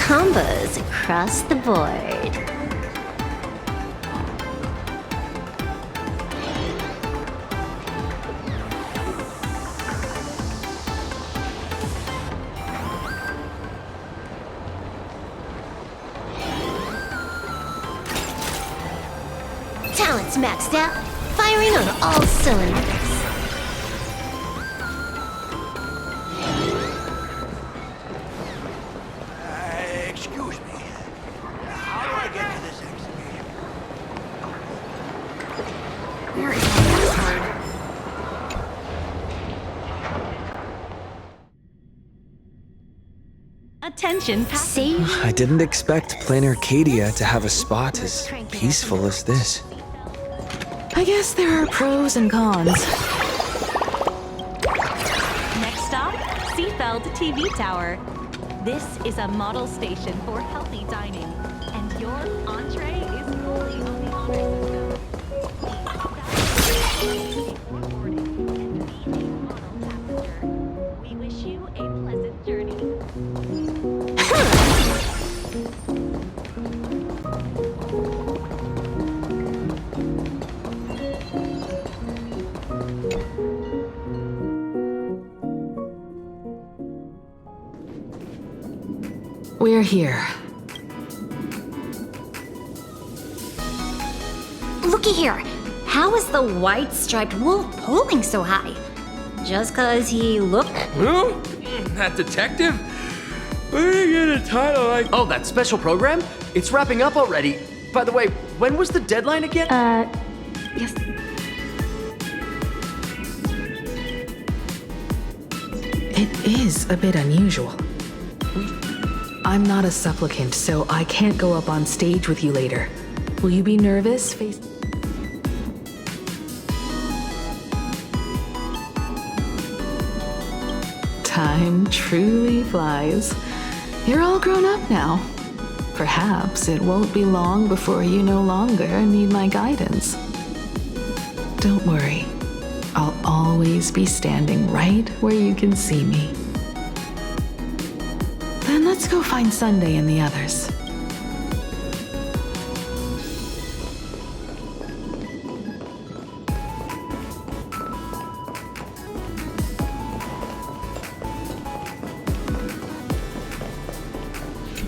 Combos across the board. Talent's maxed out, firing on all cylinders. Excuse me. How do I get to this exhibition? Where is my password? Attention, Save. I didn't expect Plain Arcadia to have a spot as peaceful as this. I guess there are pros and cons. Next stop, Seafeld TV Tower. This is a model station for healthy dining, and your entree is fully on the honor system. We wish you a pleasant journey. We're here. Looky here. How is the white striped wolf polling so high? Just 'cause he looked... Who? That detective? Where did you get a title like... Oh, that special program? It's wrapping up already. By the way, when was the deadline again? Yes. It is a bit unusual. I'm not a supplicant, so I can't go up on stage with you later. Will you be nervous? Time truly flies. You're all grown up now. Perhaps it won't be long before you no longer need my guidance. Don't worry. I'll always be standing right where you can see me. Then let's go find Sunday and the others.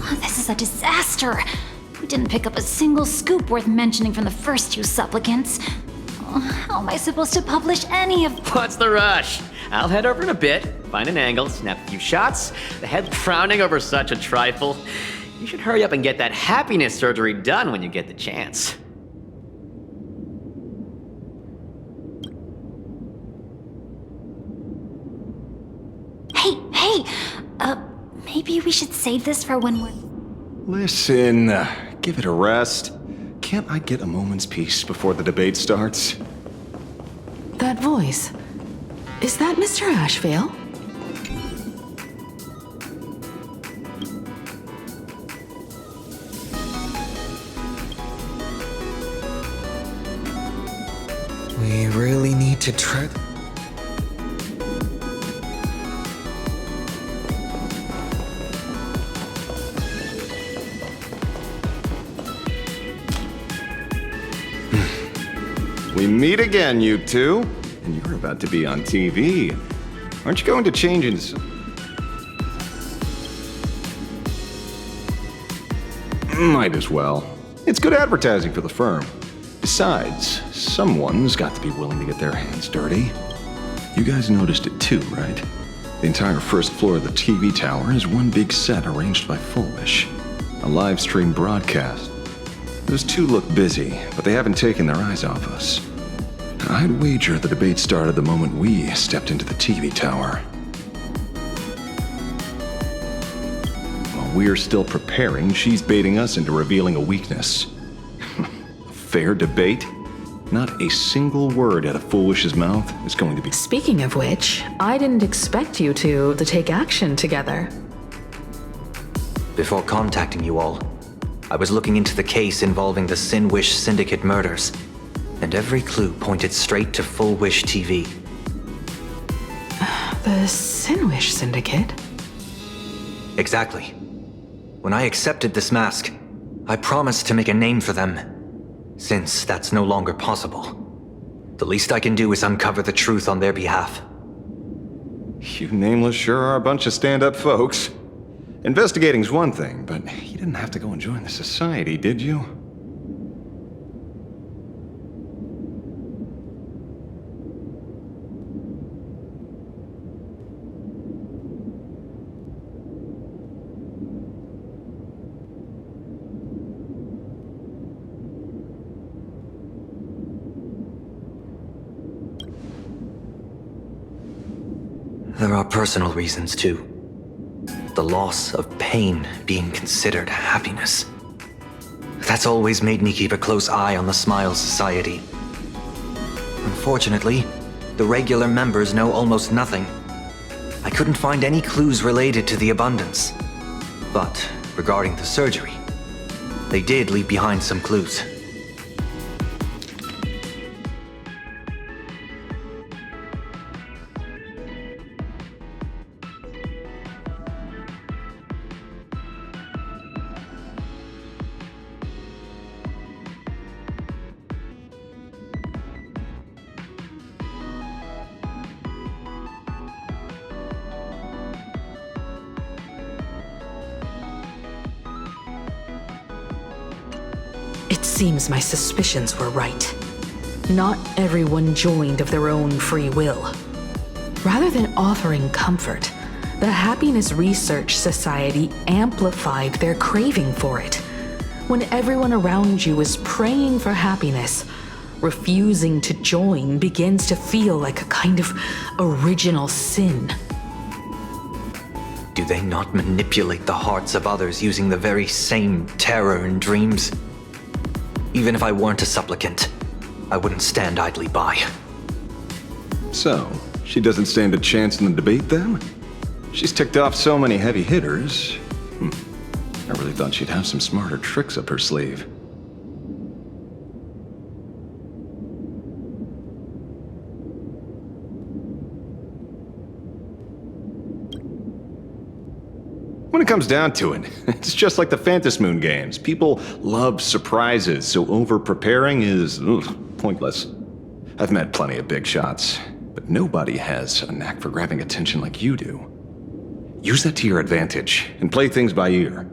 Oh, this is a disaster. We didn't pick up a single scoop worth mentioning from the first two supplicants. Oh, how am I supposed to publish any of... What's the rush? I'll head over in a bit, find an angle, snap a few shots. The head frowning over such a trifle. You should hurry up and get that happiness surgery done when you get the chance. Hey, maybe we should save this for when we're... Listen, give it a rest. Can't I get a moment's peace before the debate starts? That voice. Is that Mr. Ashvale? We really need to tread. We meet again, you two. And you're about to be on TV. Aren't you going to change into... Might as well. It's good advertising for the firm. Besides, someone's got to be willing to get their hands dirty. You guys noticed it too, right? The entire first floor of the TV tower is one big set arranged by Fullwish. A live stream broadcast. Those two look busy, but they haven't taken their eyes off us. I'd wager the debate started the moment we stepped into the TV tower. While we're still preparing, she's baiting us into revealing a weakness. Fair debate? Not a single word out of Fullwish's mouth is going to be... Speaking of which, I didn't expect you two to take action together. Before contacting you all, I was looking into the case involving the Sinwish Syndicate murders, and every clue pointed straight to Fullwish TV. The Sinwish Syndicate? Exactly. When I accepted this mask, I promised to make a name for them. Since that's no longer possible, the least I can do is uncover the truth on their behalf. You nameless sure are a bunch of stand-up folks. Investigating's one thing, but you didn't have to go and join the society, did you? There are personal reasons, too. The loss of pain being considered happiness. That's always made me keep a close eye on the Smile Society. Unfortunately, the regular members know almost nothing. I couldn't find any clues related to the abundance. But regarding the surgery, they did leave behind some clues. It seems my suspicions were right. Not everyone joined of their own free will. Rather than offering comfort, the Happiness Research Society amplified their craving for it. When everyone around you is praying for happiness, refusing to join begins to feel like a kind of original sin. Do they not manipulate the hearts of others using the very same terror and dreams? Even if I weren't a supplicant, I wouldn't stand idly by. So, she doesn't stand a chance in the debate then? She's ticked off so many heavy hitters. I really thought she'd have some smarter tricks up her sleeve. When it comes down to it, it's just like the Phantom Moon games. People love surprises, so over-preparing is pointless. I've met plenty of big shots, but nobody has a knack for grabbing attention like you do. Use that to your advantage, and play things by ear.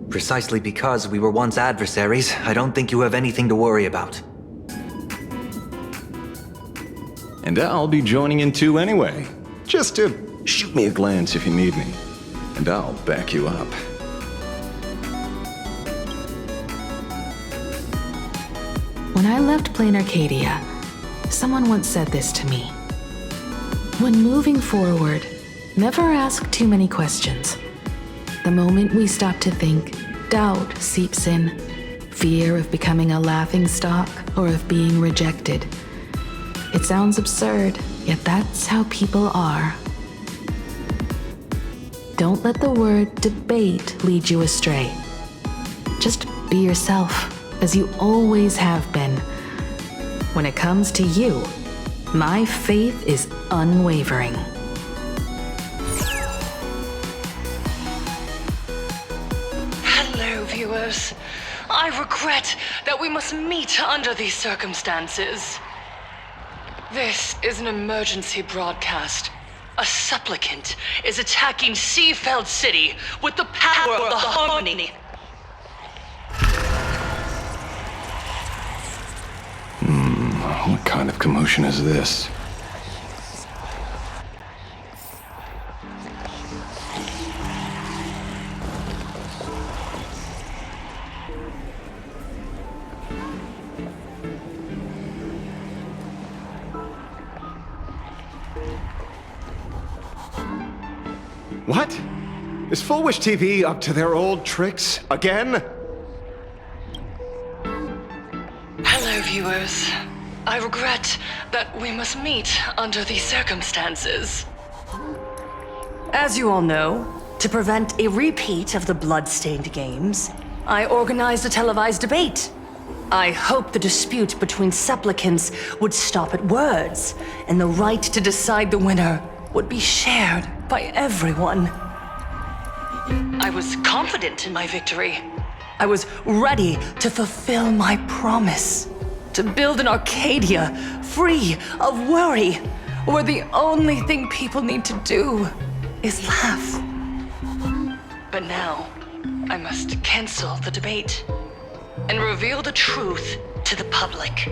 Precisely because we were once adversaries, I don't think you have anything to worry about. And I'll be joining in too anyway. Just to shoot me a glance if you need me. And I'll back you up. When I left Plain Arcadia, someone once said this to me. When moving forward, never ask too many questions. The moment we stop to think, doubt seeps in. Fear of becoming a laughingstock or of being rejected. It sounds absurd, yet that's how people are. Don't let the word debate lead you astray. Just be yourself, as you always have been. When it comes to you, my faith is unwavering. Hello, viewers. I regret that we must meet under these circumstances. This is an emergency broadcast. A supplicant is attacking Seafeld City with the power of the Harmony. What kind of commotion is this? What? Is Full Wish TV up to their old tricks again? Hello, viewers. I regret that we must meet under these circumstances. As you all know, to prevent a repeat of the blood-stained games, I organized a televised debate. I hope the dispute between supplicants would stop at words, and the right to decide the winner would be shared by everyone. I was confident in my victory. I was ready to fulfill my promise. To build an Arcadia free of worry, where the only thing people need to do is laugh. But now, I must cancel the debate and reveal the truth to the public.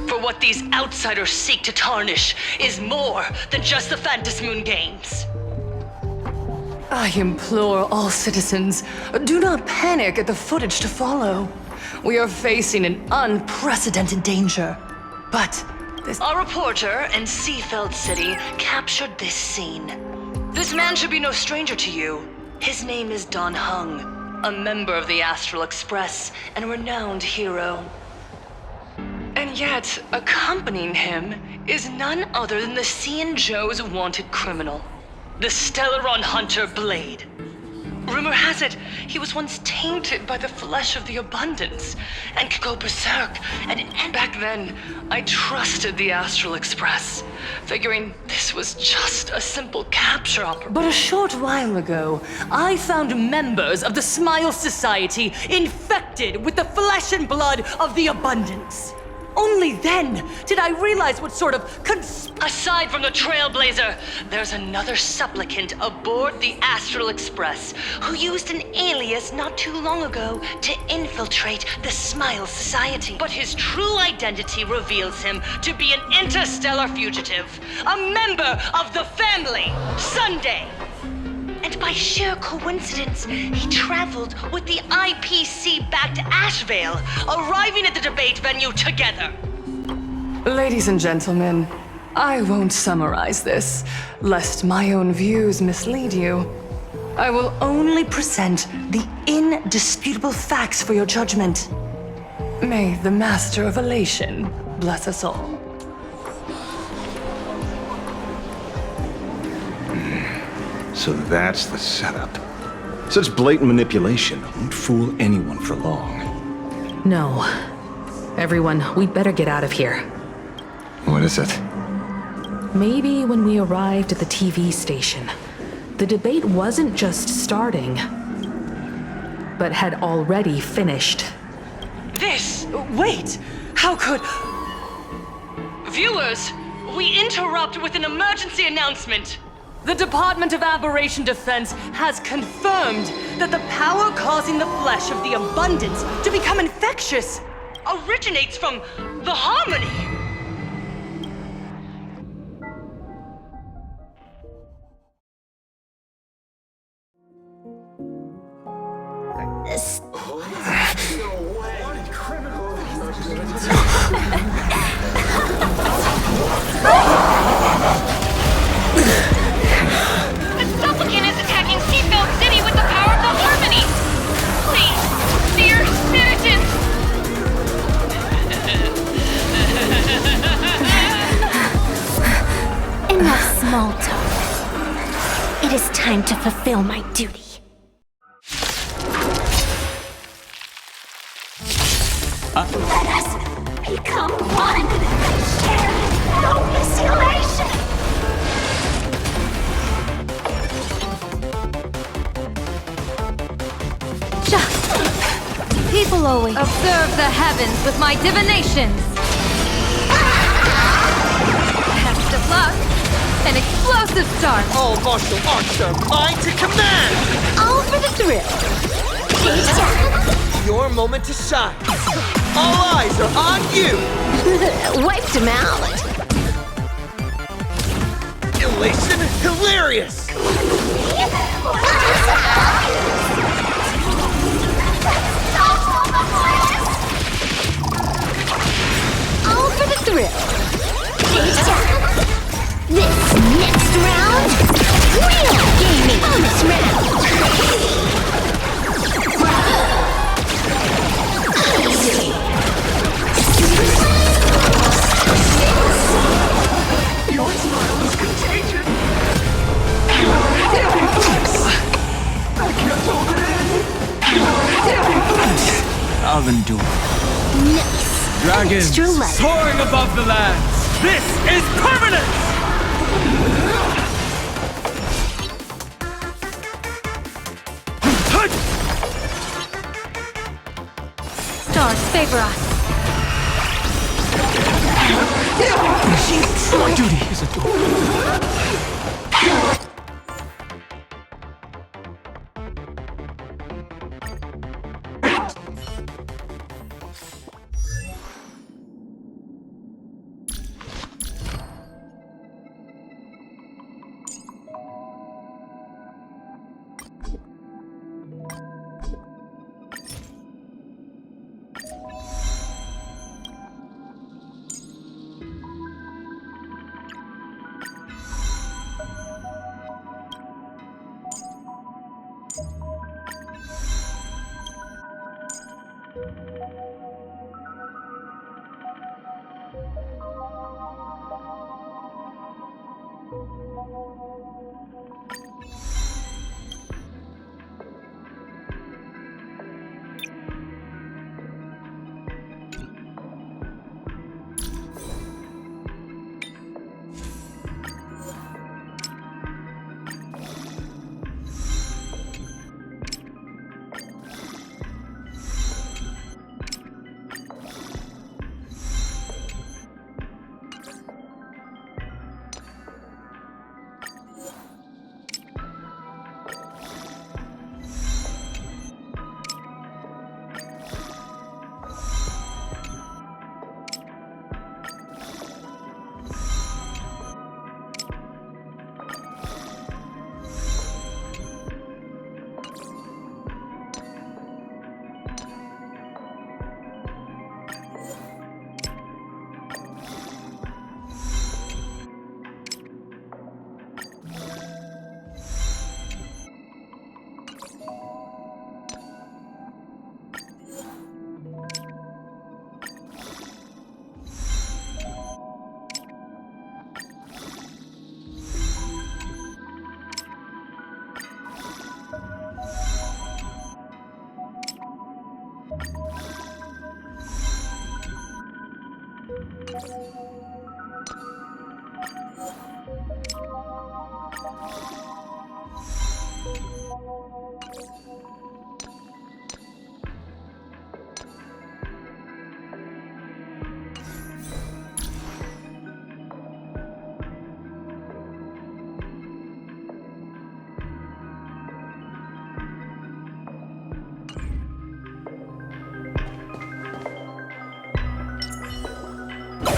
For what these outsiders seek to tarnish is more than just the Phantasmoon Games. I implore all citizens, do not panic at the footage to follow. We are facing an unprecedented danger. But our reporter in Seafeld City captured this scene. This man should be no stranger to you. His name is Don Hung, a member of the Astral Express and a renowned hero. And yet, accompanying him is none other than the Cian Joe's wanted criminal, the Stellaron hunter Blade. Rumor has it, he was once tainted by the flesh of the Abundance and could go berserk. And back then, I trusted the Astral Express, figuring this was just a simple capture operation. But a short while ago, I found members of the Smile Society infected with the flesh and blood of the Abundance. Only then did I realize what sort of Aside from the Trailblazer, there's another supplicant aboard the Astral Express who used an alias not too long ago to infiltrate the Smile Society. But his true identity reveals him to be an interstellar fugitive, a member of the family, Sunday. And by sheer coincidence, he traveled with the IPC back to Ashvale, arriving at the debate venue together. Ladies and gentlemen, I won't summarize this, lest my own views mislead you. I will only present the indisputable facts for your judgment. May the Master of Elation bless us all. So that's the setup. Such blatant manipulation won't fool anyone for long. No. Everyone, we'd better get out of here. What is it? Maybe when we arrived at the TV station, the debate wasn't just starting, but had already finished. Wait! How could... Viewers, we interrupt with an emergency announcement. The Department of Aberration Defense has confirmed that the power causing the flesh of the Abundance to become infectious originates from the Harmony. Enough small talk. It is time to fulfill my duty. Let us become one and share no isolation. People always observe the heavens with my divinations. Best of luck. An explosive start. All martial arts are mine to command! All for the thrill. Your moment to shine. All eyes are on you! Wiped him out. Elation hilarious! All for the thrill. This next round, real gaming. Bonus round. Easy. Your smile is contagious! I can't hold it in! I'll endure. Nice. Dragons Extra light. soaring above the lands. This is permanent! stars favor us. My duty is a duel.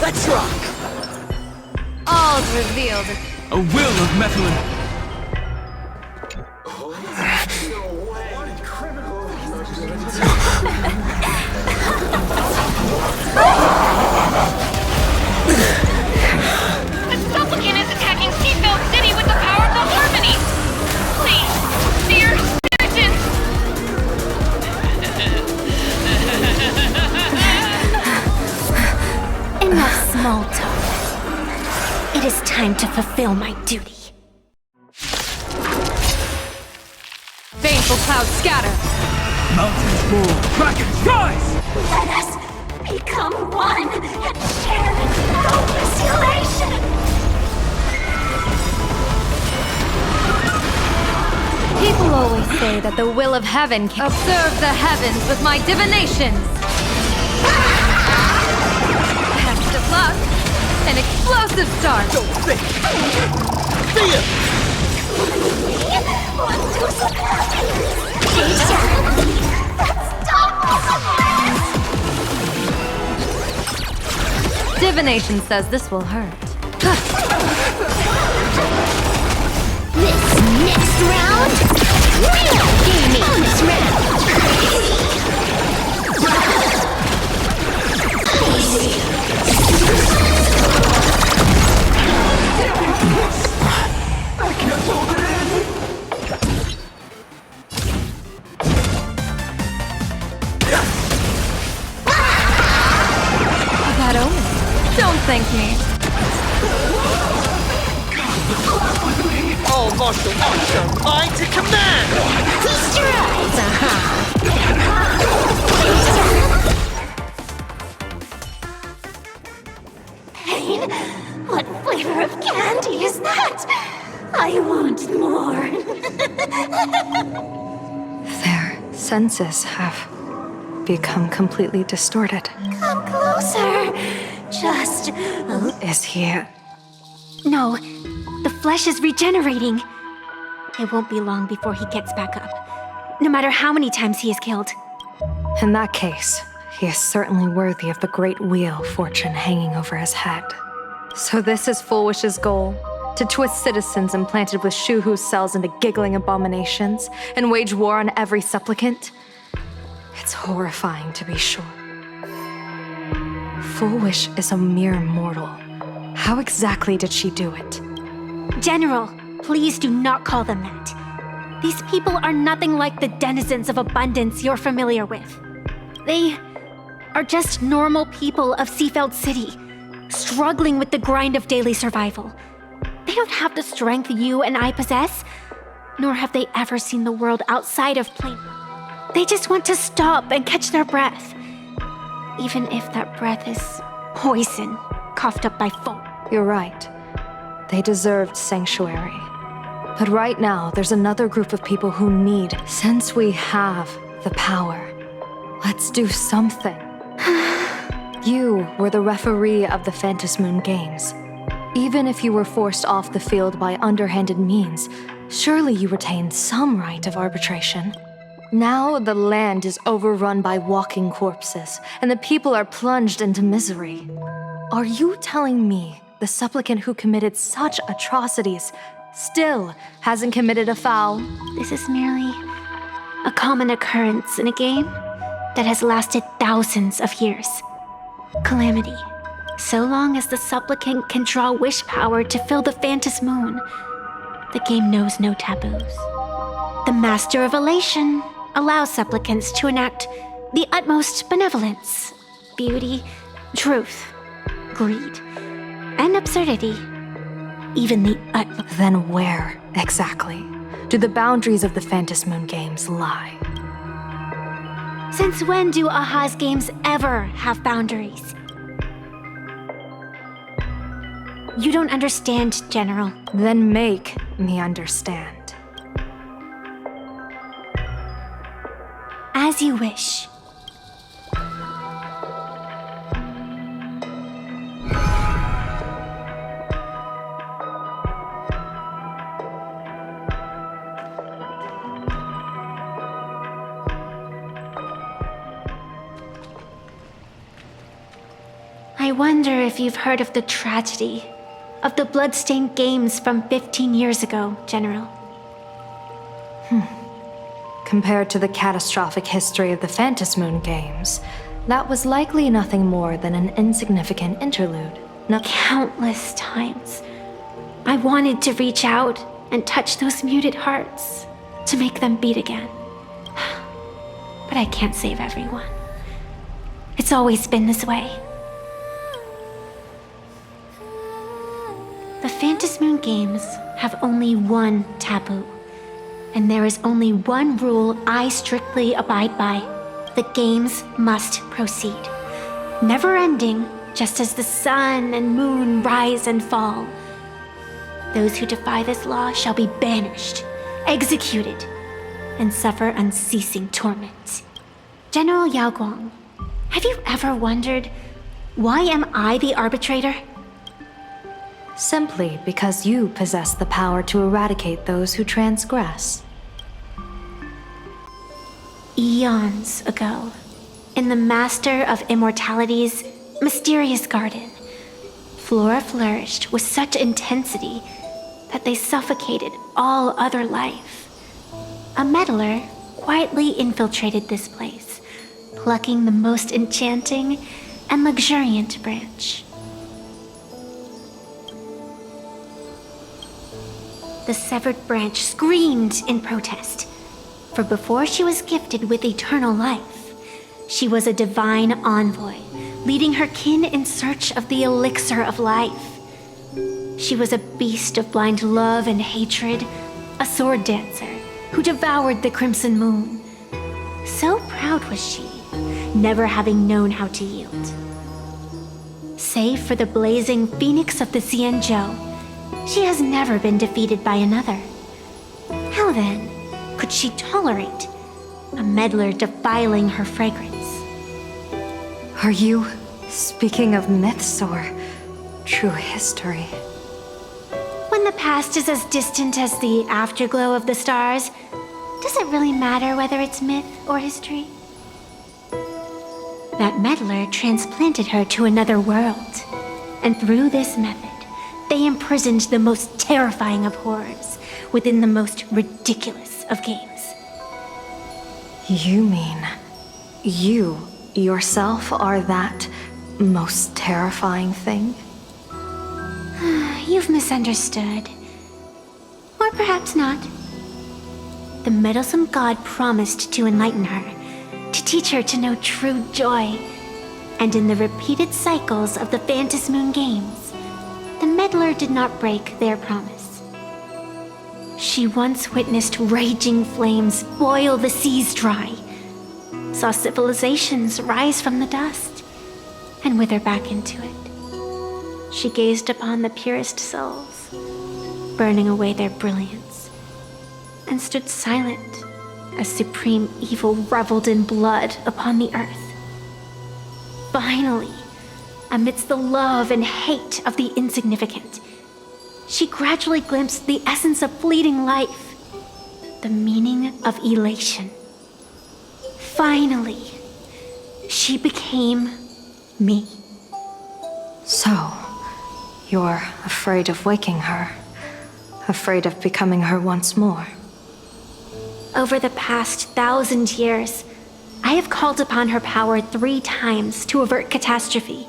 Let's rock! All's revealed. A will of Methlin. The supplicant is attacking Seatbelt City with the power of the harmony! Please, dear Spiritus! Enough small talk. It is time to fulfill my duty. Baneful clouds scatter. Mountains fall, kraken rise! Let us become one and share boundless elation! People always say that the will of heaven can observe the heavens with my divinations. Best of luck. An explosive start. Don't think. Fear! Divination says this will hurt. This next round, real gaming. Bonus round. Easy. I can't hold it in! Bad omen. Don't thank me. All martial arts are mine to command! Feast your eyes, Pain? What flavor of candy is that? I want more. Their senses have become completely distorted. Come closer. Just... Is he... No, the flesh is regenerating. It won't be long before he gets back up, no matter how many times he is killed. In that case, he is certainly worthy of the great wheel of fortune hanging over his head. So this is Full Wish's goal? To twist citizens implanted with Shuhu cells into giggling abominations and wage war on every supplicant? It's horrifying, to be sure. Full Wish is a mere mortal. How exactly did she do it? General, please do not call them that. These people are nothing like the denizens of abundance you're familiar with. They are just normal people of Seafeld City, struggling with the grind of daily survival. They don't have the strength you and I possess, nor have they ever seen the world outside of Plain. They just want to stop and catch their breath, even if that breath is poison coughed up by foam. You're right. They deserved sanctuary. But right now, there's another group of people who need, since we have the power. Let's do something. You were the referee of the Phantom Moon Games. Even if you were forced off the field by underhanded means, surely you retained some right of arbitration. Now the land is overrun by walking corpses, and the people are plunged into misery. Are you telling me the supplicant who committed such atrocities still hasn't committed a foul? This is merely a common occurrence in a game that has lasted thousands of years. Calamity. So long as the supplicant can draw wish power to fill the Phantom Moon, the game knows no taboos. The Master of Elation allows supplicants to enact the utmost benevolence, beauty, truth, greed, and absurdity. Even the utmost. Then where, exactly, do the boundaries of the Phantom Moon Games lie? Since when do Aha's games ever have boundaries? You don't understand, General. Then make me understand. As you wish. I wonder if you've heard of the tragedy of the bloodstained games from 15 years ago, General. Compared to the catastrophic history of the Phantom Moon Games, that was likely nothing more than an insignificant interlude. Countless times, I wanted to reach out and touch those muted hearts, to make them beat again. But I can't save everyone. It's always been this way. The Phantom Moon Games have only one taboo, and there is only one rule I strictly abide by. The games must proceed, never ending, just as the sun and moon rise and fall. Those who defy this law shall be banished, executed, and suffer unceasing torment. General Yao Guang, have you ever wondered, why am I the arbitrator? Simply because you possess the power to eradicate those who transgress. Eons ago, in the Master of Immortality's mysterious garden, flora flourished with such intensity that they suffocated all other life. A meddler quietly infiltrated this place, plucking the most enchanting and luxuriant branch. The severed branch screamed in protest, for before she was gifted with eternal life, she was a divine envoy, leading her kin in search of the elixir of life. She was a beast of blind love and hatred, a sword dancer who devoured the crimson moon. So proud was she, never having known how to yield. Save for the blazing phoenix of the Xianzhou, she has never been defeated by another. How then could she tolerate a meddler defiling her fragrance? Are you speaking of myths or true history? When the past is as distant as the afterglow of the stars, does it really matter whether it's myth or history? That meddler transplanted her to another world, and through this method, they imprisoned the most terrifying of horrors within the most ridiculous of games. You mean you yourself are that most terrifying thing? You've misunderstood. Or perhaps not. The meddlesome god promised to enlighten her, to teach her to know true joy. And in the repeated cycles of the Phantasmoon games, the meddler did not break their promise. She once witnessed raging flames boil the seas dry, saw civilizations rise from the dust, and wither back into it. She gazed upon the purest souls, burning away their brilliance, and stood silent as supreme evil reveled in blood upon the earth. Finally, amidst the love and hate of the insignificant, she gradually glimpsed the essence of fleeting life, the meaning of elation. Finally, she became me. So, you're afraid of waking her, afraid of becoming her once more. Over the past 1,000 years, I have called upon her power 3 times to avert catastrophe.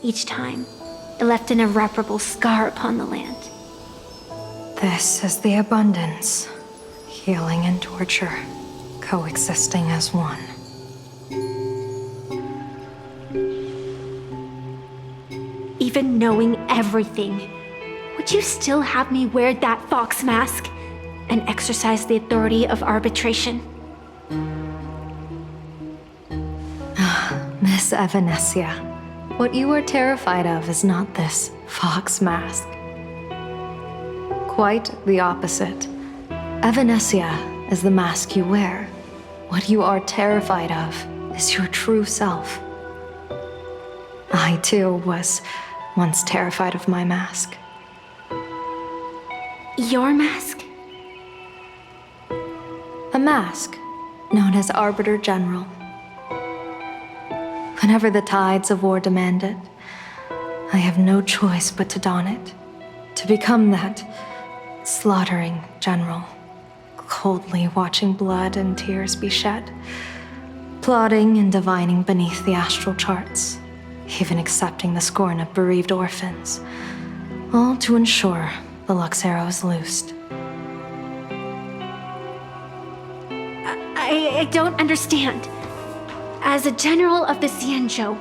Each time, it left an irreparable scar upon the land. This is the abundance, healing and torture, coexisting as one. Even knowing everything, would you still have me wear that fox mask and exercise the authority of arbitration? Miss Evanesia, what you are terrified of is not this fox mask. Quite the opposite. Evanesia is the mask you wear. What you are terrified of is your true self. I, too, was once terrified of my mask. Your mask? A mask known as Arbiter General. Whenever the tides of war demand it, I have no choice but to don it, to become that slaughtering general, coldly watching blood and tears be shed, plotting and divining beneath the astral charts, even accepting the scorn of bereaved orphans, all to ensure the Luxero is loosed. I don't understand. As a general of the Xianzhou,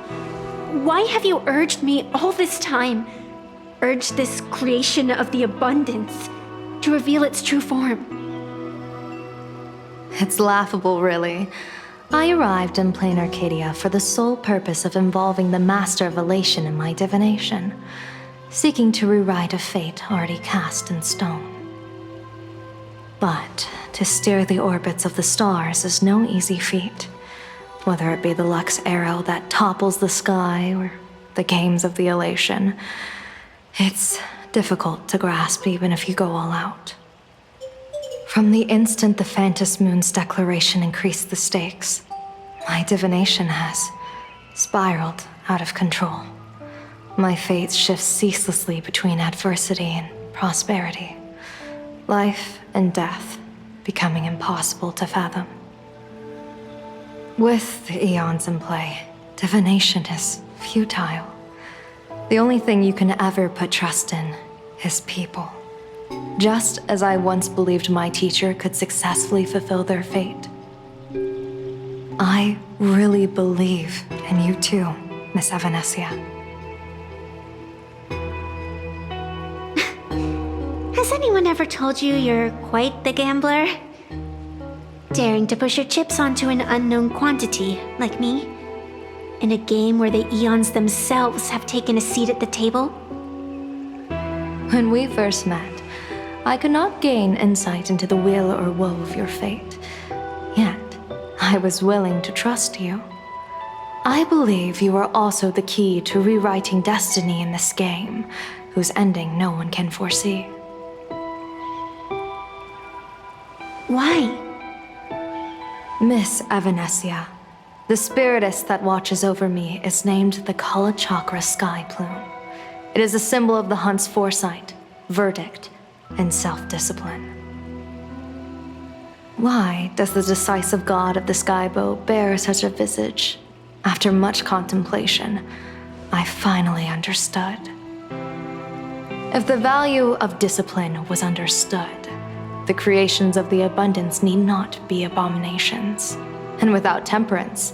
why have you urged me all this time, urged this creation of the abundance, to reveal its true form? It's laughable, really. I arrived in plain Arcadia for the sole purpose of involving the Master of Elation in my divination, seeking to rewrite a fate already cast in stone. But to steer the orbits of the stars is no easy feat, whether it be the Lux arrow that topples the sky or the games of the Elation. It's difficult to grasp even if you go all out. From the instant the Phantasmoon's declaration increased the stakes, my divination has spiraled out of control. My fate shifts ceaselessly between adversity and prosperity, life and death becoming impossible to fathom. With the eons in play, divination is futile. The only thing you can ever put trust in is people. Just as I once believed my teacher could successfully fulfill their fate. I really believe in you too, Miss Evanesia. Has anyone ever told you you're quite the gambler? Daring to push your chips onto an unknown quantity, like me? In a game where the eons themselves have taken a seat at the table? When we first met, I could not gain insight into the will or woe of your fate. Yet, I was willing to trust you. I believe you are also the key to rewriting destiny in this game, whose ending no one can foresee. Why? Miss Evanesia, the spiritess that watches over me is named the Kala Chakra Sky Plume. It is a symbol of the hunt's foresight, verdict, and self-discipline. Why does the decisive god of the skybow bear such a visage? After much contemplation, I finally understood. If the value of discipline was understood, the creations of the abundance need not be abominations. And without temperance,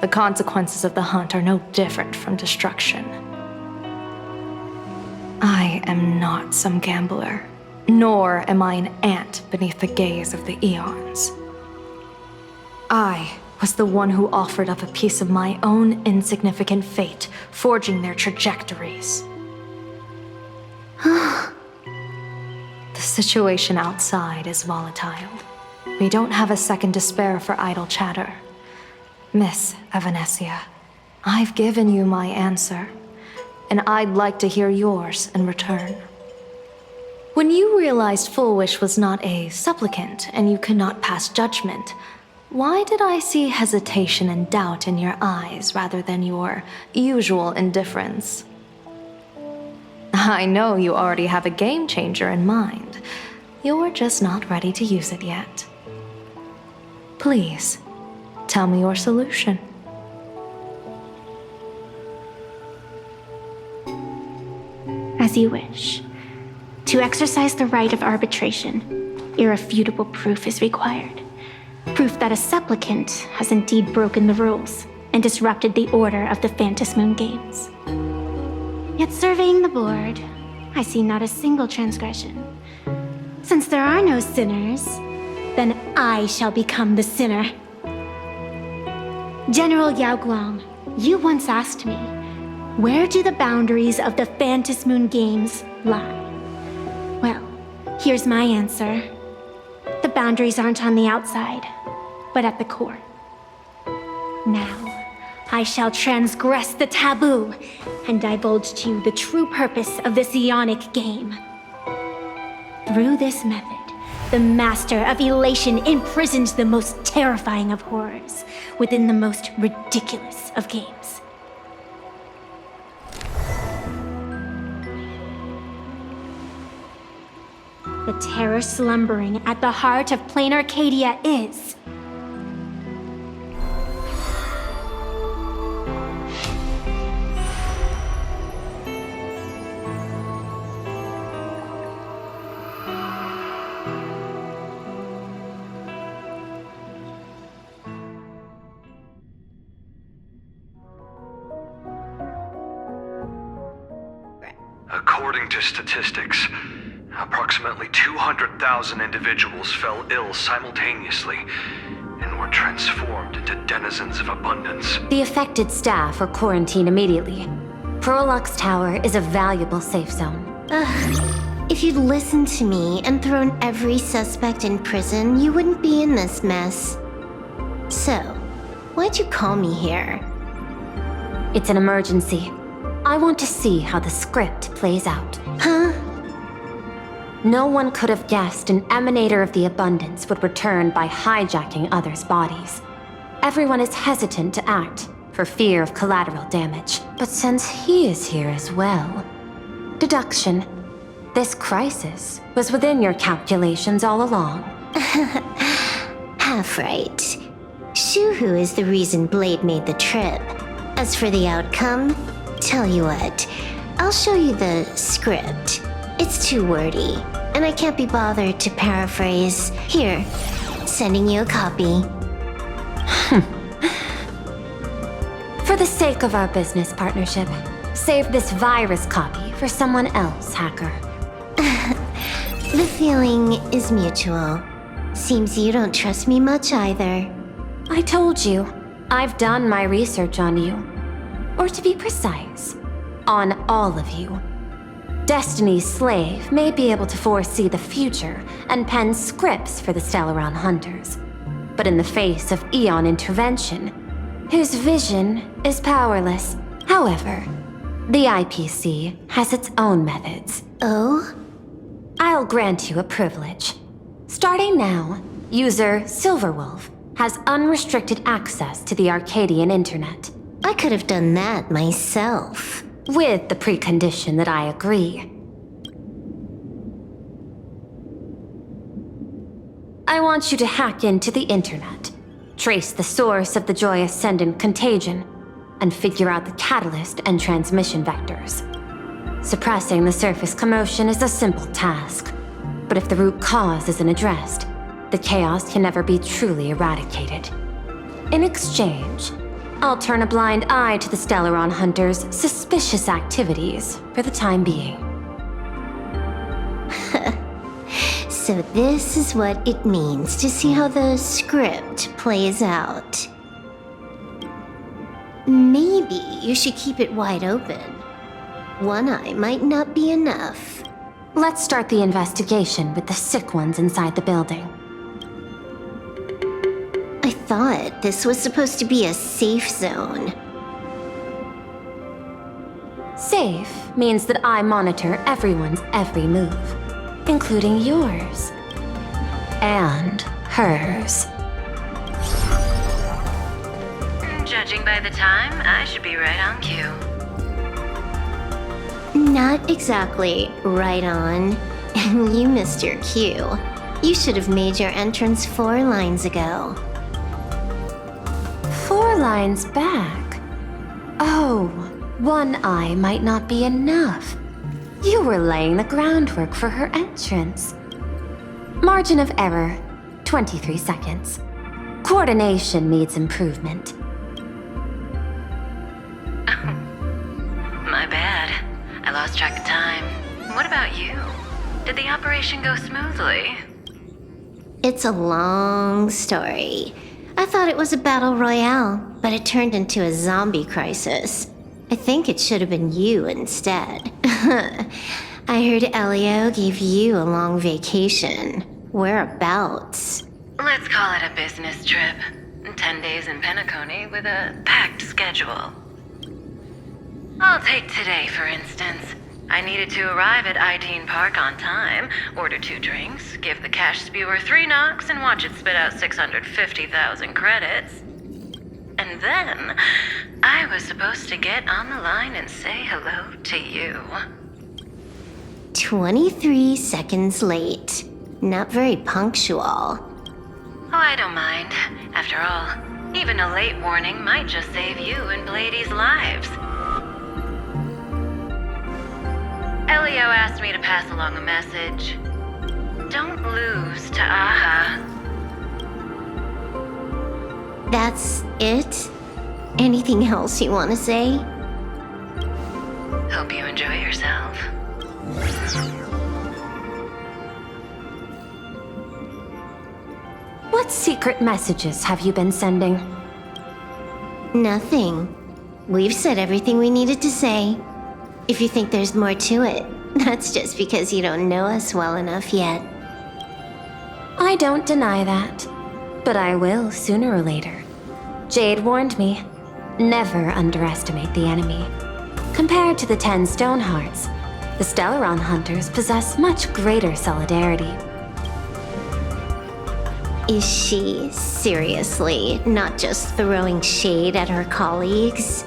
the consequences of the hunt are no different from destruction. I am not some gambler, nor am I an ant beneath the gaze of the eons. I was the one who offered up a piece of my own insignificant fate, forging their trajectories. The situation outside is volatile. We don't have a second to spare for idle chatter. Miss Evanesia, I've given you my answer, and I'd like to hear yours in return. When you realized Full Wish was not a supplicant and you could not pass judgment, why did I see hesitation and doubt in your eyes rather than your usual indifference? I know you already have a game changer in mind. You're just not ready to use it yet. Please, tell me your solution. As you wish. To exercise the right of arbitration, irrefutable proof is required. Proof that a supplicant has indeed broken the rules and disrupted the order of the Phantom Moon Games. Yet surveying the board, I see not a single transgression. Since there are no sinners, then I shall become the sinner. General Yao Guang, you once asked me, where do the boundaries of the Phantom Moon Games lie? Well, here's my answer. The boundaries aren't on the outside, but at the core. Now, I shall transgress the taboo and divulge to you the true purpose of this Ionic game. Through this method, the Master of Elation imprisoned the most terrifying of horrors within the most ridiculous of games. The terror slumbering at the heart of plain Arcadia is... According to statistics, approximately 200,000 individuals fell ill simultaneously and were transformed into denizens of abundance. The affected staff are quarantined immediately. Prolux Tower is a valuable safe zone. If you'd listened to me and thrown every suspect in prison, you wouldn't be in this mess. So, why'd you call me here? It's an emergency. I want to see how the script plays out. Huh? No one could have guessed an emanator of the abundance would return by hijacking others' bodies. Everyone is hesitant to act, for fear of collateral damage. But since he is here as well... Deduction. This crisis was within your calculations all along. Half right. Shuhu is the reason Blade made the trip. As for the outcome, tell you what, I'll show you the script. It's too wordy, and I can't be bothered to paraphrase. Here, sending you a copy. For the sake of our business partnership, save this virus copy for someone else, hacker. The feeling is mutual. Seems you don't trust me much either. I told you, I've done my research on you. Or to be precise, on all of you. Destiny's slave may be able to foresee the future and pen scripts for the Stellaron hunters. But in the face of Eon intervention, whose vision is powerless. However, the IPC has its own methods. Oh? I'll grant you a privilege. Starting now, user Silverwolf has unrestricted access to the Arcadian internet. I could have done that myself. With the precondition that I agree. I want you to hack into the internet, trace the source of the Joy Ascendant contagion, and figure out the catalyst and transmission vectors. Suppressing the surface commotion is a simple task, but if the root cause isn't addressed, the chaos can never be truly eradicated. In exchange, I'll turn a blind eye to the Stellaron Hunters' suspicious activities for the time being. So this is what it means to see how the script plays out. Maybe you should keep it wide open. One eye might not be enough. Let's start the investigation with the sick ones inside the building. I thought this was supposed to be a safe zone. Safe means that I monitor everyone's every move, including yours. And hers. Judging by the time, I should be right on cue. Not exactly right on. And you missed your cue. You should have made your entrance 4 lines ago. 4 lines back? Oh, one eye might not be enough. You were laying the groundwork for her entrance. Margin of error, 23 seconds. Coordination needs improvement. My bad. I lost track of time. What about you? Did the operation go smoothly? It's a long story. I thought it was a battle royale, but it turned into a zombie crisis. I think it should have been you instead. I heard Elio gave you a long vacation. Whereabouts? Let's call it a business trip. 10 days in Penacony with a packed schedule. I'll take today, for instance. I needed to arrive at Ideen Park on time, order 2 drinks, give the cash spewer 3 knocks, and watch it spit out 650,000 credits. And then, I was supposed to get on the line and say hello to you. 23 seconds late. Not very punctual. Oh, I don't mind. After all, even a late warning might just save you and Blady's lives. Elio asked me to pass along a message. Don't lose to Aha. That's it? Anything else you want to say? Hope you enjoy yourself. What secret messages have you been sending? Nothing. We've said everything we needed to say. If you think there's more to it, that's just because you don't know us well enough yet. I don't deny that, but I will sooner or later. Jade warned me, never underestimate the enemy. Compared to the 10 Stonehearts, the Stellaron Hunters possess much greater solidarity. Is she seriously not just throwing shade at her colleagues?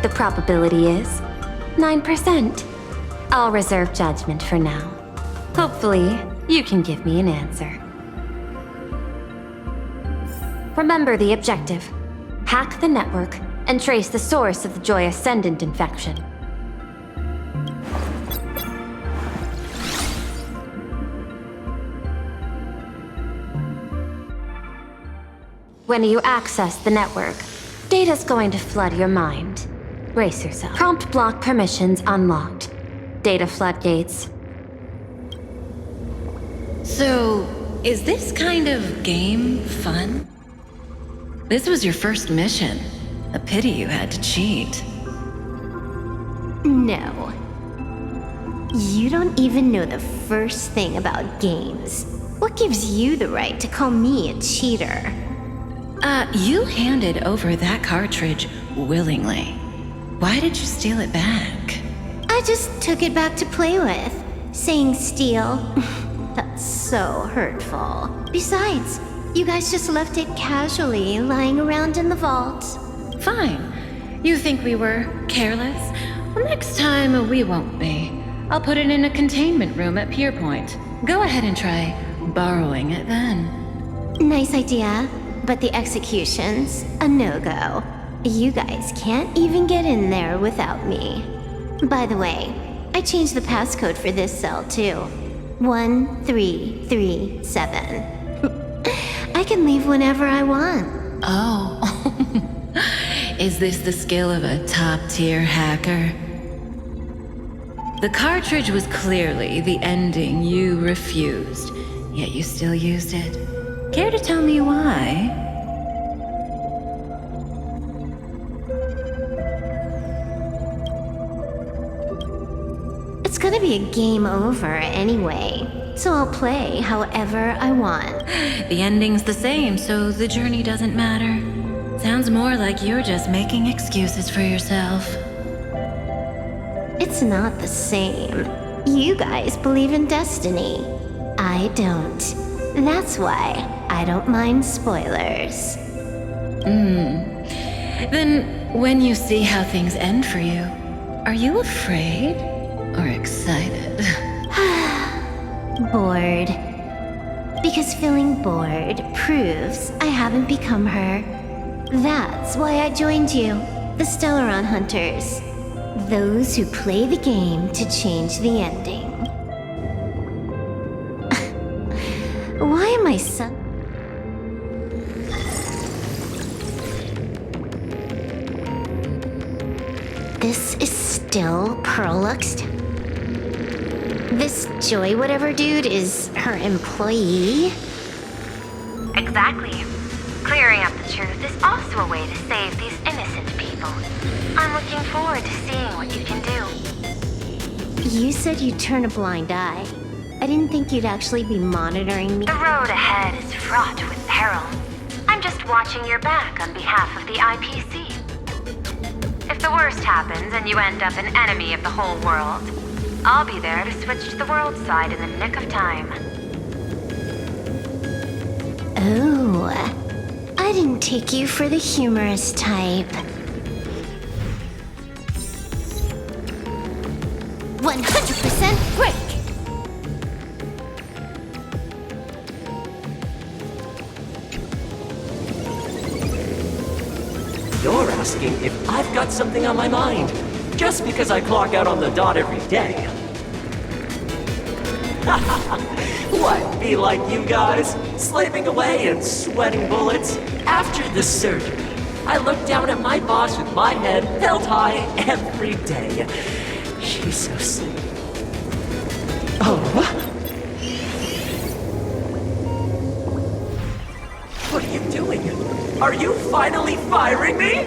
The probability is 9%. I'll reserve judgment for now. Hopefully, you can give me an answer. Remember the objective. Hack the network and trace the source of the Joy Ascendant infection. When you access the network, data's going to flood your mind. Brace yourself. Prompt block permissions unlocked. Data floodgates. So, is this kind of game fun? This was your first mission. A pity you had to cheat. No. You don't even know the first thing about games. What gives you the right to call me a cheater? You handed over that cartridge willingly. Why did you steal it back? I just took it back to play with. Saying steal. That's so hurtful. Besides, you guys just left it casually lying around in the vault. Fine. You think we were careless? Well, next time we won't be. I'll put it in a containment room at Pierpoint. Go ahead and try borrowing it then. Nice idea, but the execution's a no-go. You guys can't even get in there without me. By the way, I changed the passcode for this cell too. 1337. I can leave whenever I want. Oh. Is this the skill of a top-tier hacker? The cartridge was clearly the ending you refused, yet you still used it. Care to tell me why? It's gonna be a game over anyway, so I'll play however I want. The ending's the same, so the journey doesn't matter. Sounds more like you're just making excuses for yourself. It's not the same. You guys believe in destiny. I don't. That's why I don't mind spoilers. Then, when you see how things end for you, are you afraid or excited? Bored. Because feeling bored proves I haven't become her. That's why I joined you, the Stellaron Hunters. Those who play the game to change the ending. Why am I so... This is still Perlux? This Joy whatever dude is her employee? Exactly. Clearing up the truth is also a way to save these innocent people. I'm looking forward to seeing what you can do. You said you'd turn a blind eye. I didn't think you'd actually be monitoring me. The road ahead is fraught with peril. I'm just watching your back on behalf of the IPC. If the worst happens and you end up an enemy of the whole world, I'll be there to switch to the world side in the nick of time. Oh, I didn't take you for the humorous type. 100% break! You're asking if I've got something on my mind, just because I clock out on the dot every day. What, be like you guys, slaving away and sweating bullets? After the surgery, I look down at my boss with my head held high every day. She's so sweet. Oh. What are you doing? Are you finally firing me?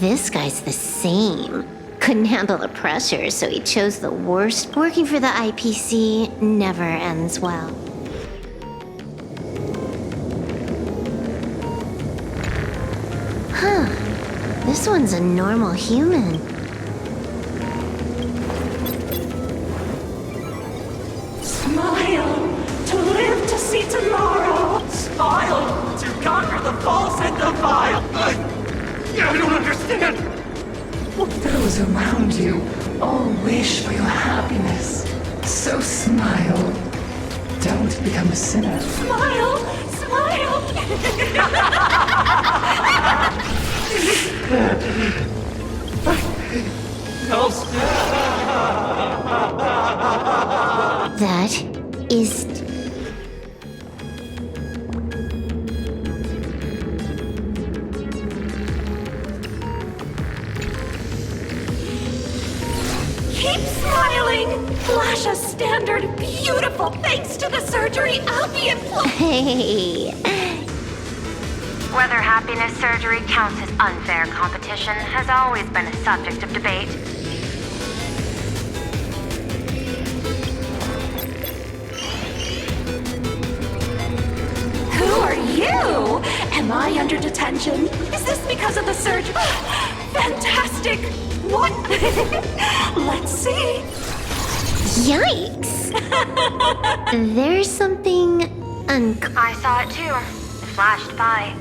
This guy's the same. Couldn't handle the pressure, so he chose the worst. Working for the IPC never ends well. Huh. This one's a normal human. Smile to live to see tomorrow. Smile to conquer the false and the vile. I don't understand. Those around you all wish for your happiness. So smile. Don't become a sinner. Smile, smile. No. That is... Keep smiling! Flash a standard beautiful thanks to the surgery. I'll be employed. Hey. Whether happiness surgery counts as unfair competition has always been a subject of debate. Who Am I under detention? Is this because of the surge? Fantastic! What? Let's see. Yikes! There's something I saw it too. It flashed by.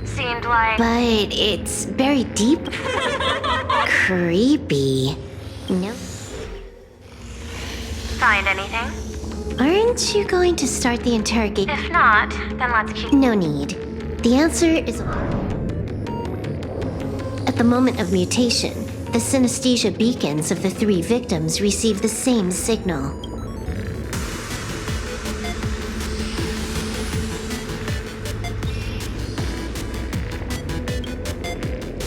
Seemed like. But it's very deep. Creepy. No. Find anything? Aren't you going to start the interrogation? If not, then let's keep. No need. The answer is. At the moment of mutation, the synesthesia beacons of the 3 victims receive the same signal.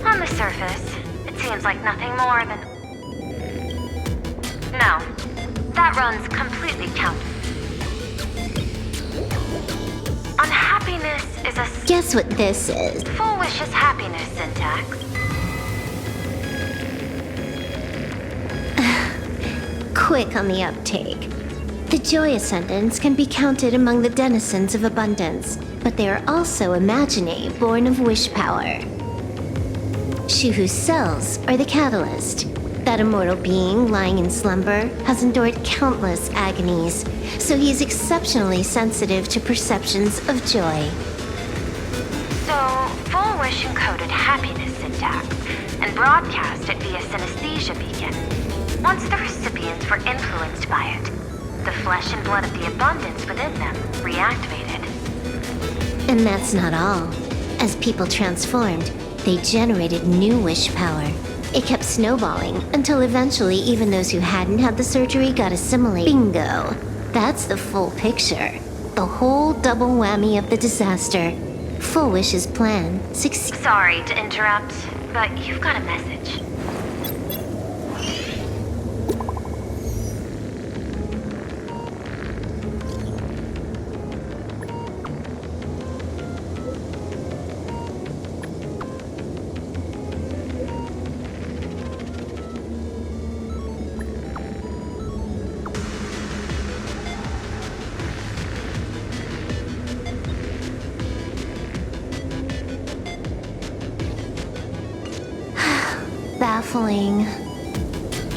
On the surface, it seems like nothing more than. No, that runs completely counter. Unhappiness is a. Guess what this is? Full wish is happiness syntax. Quick on the uptake. The joy ascendants can be counted among the denizens of abundance, but they are also imaginae born of wish power. Shuhu's cells are the catalyst. That immortal being lying in slumber has endured countless agonies, so he is exceptionally sensitive to perceptions of joy. So, full wish encoded happiness syntax and broadcast it via synesthesia beacon. Once the recipients were influenced by it, the flesh and blood of the abundance within them reactivated. And that's not all. As people transformed, they generated new wish power. It kept snowballing until eventually even those who hadn't had the surgery got assimilated. Bingo! That's the full picture. The whole double whammy of the disaster. Full Wish's plan succeeded. Sorry to interrupt, but you've got a message. Baffling.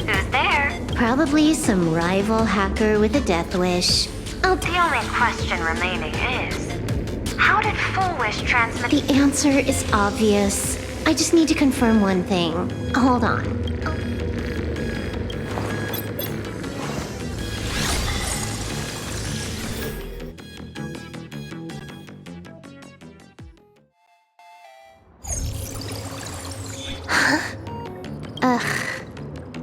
Who's there? Probably some rival hacker with a death wish. The only question remaining is, how did Full Wish transmit? The answer is obvious. I just need to confirm one thing. Hold on.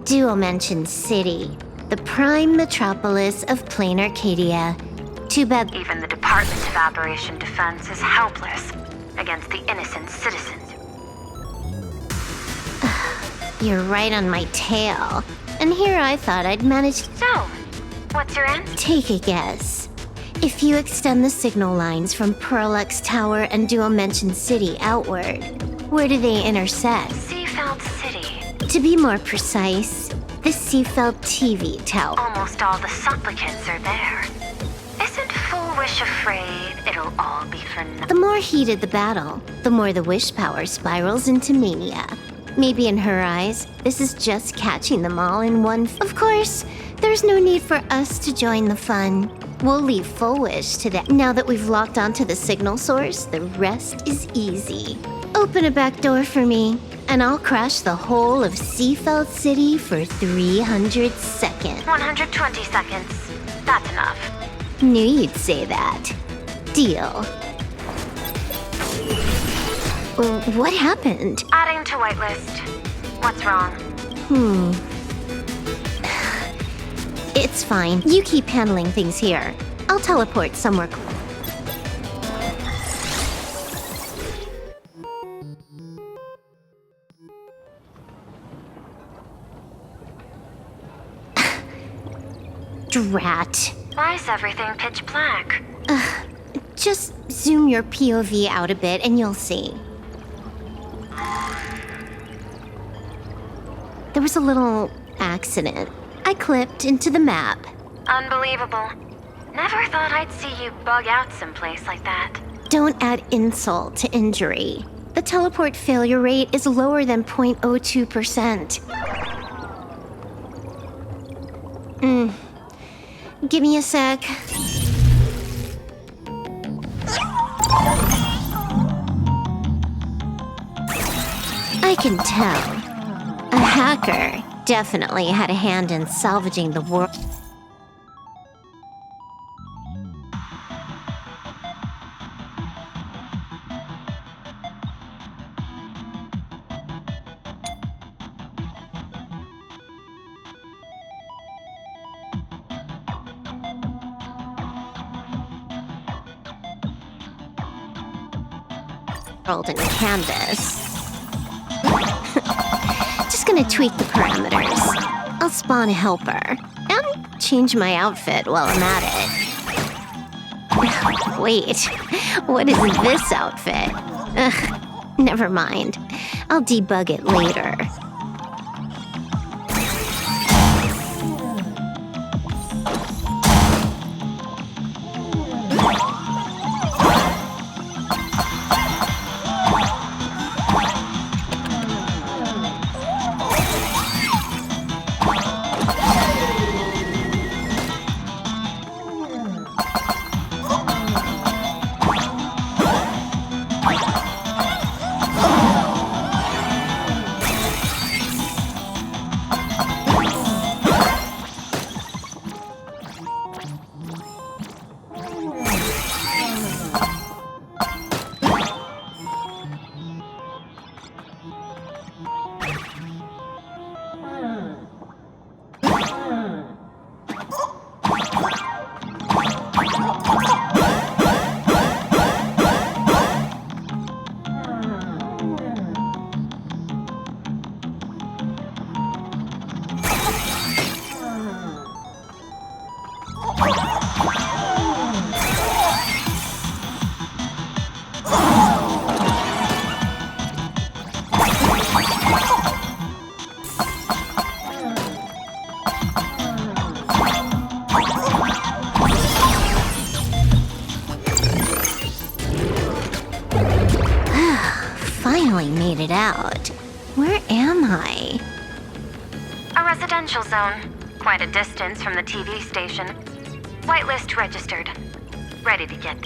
Duo mentioned City, the prime metropolis of plain Arcadia. Too bad even the Department of Aberration Defense is helpless against the innocent citizens. You're right on my tail. And here I thought I'd managed. So, what's your answer? Take a guess. If you extend the signal lines from Pearl-X Tower and Duo mentioned City outward, where do they intersect? Seafeld City. To be more precise, the Seafeld TV Tower. Almost all the supplicants are there. Isn't Full Wish afraid it'll all be for nothing? The more heated the battle, the more the wish power spirals into mania. Maybe in her eyes, this is just catching them all in one. Of course, there's no need for us to join the fun. We'll leave Full Wish to that. Now that we've locked onto the signal source, the rest is easy. Open a back door for me, and I'll crash the whole of Seafeld City for 300 seconds. 120 seconds. That's enough. Knew you'd say that. Deal. What happened? Adding to whitelist. What's wrong? It's fine. You keep handling things here. I'll teleport somewhere. Drat. Why is everything pitch black? Just zoom your POV out a bit and you'll see. There was a little accident. I clipped into the map. Unbelievable. Never thought I'd see you bug out someplace like that. Don't add insult to injury. The teleport failure rate is lower than 0.02%. Give me a sec. I can tell. A hacker definitely had a hand in salvaging the world. In Canvas. Just gonna tweak the parameters. I'll spawn a helper and change my outfit while I'm at it. Wait, what is this outfit? Ugh, never mind. I'll debug it later. Finally made it out. Where am I? A residential zone. Quite a distance from the TV station. Whitelist registered. Ready to get...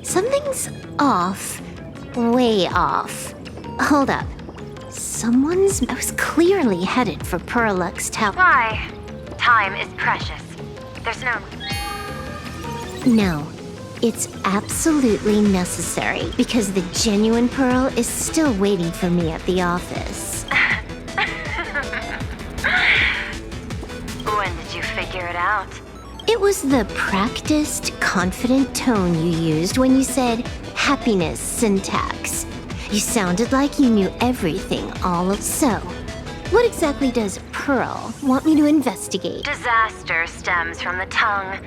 Something's off. Way off. Hold up. I was clearly headed for Perlux Tower. Why? Time is precious. There's no... No. It's absolutely necessary, because the genuine Pearl is still waiting for me at the office. When did you figure it out? It was the practiced, confident tone you used when you said happiness syntax. You sounded like you knew everything So, what exactly does Pearl want me to investigate? Disaster stems from the tongue.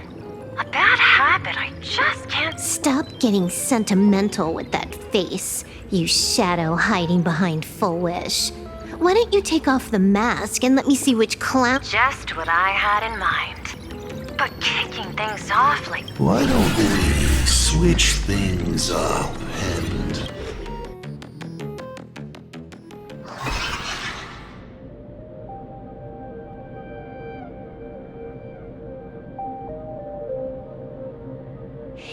A bad habit I just can't... Stop getting sentimental with that face, you shadow hiding behind Full Wish. Why don't you take off the mask and let me see which clown... Just what I had in mind. But kicking things off like... Why don't we switch things up and...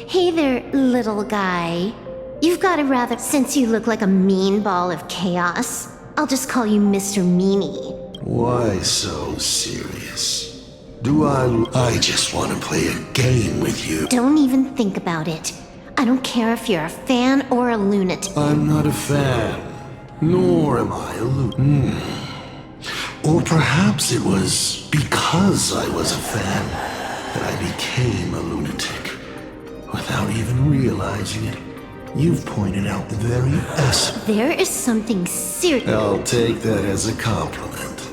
Hey there, little guy. You've got a rather... Since you look like a mean ball of chaos, I'll just call you Mr. Meanie. Why so serious? I just want to play a game with you. Don't even think about it. I don't care if you're a fan or a lunatic. I'm not a fan, nor am I a lunatic. Or perhaps it was because I was a fan that I became a lunatic. Without even realizing it, you've pointed out the very essence. There is something serious. I'll take that as a compliment.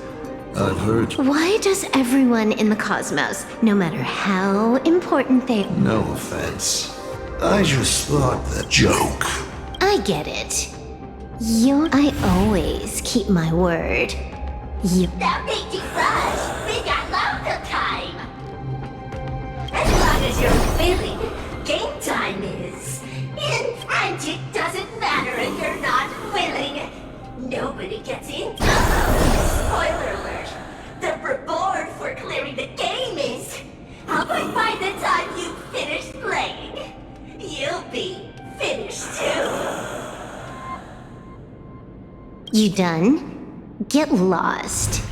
I've heard you. Why does everyone in the cosmos, no matter how important they... No offense. I just thought that joke. I get it. I always keep my word. Stop making fuss! We got loads of time! As long as you're willing, game time is. be finished too. You done? Get lost.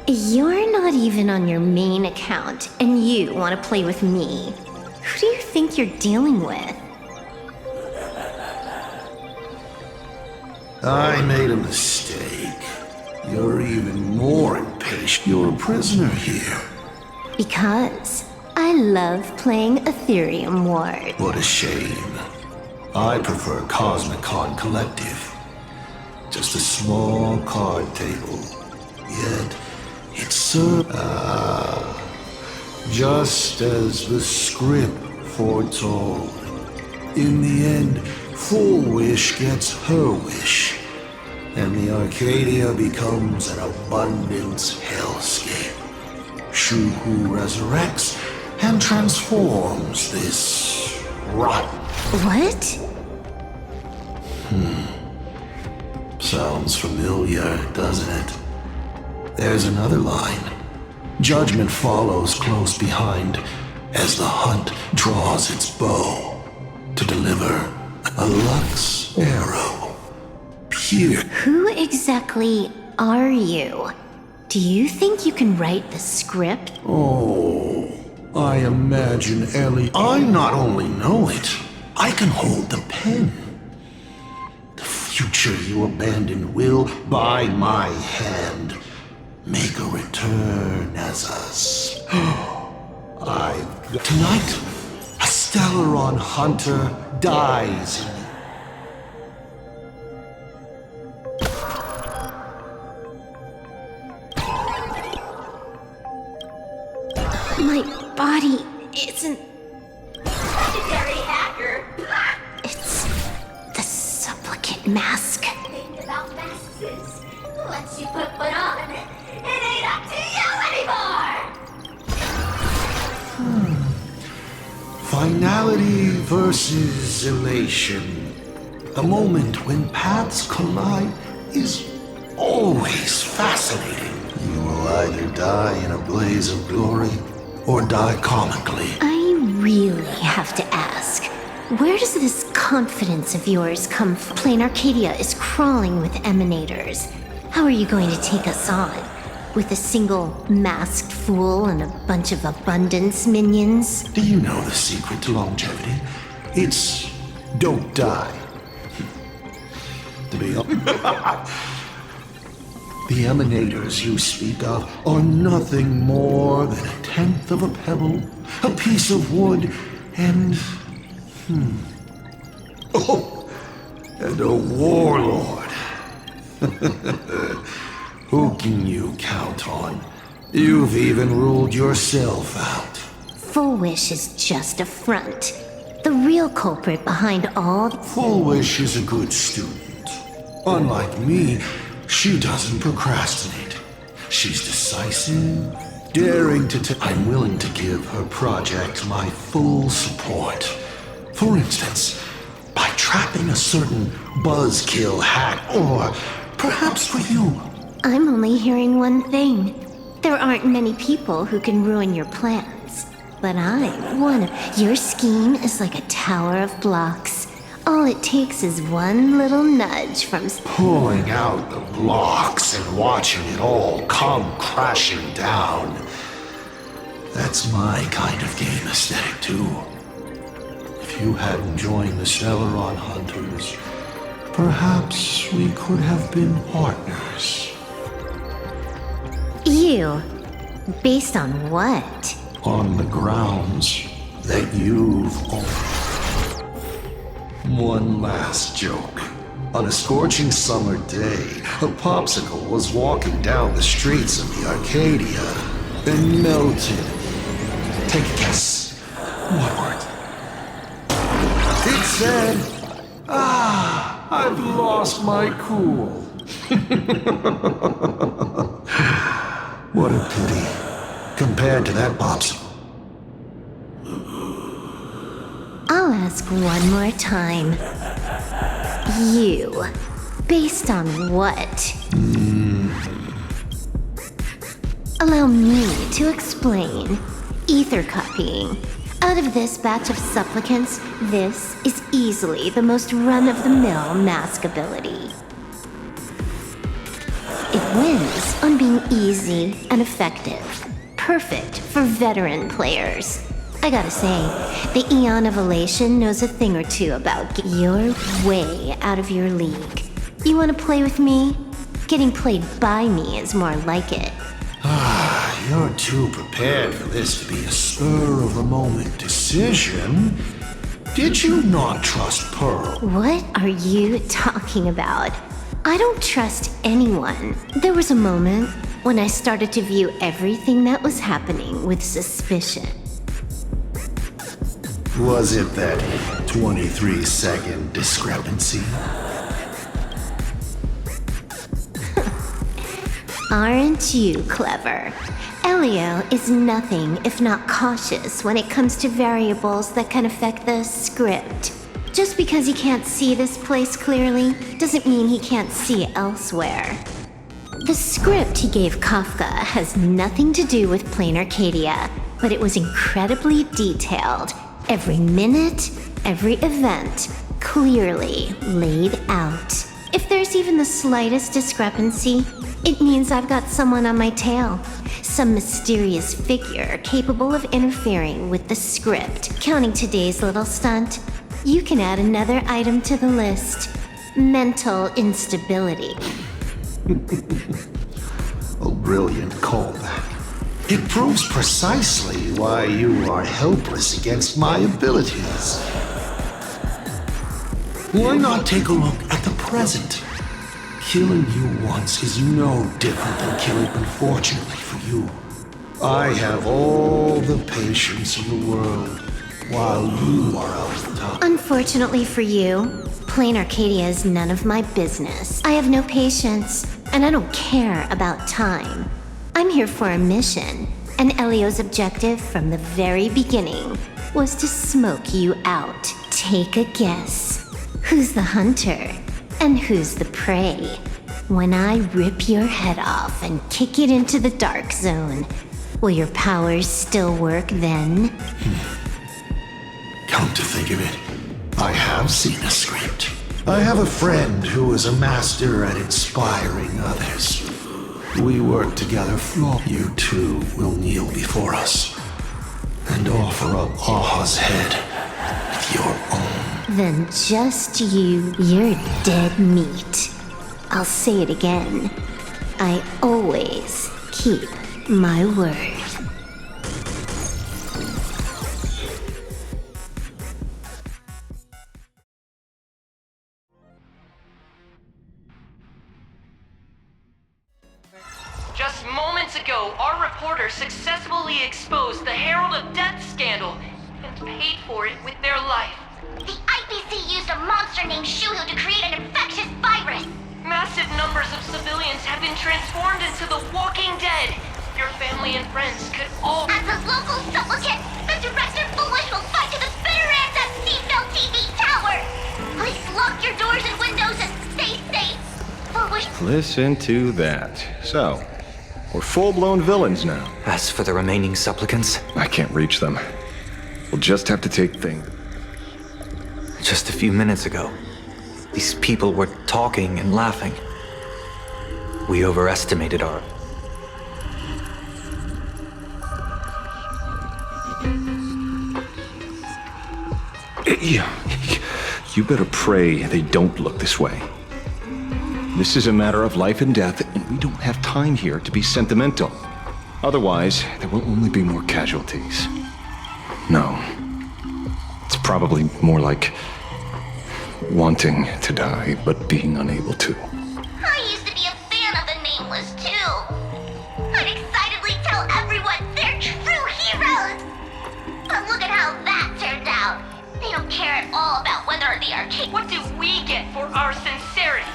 You're not even on your main account, and you want to play with me. Who do you think you're dealing with? I made a mistake. You're even more impatient. You're a prisoner here. Because I love playing Ethereum Ward. What a shame. I prefer Cosmicon Collective. Just a small card table. Yet, it serves... just as the script foretold. In the end, Full Wish gets her wish, and the Arcadia becomes an abundance hellscape. Shuhu resurrects and transforms this rotten... What? Sounds familiar, doesn't it? There's another line. Judgment follows close behind as the hunt draws its bow to deliver a Lux arrow. Pure. Who exactly are you? Do you think you can write the script? Oh, I imagine, Ellie. I not only know it, I can hold the pen. The future you abandoned will, by my hand, make a return as us. Tonight, a Stellaron hunter dies. My body isn't... Legendary hacker. It's the supplicant mask. The thing about masks is, once you put one on, it ain't up to you anymore. Finality versus elation. A moment when paths collide is always fascinating. You will either die in a blaze of glory or die comically. I really have to ask, where does this confidence of yours come from? Plain Arcadia is crawling with emanators. How are you going to take us on? With a single masked fool and a bunch of abundance minions? Do you know the secret to longevity? It's don't die. To be honest, the emanators you speak of are nothing more than a tenth of a pebble, a piece of wood, and... Oh, and a warlord. Who can you count on? You've even ruled yourself out. Full Wish is just a front. The real culprit behind all... Full Wish is a good student. Unlike me, she doesn't procrastinate. She's decisive, daring to I'm willing to give her project my full support. For instance, by trapping a certain buzzkill hack, or perhaps for you. I'm only hearing one thing. There aren't many people who can ruin your plans. But I'm one of... Your scheme is like a tower of blocks. All it takes is one little nudge from... Pulling out the blocks and watching it all come crashing down. That's my kind of game aesthetic, too. If you hadn't joined the Stellaron Hunters, perhaps we could have been partners. You? Based on what? On the grounds that you've owned. One last joke. On a scorching summer day, a popsicle was walking down the streets of the Arcadia and melted. Take a guess. What word? It said, I've lost my cool. What a pity. Compared to that popsicle. I'll ask one more time. You. Based on what? Allow me to explain. ether copying. Out of this batch of supplicants, this is easily the most run-of-the-mill mask ability. It wins on being easy and effective. Perfect for veteran players. I gotta say, the Eon of Elation knows a thing or two about you're way out of your league. You wanna play with me? Getting played by me is more like it. You're too prepared for this to be a spur-of-the-moment decision. Did you not trust Pearl? What are you talking about? I don't trust anyone. There was a moment when I started to view everything that was happening with suspicion. Was it that 23-second discrepancy? Aren't you clever? Elio is nothing if not cautious when it comes to variables that can affect the script. Just because he can't see this place clearly doesn't mean he can't see elsewhere. The script he gave Kafka has nothing to do with Plain Arcadia, but it was incredibly detailed. Every minute, every event, clearly laid out. If there's even the slightest discrepancy, it means I've got someone on my tail. Some mysterious figure capable of interfering with the script. Counting today's little stunt, you can add another item to the list. Mental instability. A brilliant callback. It proves precisely why you are helpless against my abilities. Why not take a look at the present? Killing you once is no different than killing unfortunately for you. I have all the patience in the world, while you are out of time. Unfortunately for you, Plain Arcadia is none of my business. I have no patience, and I don't care about time. I'm here for a mission, and Elio's objective from the very beginning was to smoke you out. Take a guess. Who's the hunter, and who's the prey? When I rip your head off and kick it into the dark zone, will your powers still work then? Come to think of it, I have seen a script. I have a friend who is a master at inspiring others. We work together. You two will kneel before us and offer up Aha's head with your own. Then just you're dead meat. I'll say it again. I always keep my word. Just moments ago, our reporter successfully exposed the Herald of Death scandal and paid for it with their life. The IPC used a monster named Shuhu to create an infectious virus! Massive numbers of civilians have been transformed into the Walking Dead. Your family and friends could all... As a local supplicant, the Director Foolish will fight to the bitter end at Seafell TV Tower! Please lock your doors and windows and stay safe! Foolish... Listen to that. So, we're full-blown villains now. As for the remaining supplicants... I can't reach them. We'll just have to take things... Just a few minutes ago, these people were talking and laughing. We overestimated our... You better pray they don't look this way. This is a matter of life and death, and we don't have time here to be sentimental. Otherwise, there will only be more casualties. No. It's probably more like wanting to die, but being unable to. I used to be a fan of the Nameless, too. I'd excitedly tell everyone they're true heroes. But look at how that turned out. They don't care at all about whether the arcade... What do we get for our sincerity?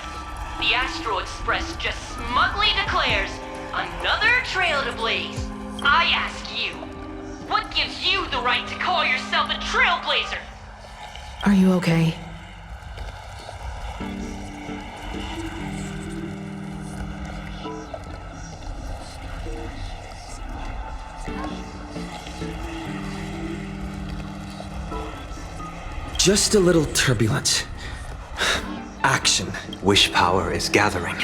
The Astro Express just smugly declares, another trail to blaze. I ask you, what gives you the right to call yourself a trailblazer? Are you okay? Just a little turbulent. Action. Wish power is gathering.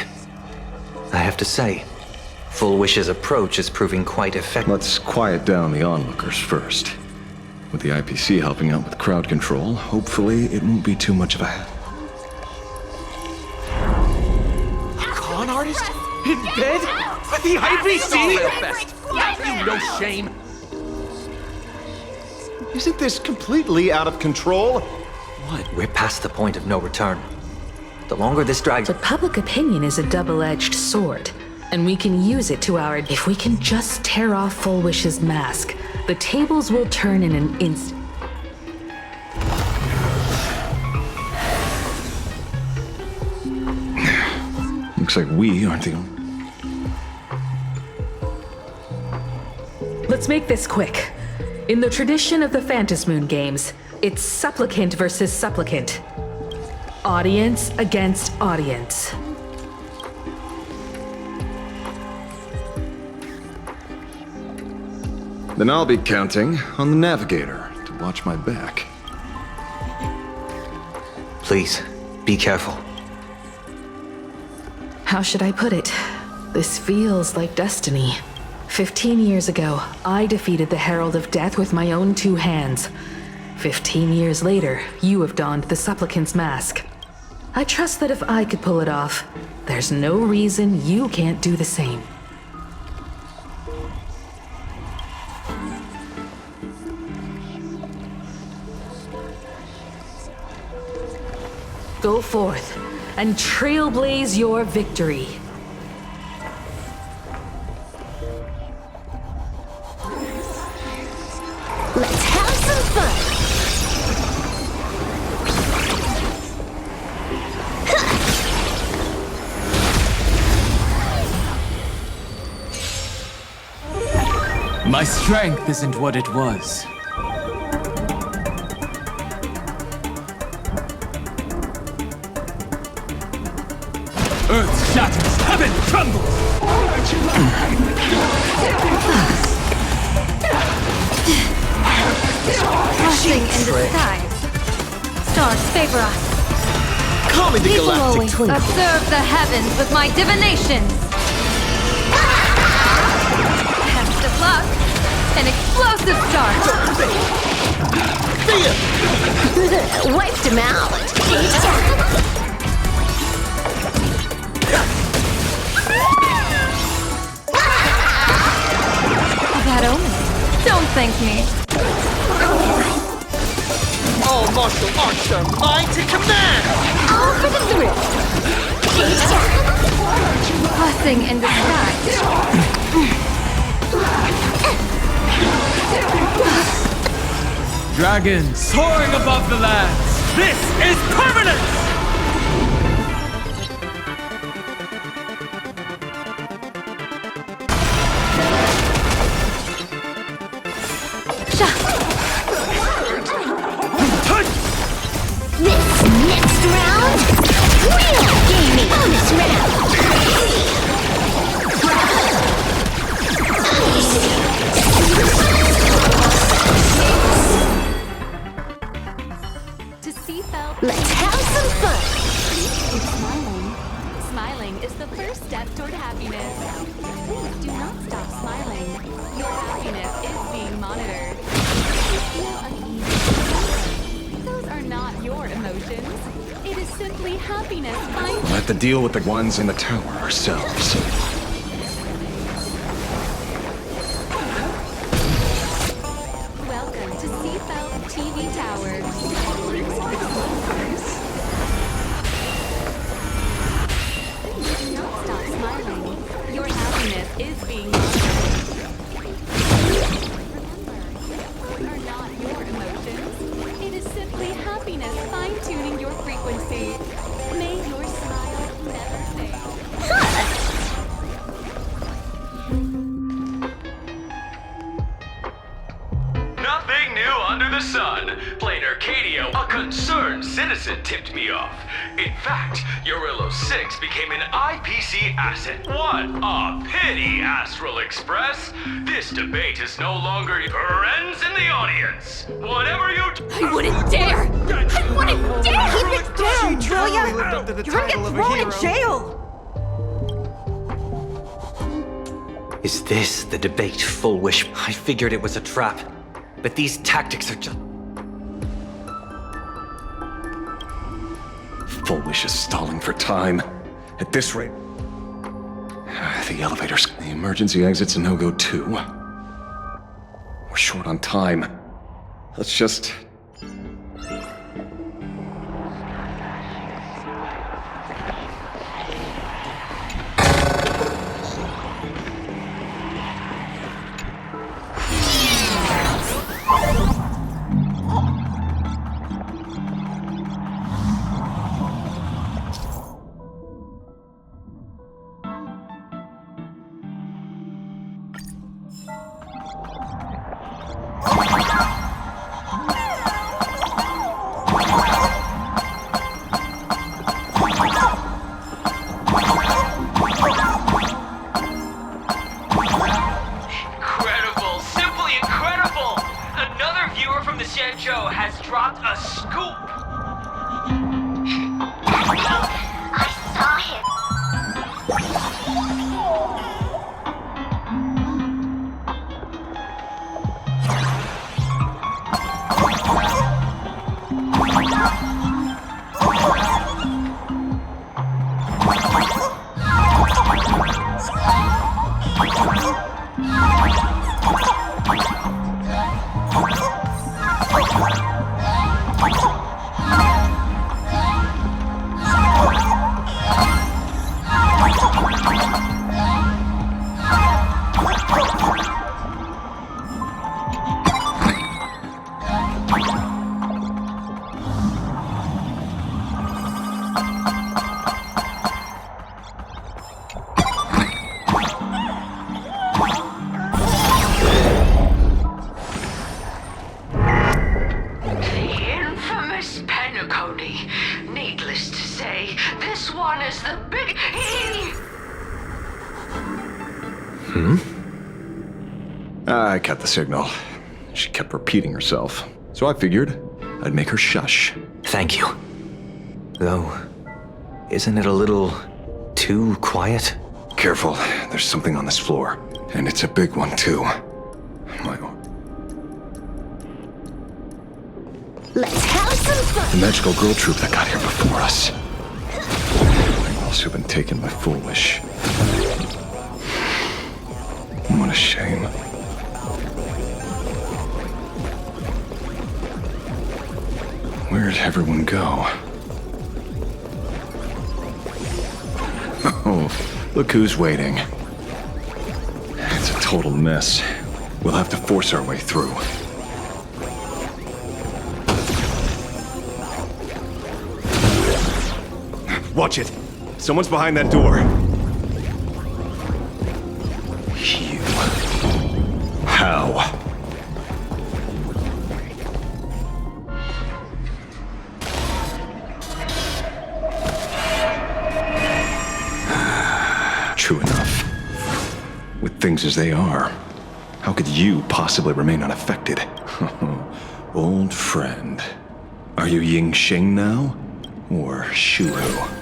I have to say, Full Wish's approach is proving quite effective. Let's quiet down the onlookers first. With the IPC helping out with crowd control, hopefully it won't be too much of a... Con artist? In bed? With the IPC? You no shame. Isn't this completely out of control? What? We're past the point of no return. The longer this drags... But public opinion is a double-edged sword, and we can use it to our... If we can just tear off Full Wish's mask, the tables will turn in an instant. Looks like we aren't the only... Let's make this quick. In the tradition of the Phantasmoon games, it's supplicant versus supplicant. Audience against audience. Then I'll be counting on the navigator to watch my back. Please, be careful. How should I put it? This feels like destiny. 15 years ago, I defeated the Herald of Death with my own 2 hands. 15 years later, you have donned the supplicant's mask. I trust that if I could pull it off, there's no reason you can't do the same. Go forth and trailblaze your victory. Let's have some fun! My strength isn't what it was. Earth shatters, heaven trembles! Blessing in disguise. Stars favor us. Call me the People galactic always twinkle. observe the heavens with my divinations. Test of luck. An explosive start. Wiped him out. Bad omen. Don't thank me. All martial arts are mine to command! All for the thrill. Blessing in disguise. Dragons soaring above the lands. This is permanence! This next round, real gaming bonus round. To see felt. Let's have some fun. Smiling. Smiling is the first step toward happiness. Please do not stop smiling. Your happiness is being monitored. If you feel uneasy, those are not your emotions. It is simply happiness. We'll have to deal with the ones in the tower ourselves. Welcome to Seafeld TV Tower. Do not stop smiling. Your happiness is being are not your emotions. It is simply happiness fine-tuning your frequency. May your smile never fade. No! Nothing new under the sun. Plain Arcadia, a concerned citizen, tipped me off. In fact, Urillo 6 became an IPC asset. What a pity, Astral Express. This debate is no longer friends in the audience. Whatever you I wouldn't dare! I wouldn't dare! Keep it down, will ya? lived up to the You're gonna get title of a thrown in hero. jail! Is this the debate, Full Wish? I figured it was a trap. But these tactics are just... Full Wish is stalling for time. At this rate... The elevators, the emergency exit's a no-go too. We're short on time. Let's just... Incredible! Simply incredible! Another viewer from the Shenzhou has dropped a scoop! I saw him. The infamous Penacony. Needless to say, this one is the big... I cut the signal. She kept repeating herself. So I figured I'd make her shush. Thank you. Though, isn't it a little too quiet? Careful, there's something on this floor. And it's a big one, too. Let's have some fun! The magical girl troop that got here before us. They've also been taken by Full Wish. What a shame. Where'd everyone go? Oh, look who's waiting. It's a total mess. We'll have to force our way through. Watch it! Someone's behind that door. You. How? True enough. With things as they are, how could you possibly remain unaffected? Old friend. Are you Ying Sheng now? Or Shuhu?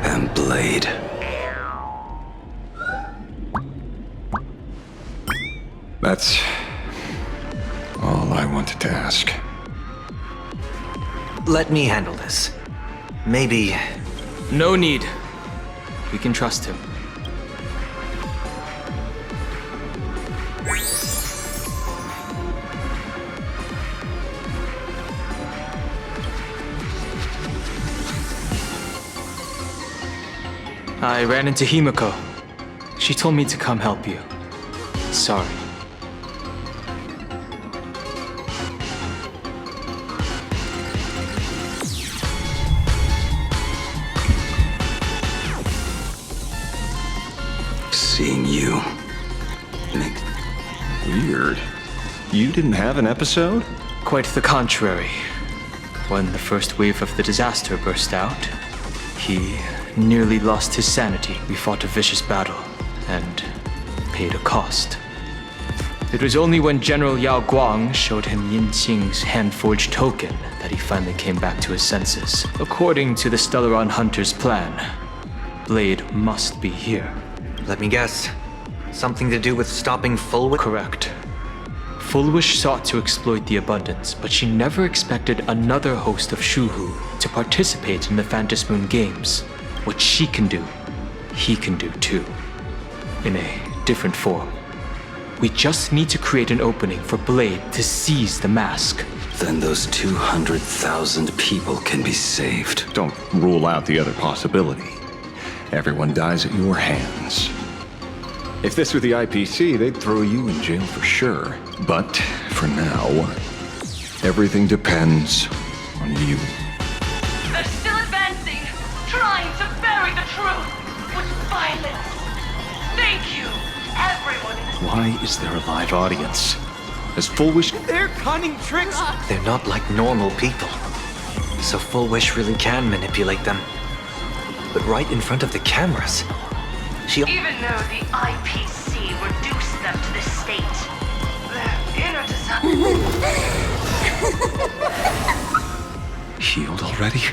And Blade. That's all I wanted to ask. Let me handle this. Maybe... No need. We can trust him. I ran into Himiko. She told me to come help you. Sorry. Seeing you makes... Weird. You didn't have an episode? Quite the contrary. When the first wave of the disaster burst out, he nearly lost his sanity. We fought a vicious battle and paid a cost. It was only when General Yao Guang showed him Yin Qing's hand-forged token that he finally came back to his senses. According to the Stellaron Hunter's plan, Blade must be here. Let me guess. Something to do with stopping Fullwish? Correct. Fullwish sought to exploit the abundance, but she never expected another host of Shuhu to participate in the Phantom Moon Games. What she can do, he can do too. In a different form. We just need to create an opening for Blade to seize the mask. Then those 200,000 people can be saved. Don't rule out the other possibility. Everyone dies at your hands. If this were the IPC, they'd throw you in jail for sure. But for now, everything depends on you. They're still advancing, trying to bury the truth with violence. Thank you, everyone. Why is there a live audience? As Fullwish... They're cunning tricks! They're not like normal people. So Fullwish really can manipulate them. But right in front of the cameras, she... Even though the IPC reduced them to this state, their inner design... Healed already?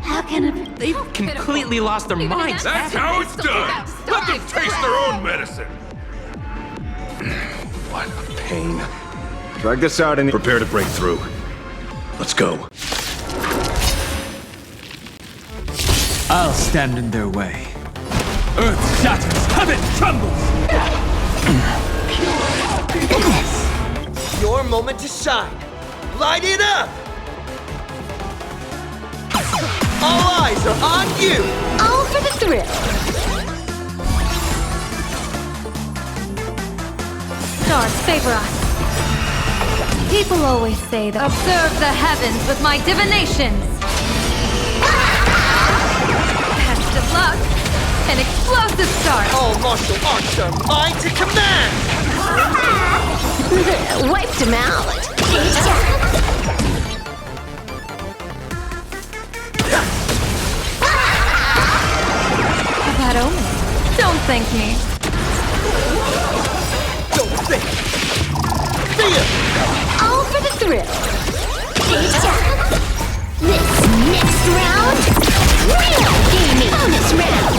How can it... They've completely lost their minds. That's how it's done! Let them taste their own medicine! What a pain. Drag this out and prepare to break through. Let's go. I'll stand in their way. Earth shatters, heaven trembles! Your moment to shine. Light it up! All eyes are on you! All for the thrill! Stars favor us. People always say that observe the heavens with my divinations. Best of luck. An explosive start. All martial arts are mine to command! Wiped him out. Bad omen. Don't thank me. Don't think! Feel! All for the thrill! This next round, real gaming bonus round.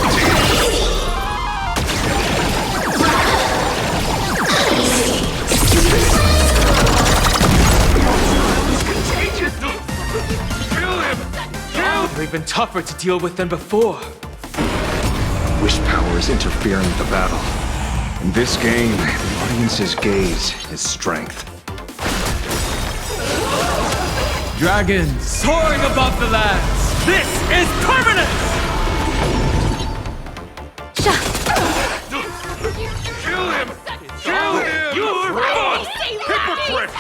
They've been tougher to deal with than before. Wish power is interfering with the battle. In this game, the audience's gaze is strength. Dragon soaring above the lands. This is permanence! Kill him! Kill him! You're false! Hypocrite!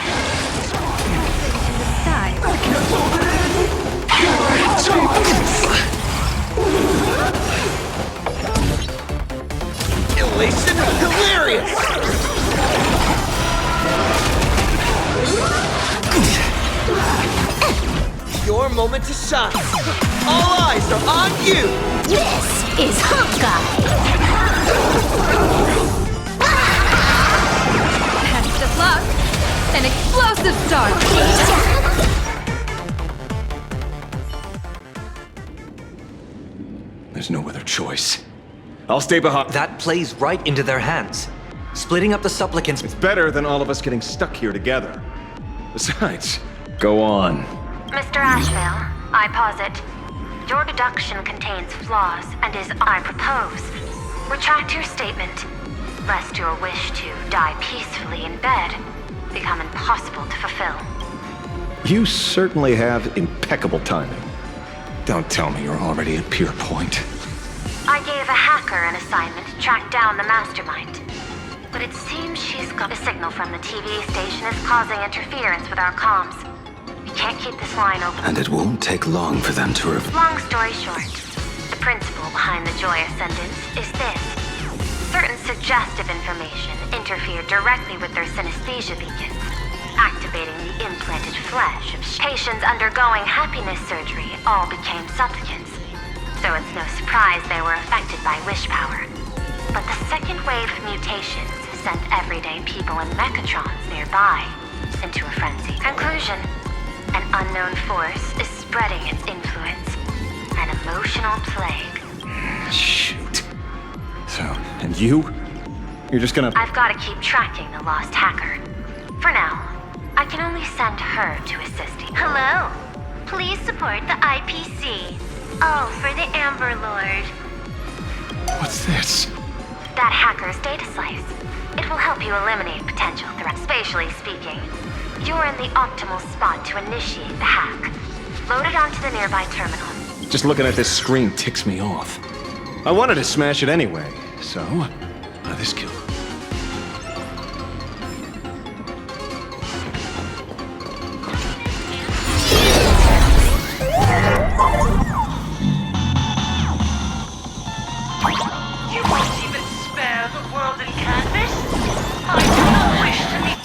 Elation hilarious! Your moment to shine. All eyes are on you! This is Honkai! Best of luck. An explosive start. There's no other choice. I'll stay behind. That plays right into their hands. Splitting up the supplicants... It's better than all of us getting stuck here together. Besides, go on. Mr. Ashvale, I posit, your deduction contains flaws and is, I propose, retract your statement, lest your wish to die peacefully in bed become impossible to fulfill. You certainly have impeccable timing. Don't tell me you're already at Pier Point. I gave a hacker an assignment to track down the mastermind, but it seems she's got a signal from the TV station is causing interference with our comms. We can't keep this line open. And it won't take long for them to Long story short, The principle behind the Joy Ascendance is this. Certain suggestive information interfered directly with their synesthesia beacons, activating the implanted flesh of patients undergoing happiness surgery all became supplicants. So it's no surprise they were affected by wish power. But the second wave of mutations sent everyday people and mechatrons nearby into a frenzy. Conclusion: an unknown force is spreading its influence. An emotional plague. Shoot. So, and you? You're just gonna... I've got to keep tracking the lost hacker. For now, I can only send her to assist you. Hello. Please support the IPC. Oh, for the Amber Lord. What's this? That hacker's data slice. It will help you eliminate potential threats. Spatially speaking, you're in the optimal spot to initiate the hack. Load it onto the nearby terminal. Just looking at this screen ticks me off. I wanted to smash it anyway, so... this killer. You won't even spare the world in canvas? I do not wish to meet...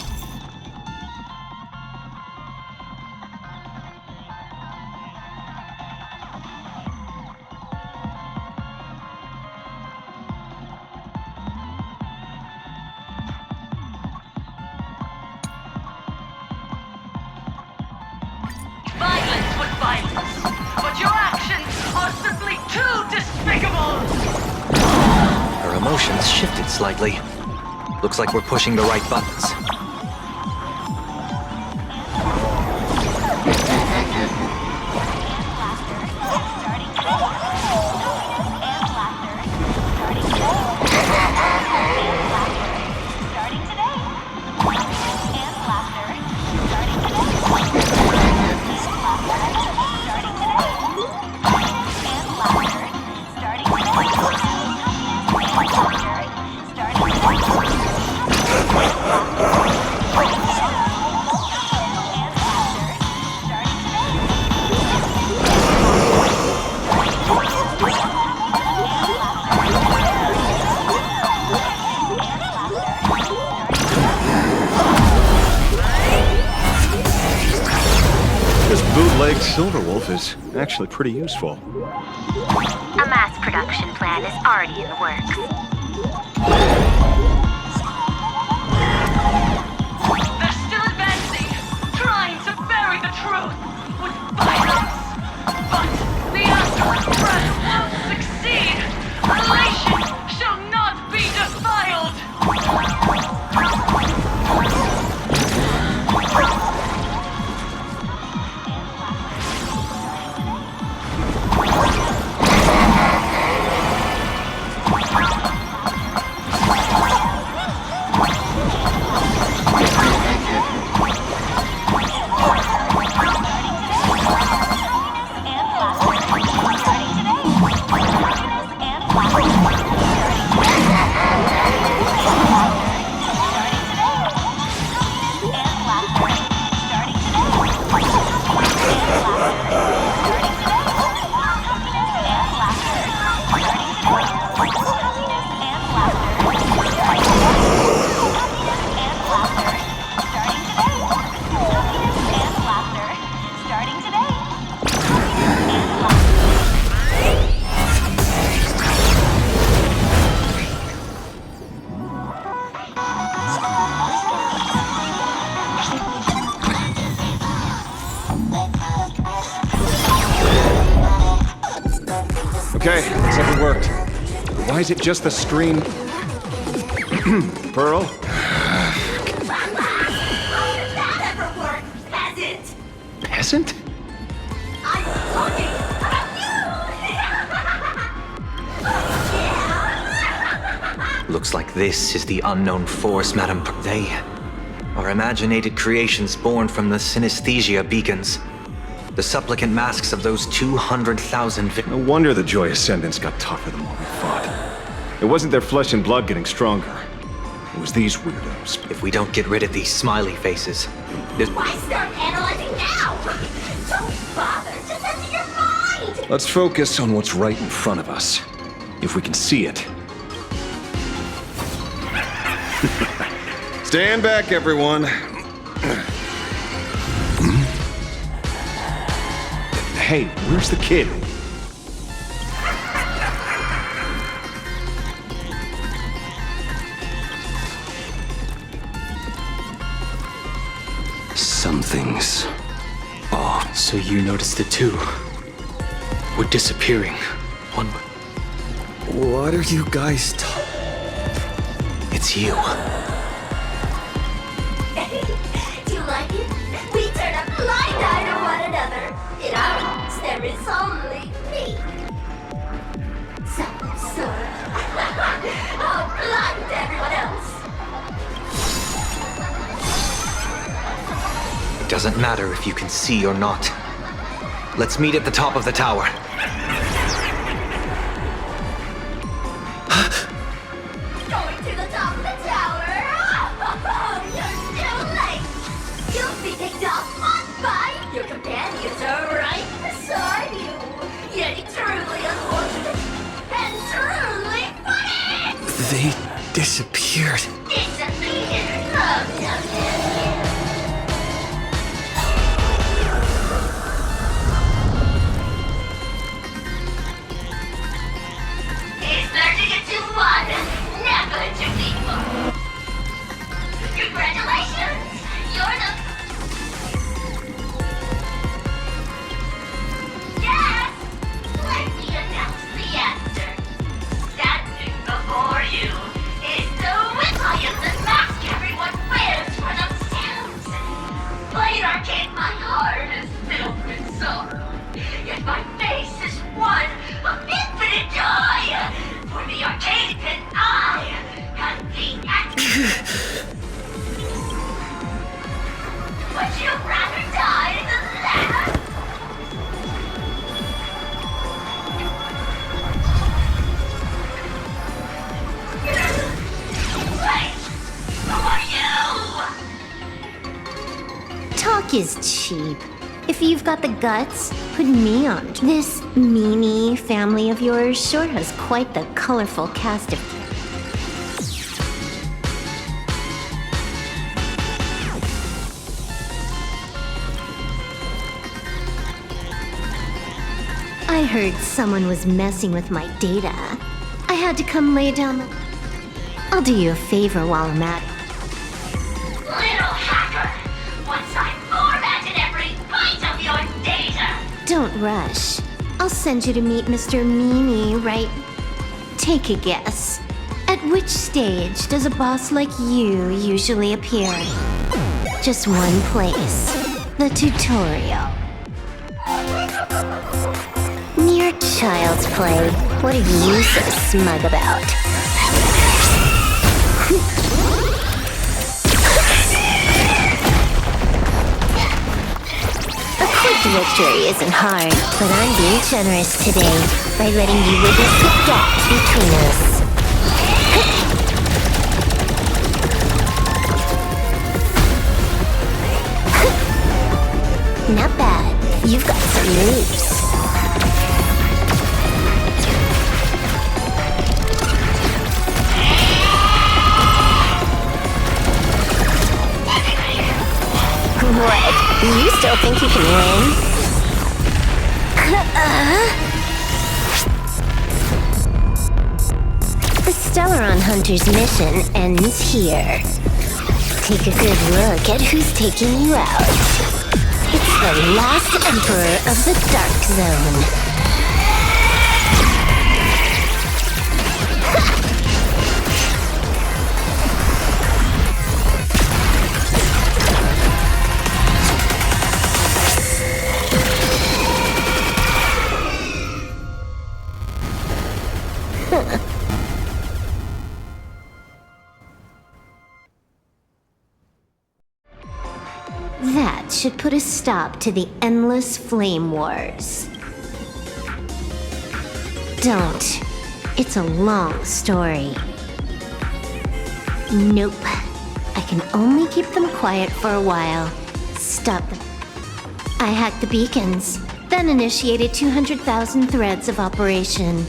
Violence with violence, but your actions are simply too despicable! Her emotions shifted slightly. Looks like we're pushing the right buttons. Bootleg Silverwolf is actually pretty useful. A mass production plan is already in the works. They're still advancing, trying to bury the truth with violence. But the astral breath won't succeed. Elation shall not be defiled. Okay, looks like it worked. Why is it just the stream? Pearl? Peasant! Peasant? I'm talking about you! Looks like this is the unknown force, Madam. They are imaginated creations born from the synesthesia beacons. The supplicant masks of those 200,000 No wonder the Joy Ascendants got tougher the more we fought. It wasn't their flesh and blood getting stronger. It was these weirdos. If we don't get rid of these smiley faces, Why start analyzing now? Don't bother. Just enter your mind. Let's focus on what's right in front of us. If we can see it. Stand back, everyone. Hey, where's the kid? Something's off. So you noticed it too. We're disappearing. One by... What are you guys It's you. Do you like it? We turn a blind eye to one another. In our hearts, there is only me. Sora. Oh, blind to everyone else. It doesn't matter if you can see or not. Let's meet at the top of the tower. Going to the top of the tower. You're too late. You'll be picked off by your companions are right beside you. Yet truly unfortunate and truly funny. They disappeared. Disappeared. Oh, no. It's learning it to one, never to people. Congratulations! You're the... Yes! Let me announce the answer. Standing before you is the wittiest mask everyone wears for themselves. Plain arcade, my heart is filled with sorrow. Yet my face is one of infinite joy. For the arcade and I can be Would you rather die than live? Wait! Who are you? Talk is cheap. If you've got the guts, put me on. This meanie family of yours sure has quite the colorful cast of characters. I heard someone was messing with my data. I had to come lay down the... I'll do you a favor while I'm at it. Little hacker! Once I formatted every byte of your data! Don't rush. I'll send you to meet Mr. Meanie, right? Take a guess. At which stage does a boss like you usually appear? Just one place. The tutorial. Mere child's play. What are you so smug about? A quick victory isn't hard, but I'm being generous today by letting you witness the gap between us. Not bad. You've got some moves. What? You still think you can win? The Stellaron Hunter's mission ends here. Take a good look at who's taking you out. It's the last Emperor of the Dark Zone. That should put a stop to the endless flame wars. Don't. It's a long story. Nope. I can only keep them quiet for a while. Stop them. I hacked the beacons. then initiated 200,000 threads of operation.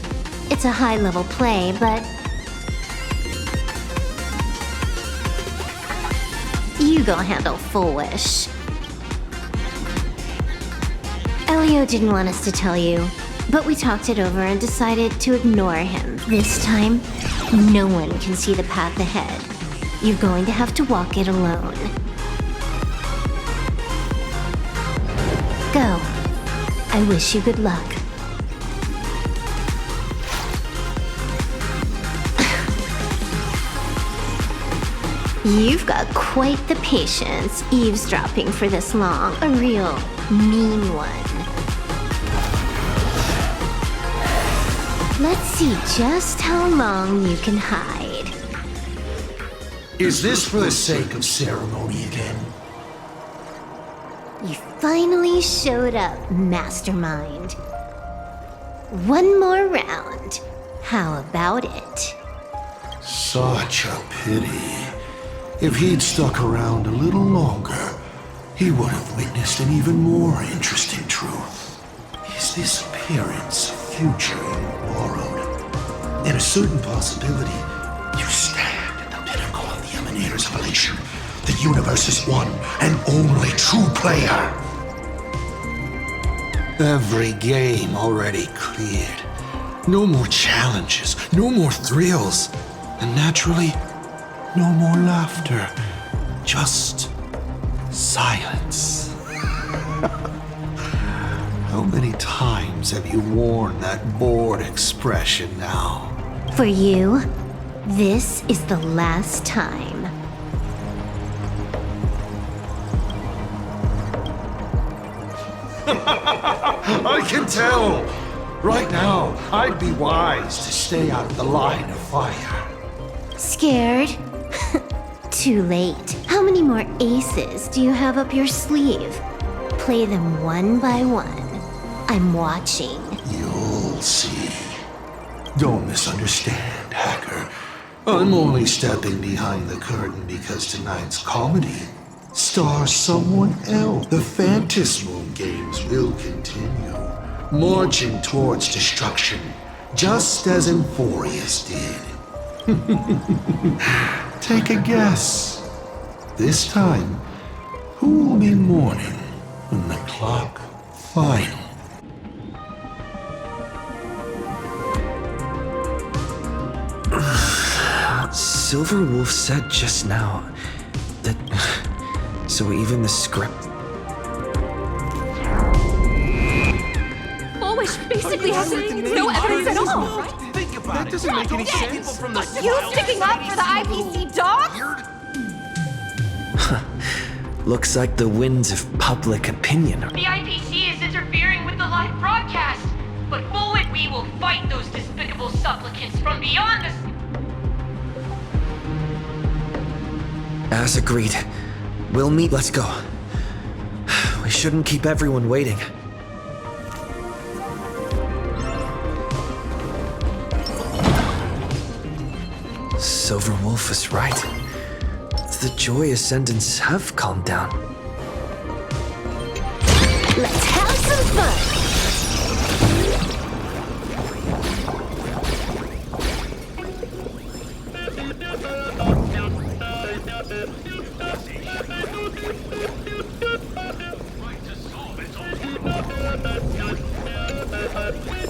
It's a high-level play, but you go handle Full Wish. Elio didn't want us to tell you, but we talked it over and decided to ignore him. This time, no one can see the path ahead. You're going to have to walk it alone. Go. I wish you good luck. You've got quite the patience eavesdropping for this long. A real mean one. Let's see just how long you can hide. Is this for the sake of ceremony again? You finally showed up, Mastermind. One more round. How about it? Such a pity. If he'd stuck around a little longer, he would have witnessed an even more interesting truth. His disappearance future borrowed. In a certain possibility, you stand at the pinnacle of the Emanator's evolution. The universe's one and only true player. Every game already cleared. No more challenges, no more thrills, and naturally, no more laughter. Just silence. How many times have you worn that bored expression now? For you, this is the last time. I can tell! Right now, I'd be wise to stay out of the line of fire. Scared? Too late. How many more aces do you have up your sleeve? Play them one by one. I'm watching. You'll see. Don't misunderstand, Hacker. I'm only stepping behind the curtain because tonight's comedy stars someone else. The Phantasmoon games will continue, marching towards destruction, just as Emphorius did. Take a guess. This time, who will be mourning when the clock finally? Silverwolf said just now that... So even the script... Full Wish basically has no evidence at all. Think about that doesn't make any sense. You sticking up for the IPC dogs? Looks like the winds of public opinion are... The IPC is interfering with the live broadcast, but forward we will fight those despicable supplicants from beyond the... As agreed. We'll meet. Let's go. We shouldn't keep everyone waiting. Silverwolf is right. The Joy Ascendants have calmed down. Let's have some fun!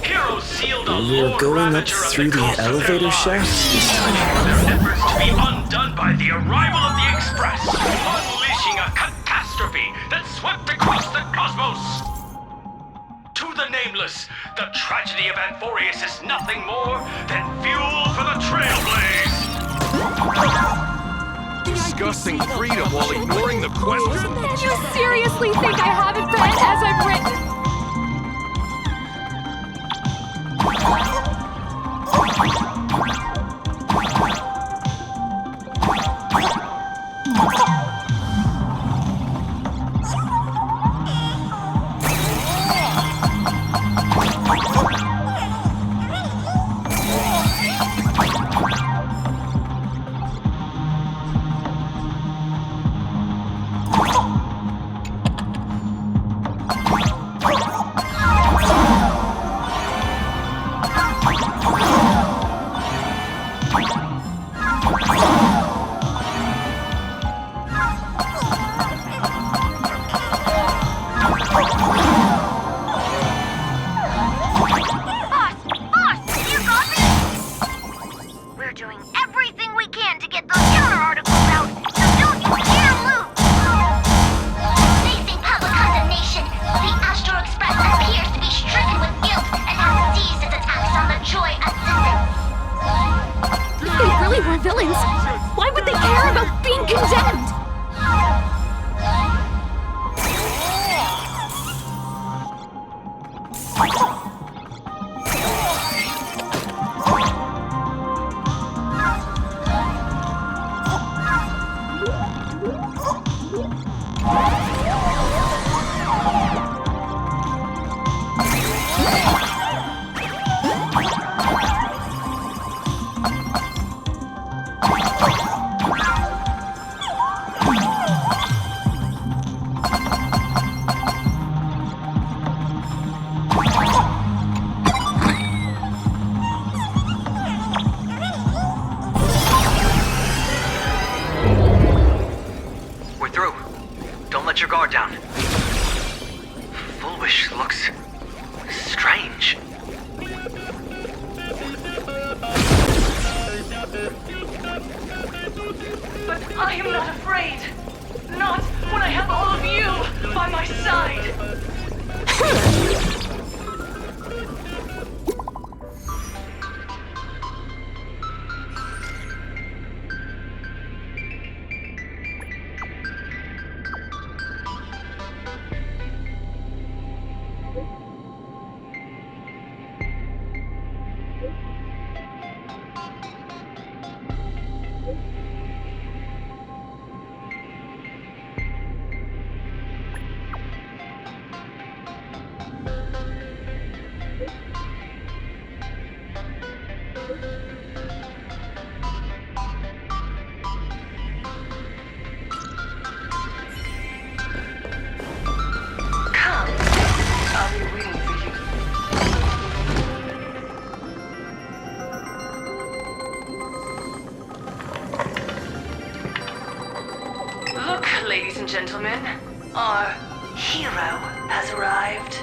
Heroes sealed a We're lore going up ravager of through the cost of their elevator lives. shaft this time. Their efforts to be undone by the arrival of the Express, unleashing a catastrophe that swept across the cosmos. To the nameless, the tragedy of Amphorius is nothing more than fuel for the Trailblaze. Discussing freedom while ignoring the question. You seriously think I haven't read as I've written? we were villains, why would they care about being condemned? We're through. Don't let your guard down. Foolish looks strange. But I am not afraid. Not when I have all of you by my side. Look, ladies and gentlemen, our hero has arrived.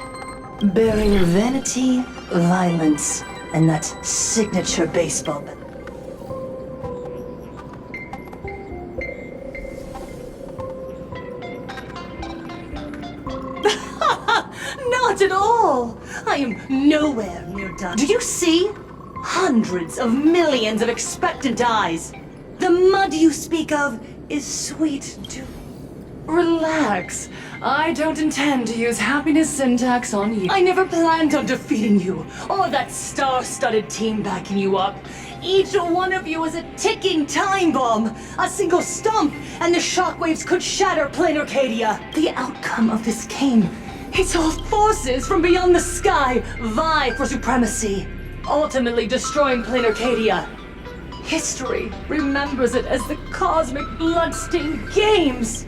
Bearing vanity, violence, and that signature baseball bat. Not at all! I am nowhere near done. Do you see? Hundreds of millions of expectant eyes. The mud you speak of is sweet to... Relax. I don't intend to use happiness syntax on you. I never planned on defeating you, or that star-studded team backing you up. Each one of you is a ticking time bomb. A single stomp, and the shockwaves could shatter Plain Arcadia. The outcome of this game, it's all forces from beyond the sky vie for supremacy, ultimately destroying Plain Arcadia. History remembers it as the cosmic bloodstained games.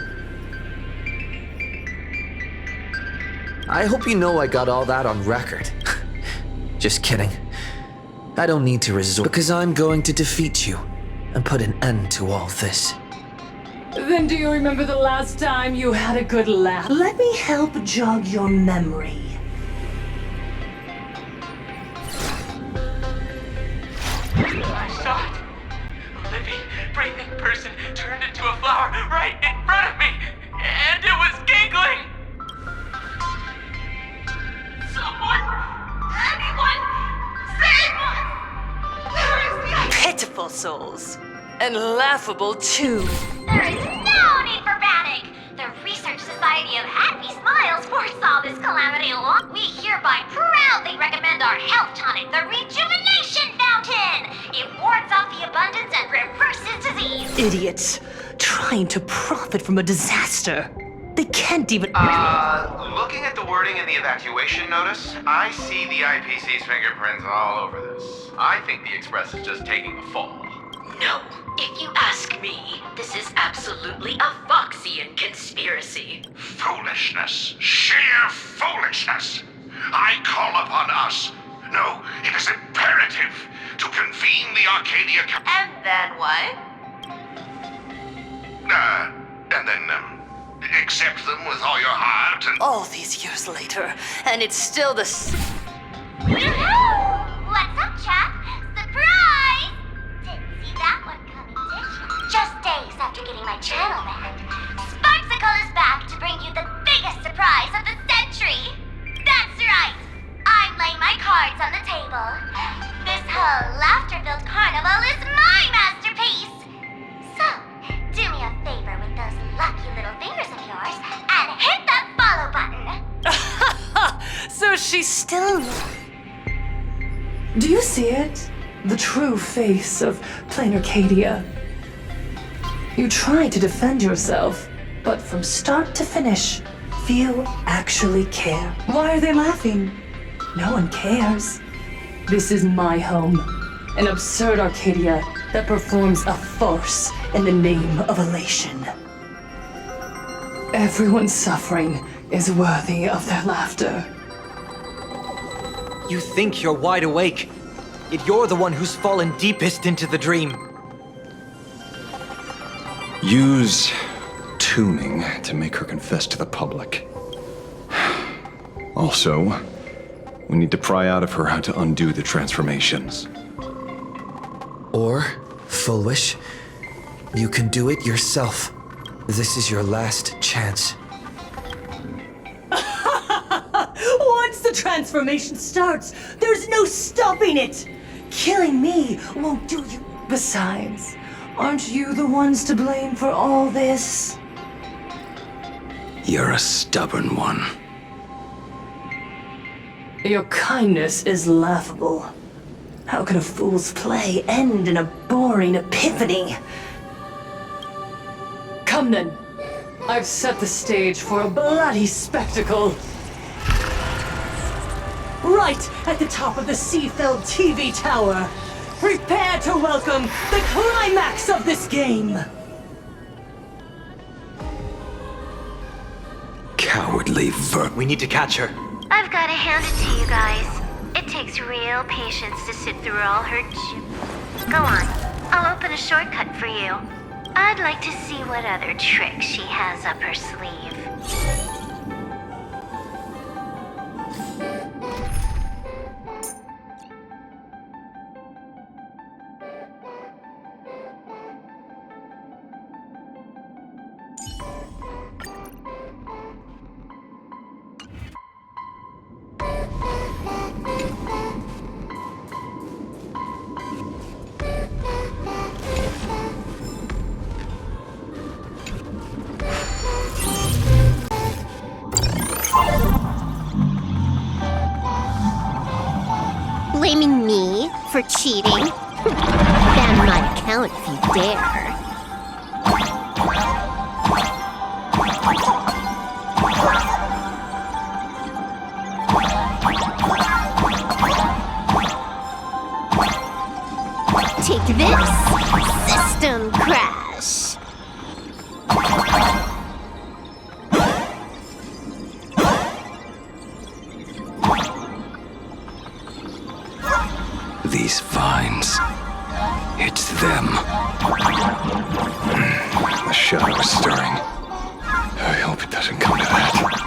I hope you know I got all that on record. Just kidding. I don't need to resort, because I'm going to defeat you and put an end to all this. Then do you remember the last time you had a good laugh? Let me help jog your memory. I saw it. A living, breathing person turned into a flower right in front of me, and it was giggling. Someone! Anyone! Save us! Where is the... Pitiful souls. And laughable, too. There is no need for panic! The Research Society of Happy Smiles foresaw this calamity long. We hereby proudly recommend our health tonic, the Rejuvenation Fountain! It wards off the abundance and reverses disease! Idiots. Trying to profit from a disaster. They can't even... Looking at the wording in the evacuation notice, I see the IPC's fingerprints all over this. I think the Express is just taking the fall. No, if you ask me, this is absolutely a Foxian conspiracy. Foolishness. Sheer foolishness. I call upon us. No, it is imperative to convene the Arcadia... And then what? And then, accept them with all your heart and... All these years later, and it's still the Yoo-hoo! What's up, chap? Surprise! Didn't see that one coming, did you? Just days after getting my channel banned, Sparksicle is back to bring you the biggest surprise of the century! That's right! I'm laying my cards on the table. This whole laughter-filled carnival is my masterpiece! Do you see it? The true face of Plain Arcadia. You try to defend yourself, but from start to finish, few actually care. Why are they laughing? No one cares. This is my home, an absurd Arcadia that performs a farce in the name of elation. Everyone's suffering is worthy of their laughter. You think you're wide awake, yet you're the one who's fallen deepest into the dream. Use tuning to make her confess to the public. Also, we need to pry out of her how to undo the transformations. Or, Full Wish, you can do it yourself. This is your last chance. Once the transformation starts, there's no stopping it! Killing me won't do you. Besides, aren't you the ones to blame for all this? You're a stubborn one. Your kindness is laughable. How can a fool's play end in a boring epiphany? Come then. I've set the stage for a bloody spectacle. Right at the top of the sea-filled TV tower. Prepare to welcome the climax of this game. Cowardly We need to catch her. I've got to hand it to you guys. It takes real patience to sit through all her Go on. I'll open a shortcut for you. I'd like to see what other tricks she has up her sleeve. Blaming me for cheating? Ban my account if you dare. Take this, system crash. These vines. It's them. The shadow is stirring. I hope it doesn't come to that.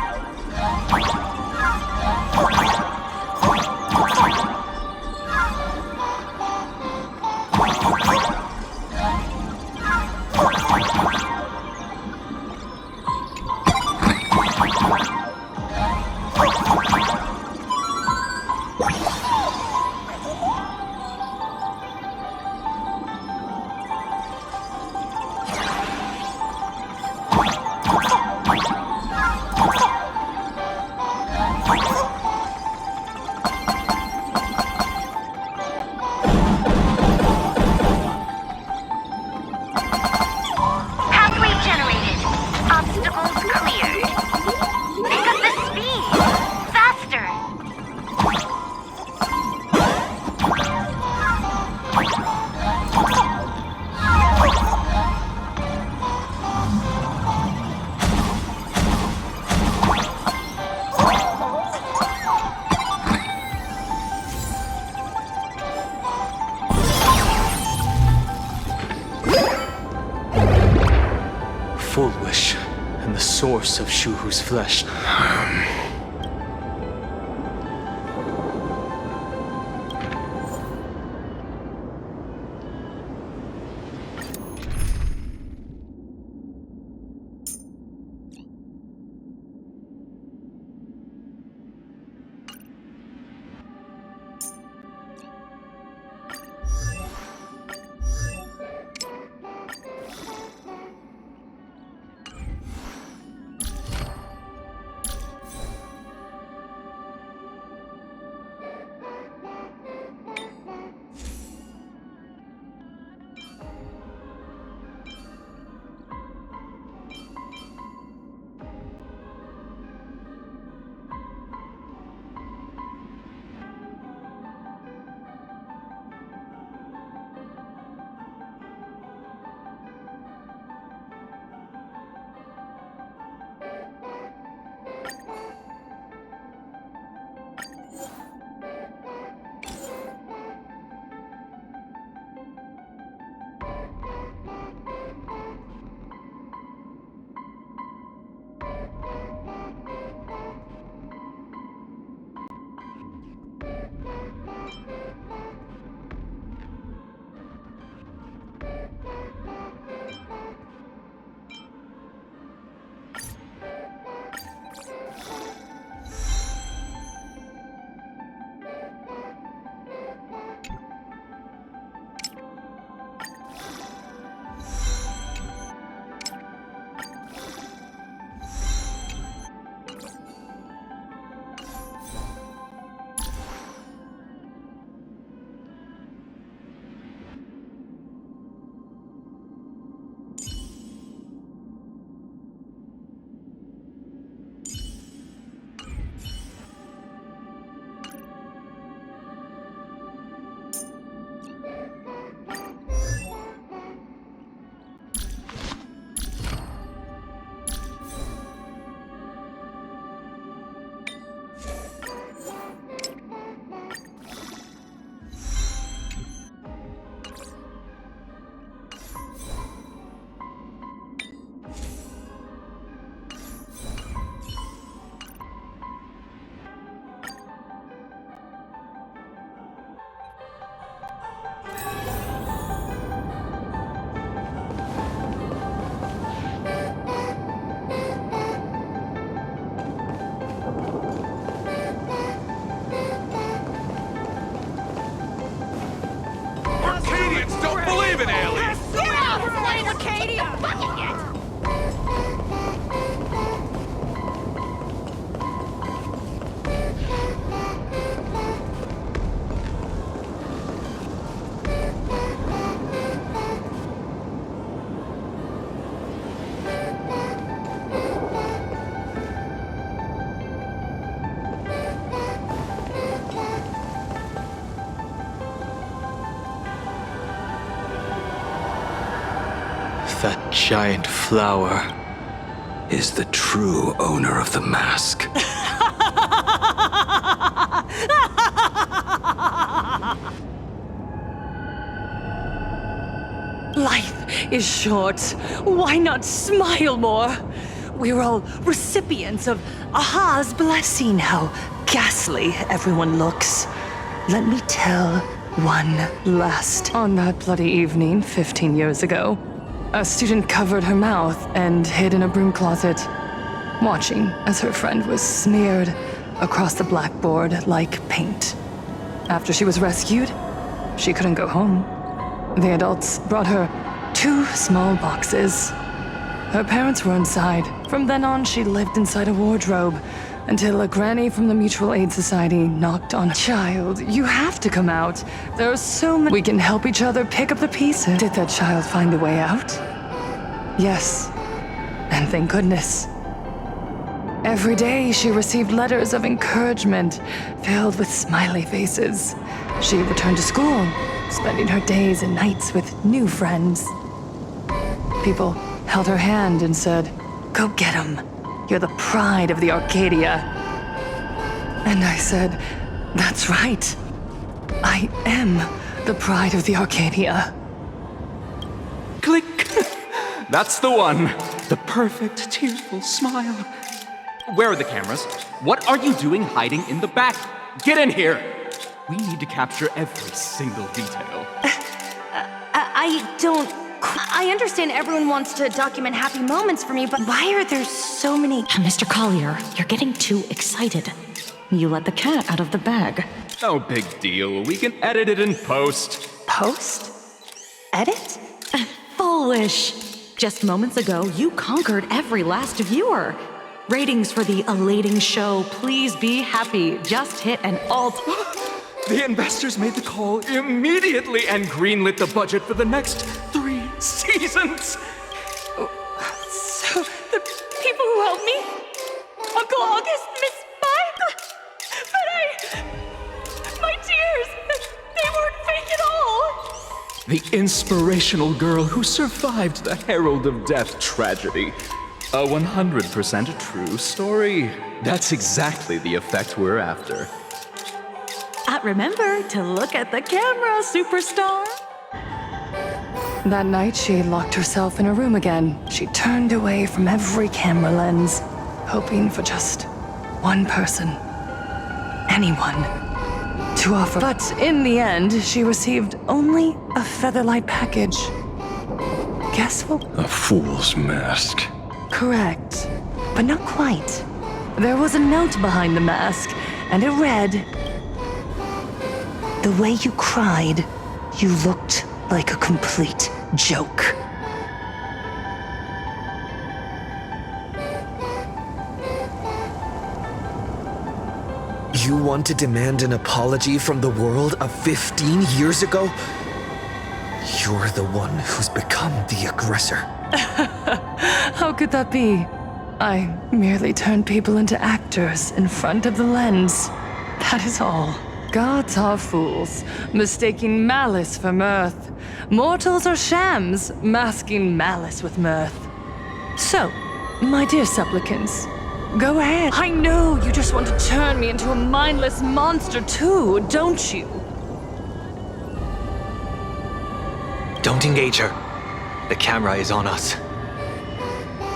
Full Wish, and the source of Shuhu's flesh. Katie, I'm fucking it! That giant flower is the true owner of the mask. Life is short. Why not smile more? We're all recipients of Aha's blessing. How ghastly everyone looks. Let me tell one last. On that bloody evening 15 years ago, a student covered her mouth and hid in a broom closet, watching as her friend was smeared across the blackboard like paint. After she was rescued, she couldn't go home. The adults brought her 2 small boxes. Her parents were inside. From then on, she lived inside a wardrobe until a granny from the Mutual Aid Society knocked on. Child, you have to come out. There are so many. We can help each other pick up the pieces. Did that child find a way out? Yes. And thank goodness. Every day she received letters of encouragement filled with smiley faces. She returned to school, spending her days and nights with new friends. People held her hand and said, "Go get him. You're the pride of the Arcadia." And I said, "That's right. I am the pride of the Arcadia." Click! That's the one. The perfect, tearful smile. Where are the cameras? What are you doing hiding in the back? Get in here! We need to capture every single detail. I understand everyone wants to document happy moments for me, but why are there so many? Mr. Collier, you're getting too excited. You let the cat out of the bag. No big deal. We can edit it in post. Post? Edit? Foolish. Just moments ago, you conquered every last viewer. Ratings for the elating show, Please Be Happy, just hit an alt. The investors made the call immediately and greenlit the budget for the next 3 seasons. So, the people who helped me? Uncle August, Miss Spike? But my tears, they weren't fake at all. The inspirational girl who survived the Herald of Death tragedy. A 100% true story. That's exactly the effect we're after. Remember to look at the camera, superstar. That night, she locked herself in a room again. She turned away from every camera lens, hoping for just one person, anyone, to offer. But in the end, she received only a featherlight package. Guess what? A fool's mask. Correct, but not quite. There was a note behind the mask, and it read, "The way you cried, you looked like a complete joke." You want to demand an apology from the world of 15 years ago? You're the one who's become the aggressor. How could that be? I merely turned people into actors in front of the lens. That is all. Gods are fools, mistaking malice for mirth. Mortals are shams, masking malice with mirth. So, my dear supplicants, go ahead. I know you just want to turn me into a mindless monster too, don't you? Don't engage her. The camera is on us.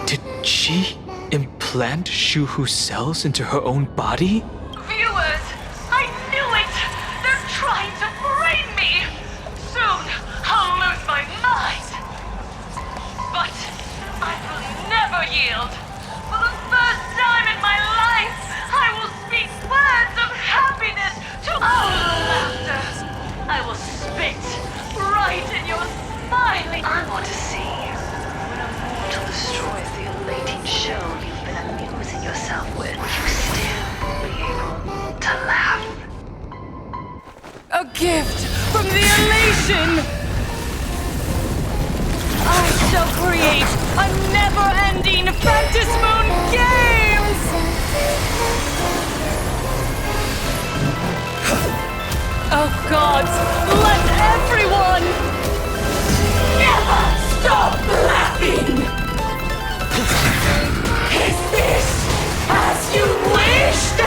Did she implant Shuhu cells into her own body? Viewers, I knew it! They're trying to brain me! Soon, I'll lose my mind! But I will never yield! For the first time in my life, I will speak words of happiness to all laughter! I will spit right in your smiling... I want to see destroys the elating show you've been amusing yourself with, will you still be able to laugh? A gift from the elation! I shall create a never-ending Phantasmoon Games! Oh gods, let everyone never stop laughing! Is this as you wished?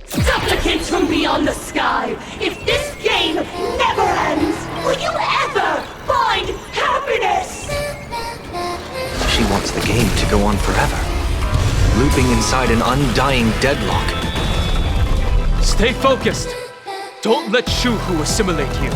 Supplicants from beyond the sky, if this game never ends, will you ever find happiness? She wants the game to go on forever, looping inside an undying deadlock. Stay focused. Don't let Shuhu assimilate you.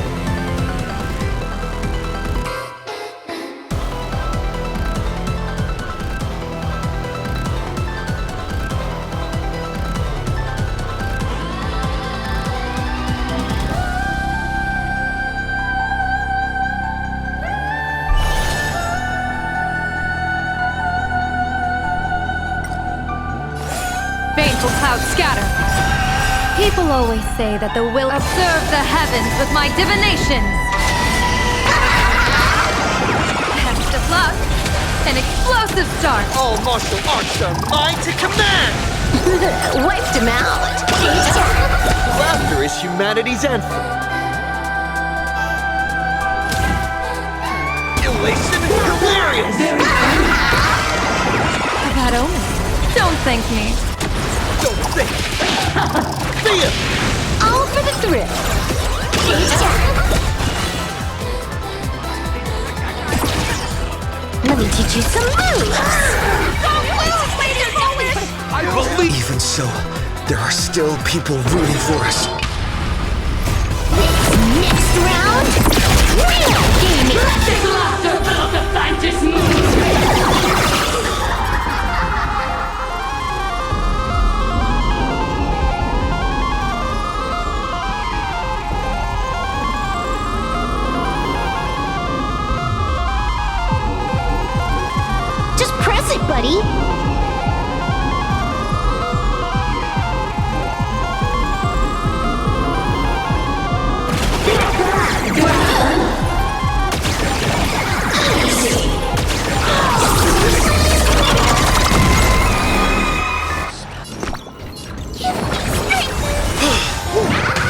Baneful clouds scatter. People always say that the will observe the heavens with my divinations. Test of luck. An explosive start. All martial arts are mine to command! Wiped him out. Laughter is humanity's anthem. Elation is hilarious! A bad omen. Don't thank me. Don't think! See ya! All for the thrill. Let me teach you some moves. I believe. Even so, there are still people rooting for us. Next round, real gaming. Let this laughter fill up the Phantasmoon! Just press it, buddy.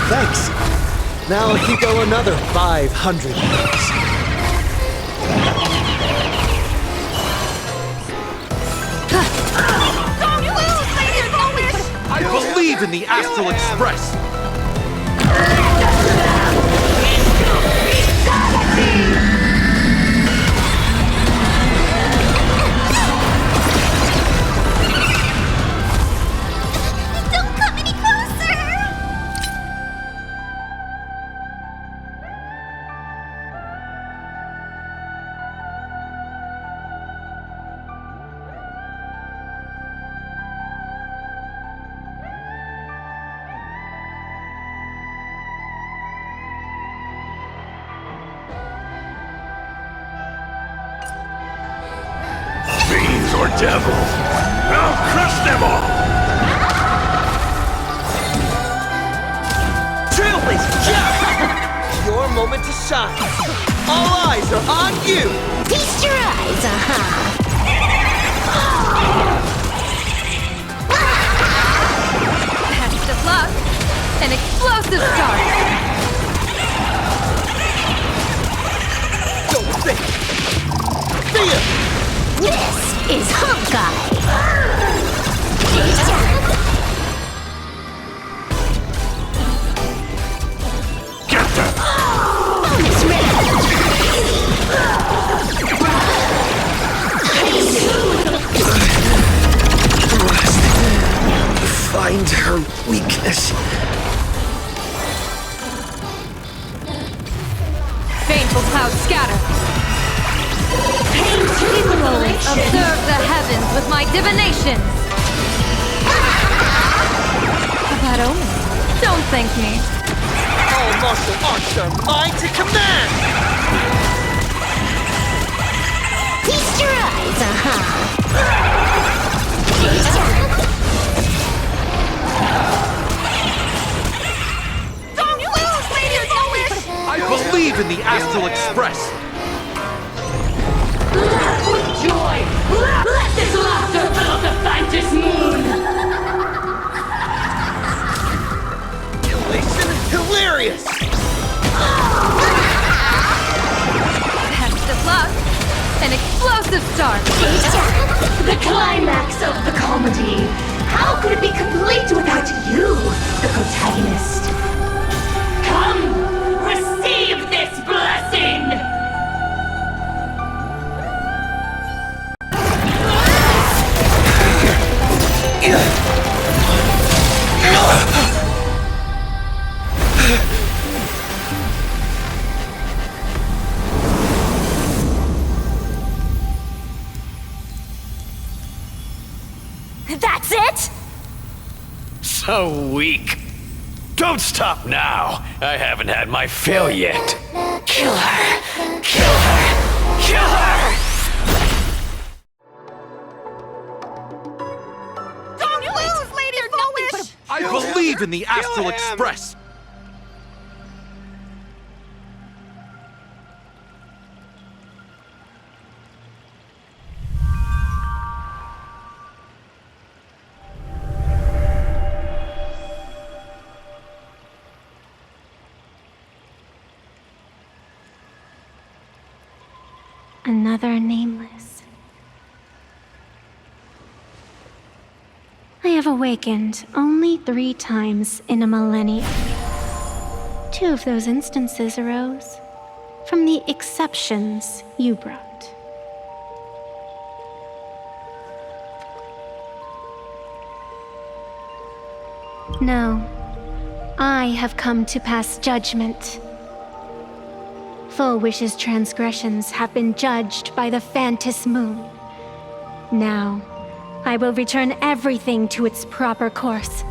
Thanks. Now if you go another 500 years. I believe in the Astral Express! Don't come any closer! Fiends or devils, I'll crush them all! Trailblazer Jack! Your moment to shine. All eyes are on you! Feast your eyes, Test of luck. An explosive start. Don't think! See ya! This is Honkai. Get them! Bonus round. Find her weakness. Baneful clouds scatter. People always observe the heavens with my divinations. A bad omen. Don't thank me. All martial arts are mine to command! Don't lose, Lady Foolish! I believe in the Astral Express! Laugh with joy! Let this laughter fill up the Phantom Moon! Elation is hilarious! Best of luck. An explosive start. The climax of the comedy. How could it be complete without you, the protagonist? Come, receive this blessing! That's it? So weak. Don't stop now. I haven't had my fill yet. Kill her. Kill her. Kill her! Don't lose, Lady Foolish! I believe in the Astral Express! Another nameless. I have awakened only 3 times in a millennium. 2 of those instances arose from the exceptions you brought. No, I have come to pass judgment. Full Wish's transgressions have been judged by the Phantom Moon. Now, I will return everything to its proper course.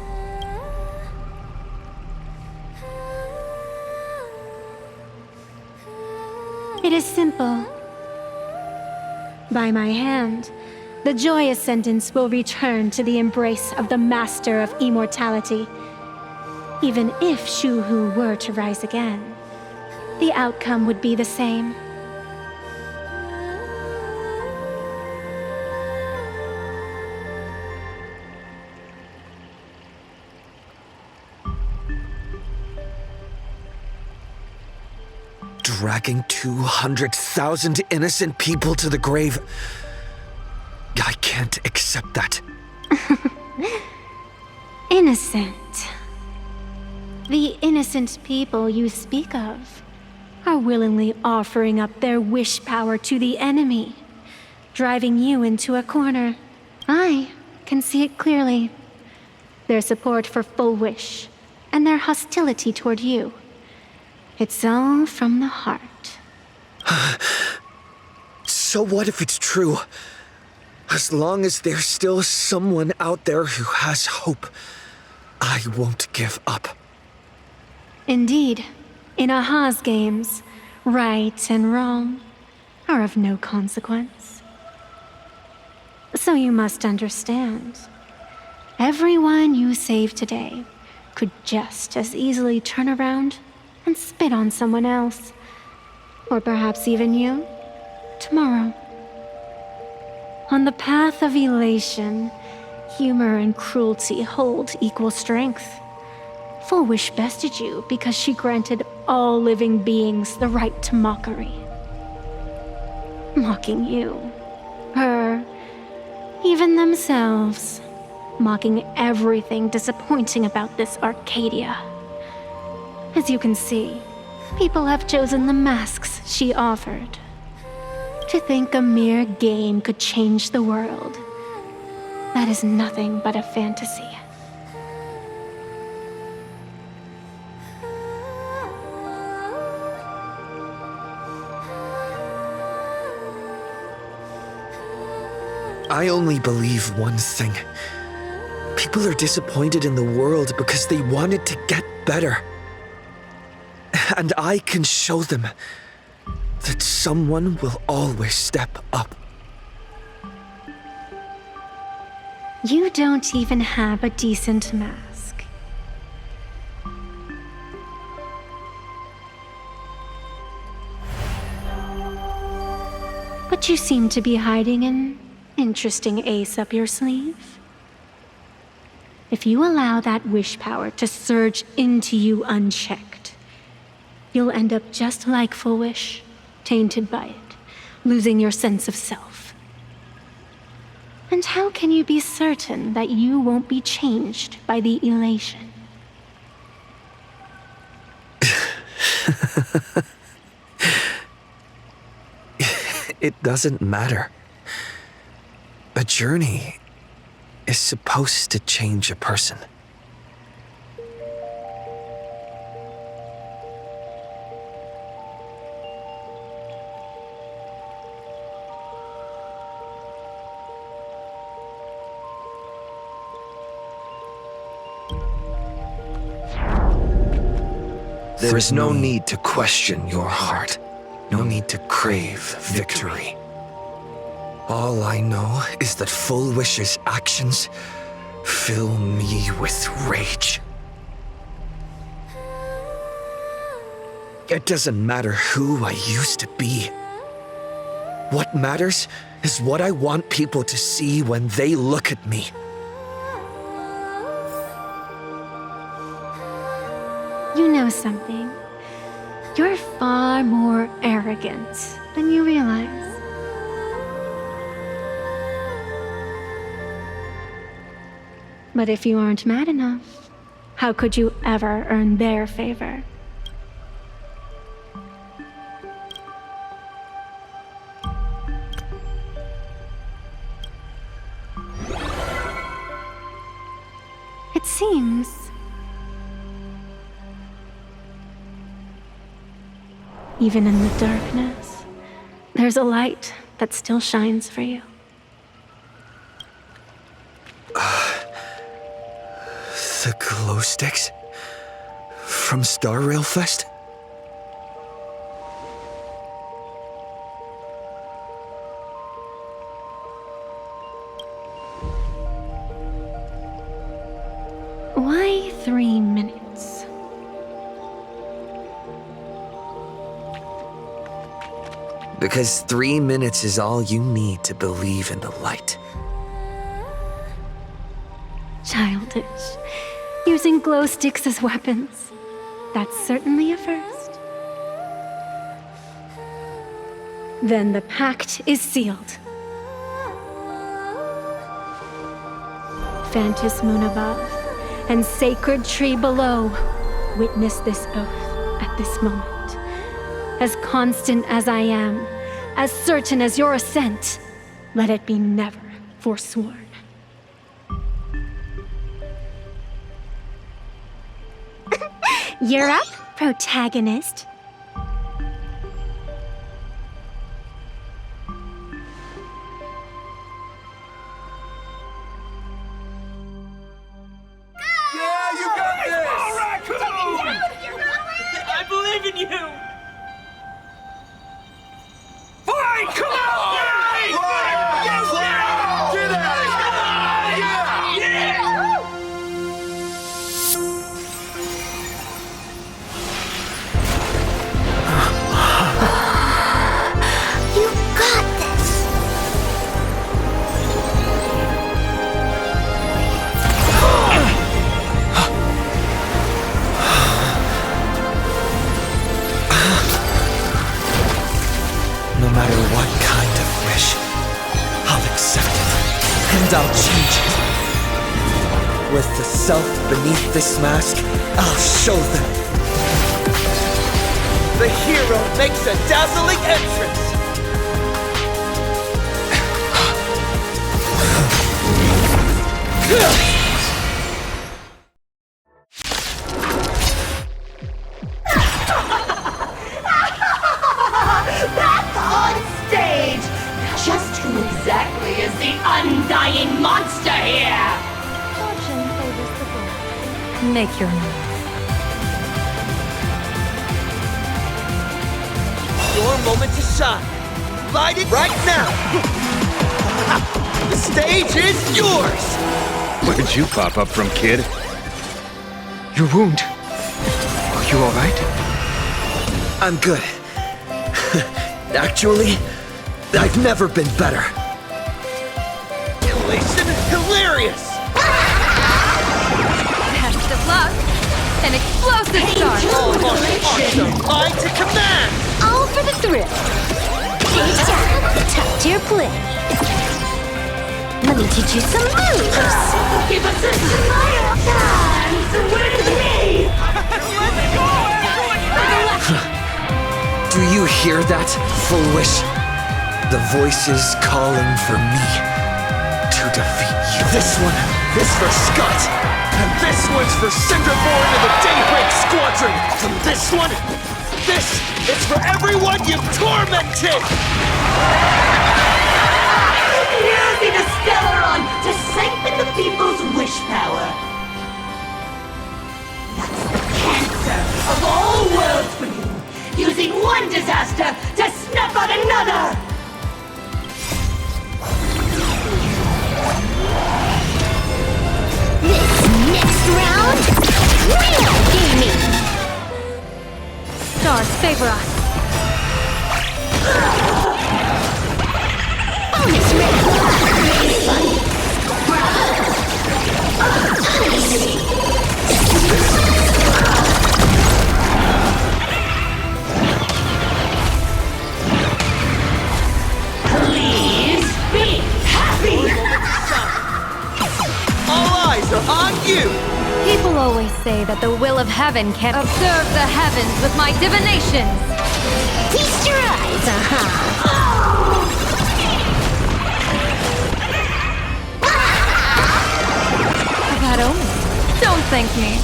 It is simple. By my hand, the Joy Ascendants will return to the embrace of the Master of Immortality. Even if Shuhu were to rise again, the outcome would be the same. Dragging 200,000 innocent people to the grave. I can't accept that. Innocent. The innocent people you speak of are willingly offering up their wish power to the enemy, driving you into a corner. I can see it clearly. Their support for Full Wish and their hostility toward you. It's all from the heart. So what if it's true? As long as there's still someone out there who has hope, I won't give up. Indeed, in Aha's games, right and wrong are of no consequence. So you must understand, everyone you save today could just as easily turn around and spit on someone else, or perhaps even you, tomorrow. On the path of elation, humor and cruelty hold equal strength. Full Wish bested you because she granted all living beings the right to mockery. Mocking you, her, even themselves. Mocking everything disappointing about this Arcadia. As you can see, people have chosen the masks she offered. To think a mere game could change the world, that is nothing but a fantasy. I only believe one thing. People are disappointed in the world because they wanted to get better. And I can show them that someone will always step up. You don't even have a decent mask. But you seem to be hiding an interesting ace up your sleeve. If you allow that wish power to surge into you unchecked, you'll end up just like Full Wish, tainted by it, losing your sense of self. And how can you be certain that you won't be changed by the elation? It doesn't matter. A journey is supposed to change a person. There is no need to question your heart. No need to crave victory. All I know is that Full Wish's actions fill me with rage. It doesn't matter who I used to be. What matters is what I want people to see when they look at me. You know something? You're far more arrogant than you realize. But if you aren't mad enough, how could you ever earn their favor? It seems even in the darkness, there's a light that still shines for you. The glow sticks? From Star Rail Fest? Why 3 minutes? Because 3 minutes is all you need to believe in the light. Childish. Using glow sticks as weapons. That's certainly a first. Then the pact is sealed. Phantus moon above and sacred tree below, witness this oath at this moment. As constant as I am, as certain as your assent, let it be never forsworn. You're up, protagonist. Yeah, you got this! I believe in you! Fine, come on! Fine! Get at it! Come on! Yeah! You got this! No matter what kind of wish, I'll accept it, and I'll change it. With the self beneath this mask, I'll show them. The hero makes a dazzling entrance! Back on stage! Just who exactly is the undying monster here? Fortune favors the bold. Make your move. Your moment to shine. Light it right now! The stage is yours! Where'd you pop up from, kid? Your wound. Are you alright? I'm good. Actually, I've never been better. Elation hilarious! Best of luck. An explosive start. Awesome! Line to command! All for the thrill. Take time. Top tier play. Let me teach you some moves. Give us a smile dance with me! Do you hear that, foolish? The voices calling for me to defeat you. This for Scott! And this one's for Cinderborn and the Daybreak Squadron! And this one, this is for everyone you've tormented! Using a Stellaron to siphon the people's wish power. That's the cancer of all worlds for you. Using one disaster to snuff out another! This next round, real gaming. Stars favor us. Bonus Please be happy! All eyes are on you! People always say that the will of heaven can't observe the heavens with my divinations. Feast your eyes, That omen. Don't thank me.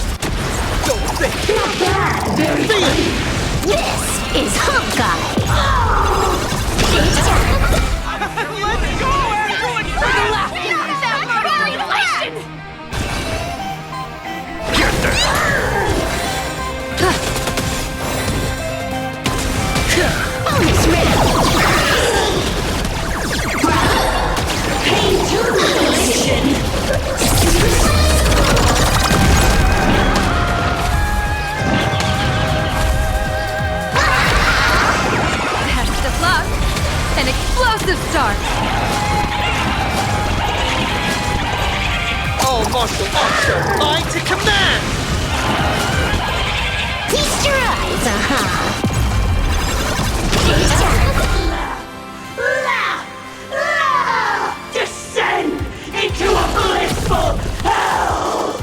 Don't think! Not bad! Very funny! This is Honkai. Take time. Let's go, everyone! For the last Bonus round. pain to revelation! Best of luck. An explosive start. All martial arts are line to command! Feast your eyes, Descend into a blissful hell!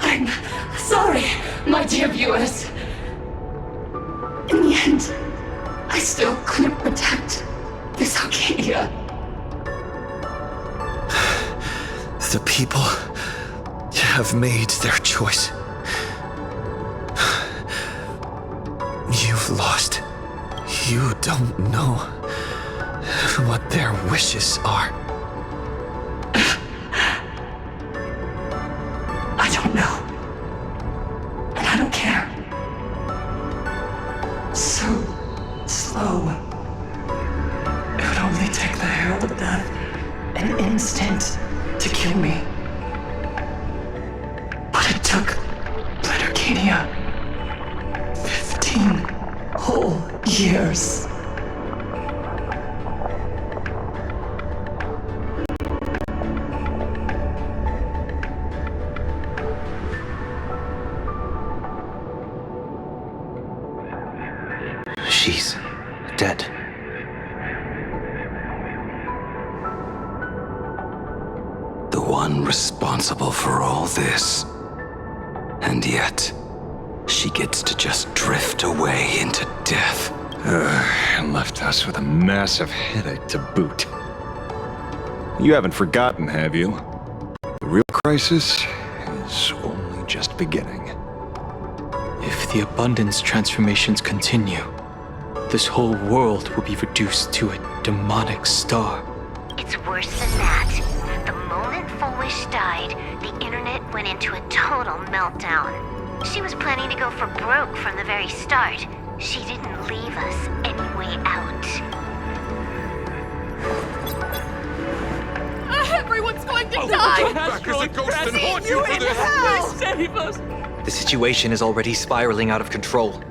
I'm sorry, my dear viewers. In the end, I still couldn't protect this Arcadia. The people have made their choice. You've lost. You don't know what their wishes are. I don't know. And I don't care. So slow. It would only take the herald of death an instant to kill me. But it took Blood Arcadia 15 whole years. She's dead. The one responsible for all this. And yet, she gets to just drift away into death. And left us with a massive headache to boot. You haven't forgotten, have you? The real crisis is only just beginning. If the abundance transformations continue, this whole world will be reduced to a demonic star. It's worse than that. The moment Full Wish died, the internet went into a total meltdown. She was planning to go for broke from the very start. She didn't leave us any way out. Everyone's going to die! Back as a ghost and haunt You you for in this! hell! Save us! The situation is already spiraling out of control.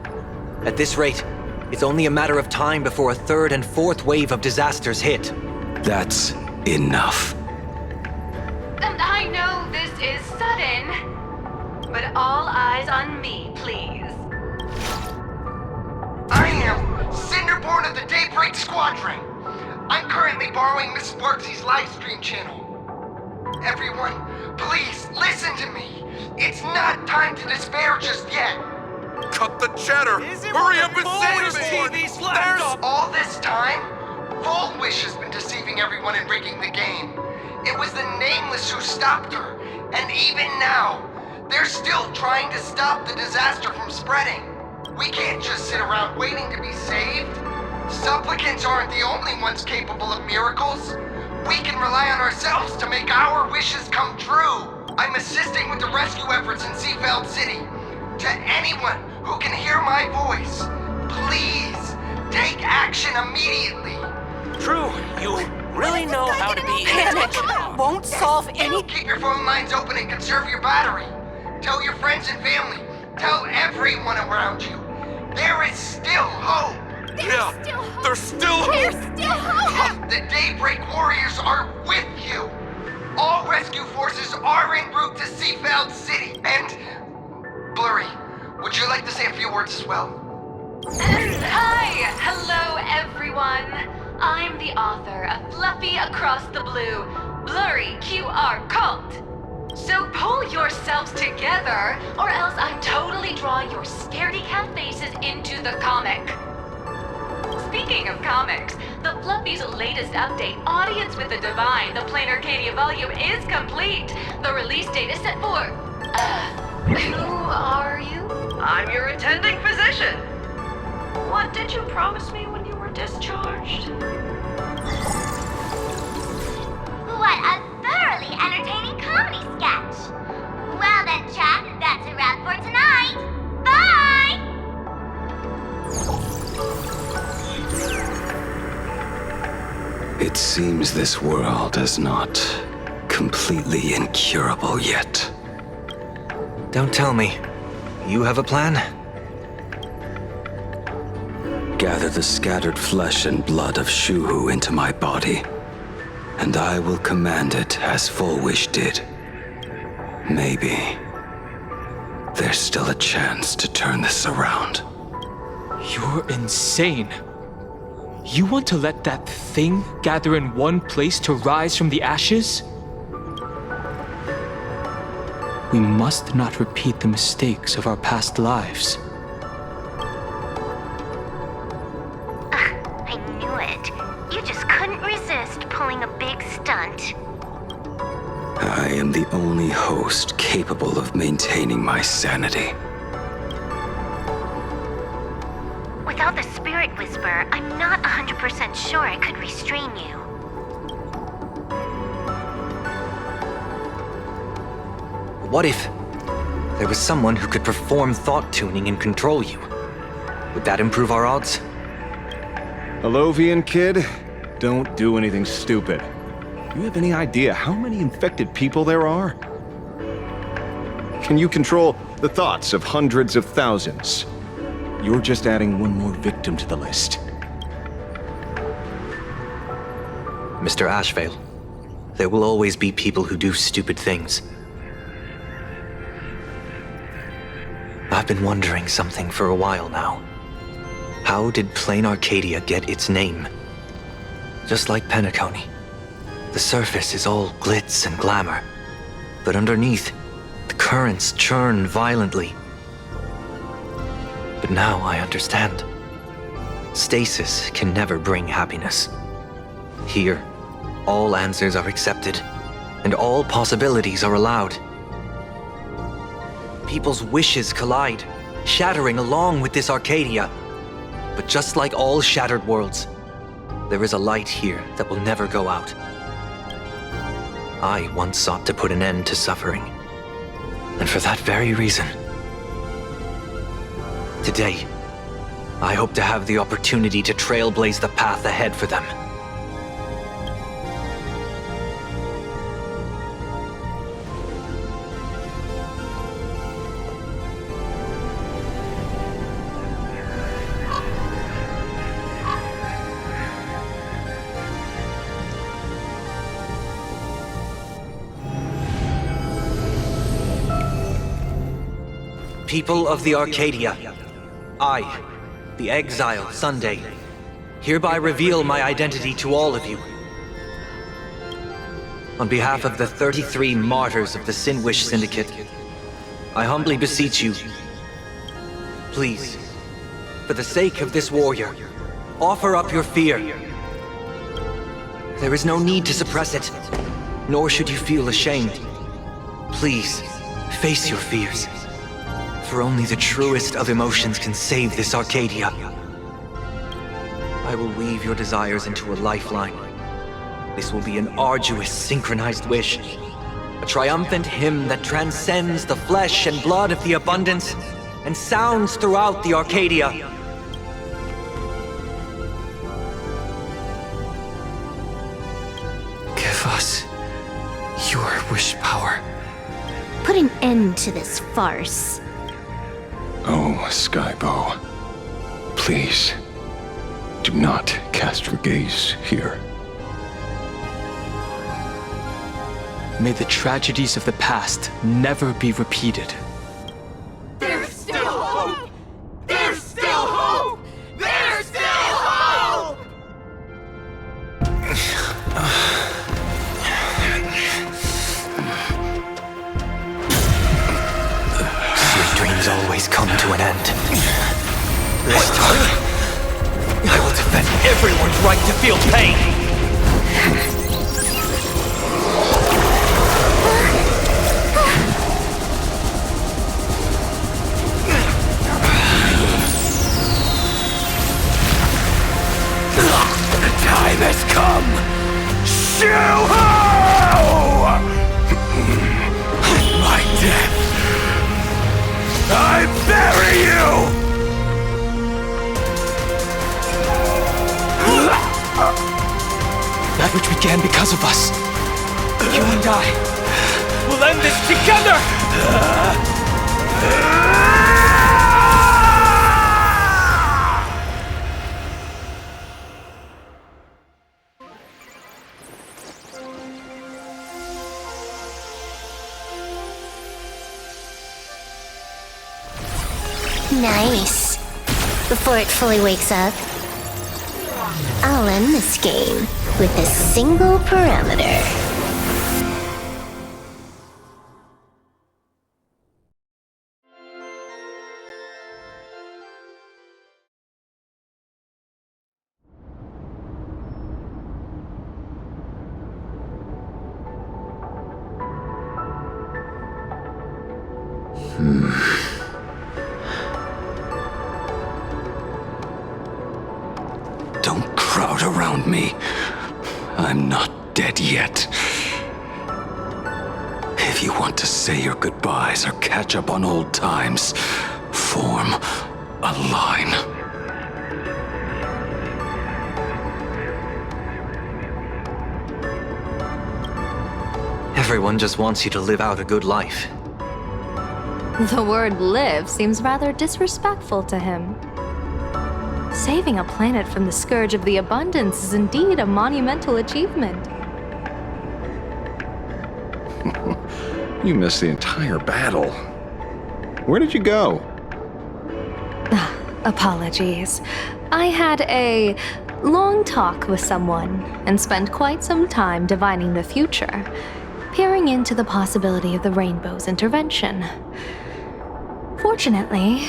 At this rate, it's only a matter of time before a third and fourth wave of disasters hit. That's enough. And I know this is sudden, but all eyes on me, please. I am Cinderborn of the Daybreak Squadron. I'm currently borrowing Miss Sparksy's livestream channel. Everyone, please listen to me. It's not time to despair just yet. Cut the chatter! Hurry up and say to me! There's all this time, Full Wish has been deceiving everyone and rigging the game. It was the Nameless who stopped her, and even now, they're still trying to stop the disaster from spreading. We can't just sit around waiting to be saved. Supplicants aren't the only ones capable of miracles. We can rely on ourselves to make our wishes come true. I'm assisting with the rescue efforts in Seafeld City. To anyone who can hear my voice, please take action immediately. True, you really know how to be... Panic won't solve any... Keep your phone lines open and conserve your battery. Tell your friends and family. Tell everyone around you. There is still hope. There's still hope! The Daybreak Warriors are with you. All rescue forces are en route to Seafeld City. And... Blurry, would you like to say a few words as well? Hi! Hello, everyone! I'm the author of Fluffy Across the Blue, Blurry QR Cult. So pull yourselves together, or else I'm totally drawing your scaredy cat faces into the comic. Speaking of comics, the Fluffy's latest update, Audience with the Divine, the Plain Arcadia volume, is complete. The release date is set for... who are you? I'm your attending physician. What did you promise me when you were discharged? What a thoroughly entertaining comedy sketch. Well then, chat, that's a wrap for tonight. Bye! It seems this world is not completely incurable yet. Don't tell me. You have a plan? Gather the scattered flesh and blood of Shuhu into my body, and I will command it as Full Wish did. Maybe there's still a chance to turn this around. You're insane. You want to let that thing gather in one place to rise from the ashes? We must not repeat the mistakes of our past lives. I knew it. You just couldn't resist pulling a big stunt. I am the only host capable of maintaining my sanity. Without the Spirit Whisper, I'm not 100% sure I could restrain you. What if there was someone who could perform thought tuning and control you? Would that improve our odds? Alovian kid, don't do anything stupid. Do you have any idea how many infected people there are? Can you control the thoughts of hundreds of thousands? You're just adding one more victim to the list. Mr. Ashvale, there will always be people who do stupid things. I've been wondering something for a while now. How did Plain Arcadia get its name? Just like Penacony, the surface is all glitz and glamour, but underneath, the currents churn violently. But now I understand. Stasis can never bring happiness. Here, all answers are accepted, and all possibilities are allowed. People's wishes collide, shattering along with this Arcadia. But just like all shattered worlds, there is a light here that will never go out. I once sought to put an end to suffering. And for that very reason, today, I hope to have the opportunity to trailblaze the path ahead for them. People of the Arcadia, I, the exile Sunday, hereby reveal my identity to all of you. On behalf of the 33 martyrs of the Sinwish Syndicate, I humbly beseech you, please, for the sake of this warrior, offer up your fear. There is no need to suppress it, nor should you feel ashamed. Please, face your fears. For only the truest of emotions can save this Arcadia. I will weave your desires into a lifeline. This will be an arduous, synchronized wish. A triumphant hymn that transcends the flesh and blood of the abundance and sounds throughout the Arcadia. Give us your wish power. Put an end to this farce. Oh, Skybow. Please, do not cast your gaze here. May the tragedies of the past never be repeated. There's still hope! There's still hope! There's still hope! Sweet dreams always come to an end. This time, I will defend everyone's right to feel pain! The time has come! Shoo-ho! My death! I bury you! That which began because of us. You and I will end this together! Nice. Before it fully wakes up, I'll end this game with a single parameter. Don't crowd around me. I'm not dead yet. If you want to say your goodbyes or catch up on old times, form a line. Everyone just wants you to live out a good life. The word live seems rather disrespectful to him. Saving a planet from the scourge of the abundance is indeed a monumental achievement. You missed the entire battle. Where did you go? Apologies. I had a long talk with someone and spent quite some time divining the future, peering into the possibility of the Rainbow's intervention. Fortunately,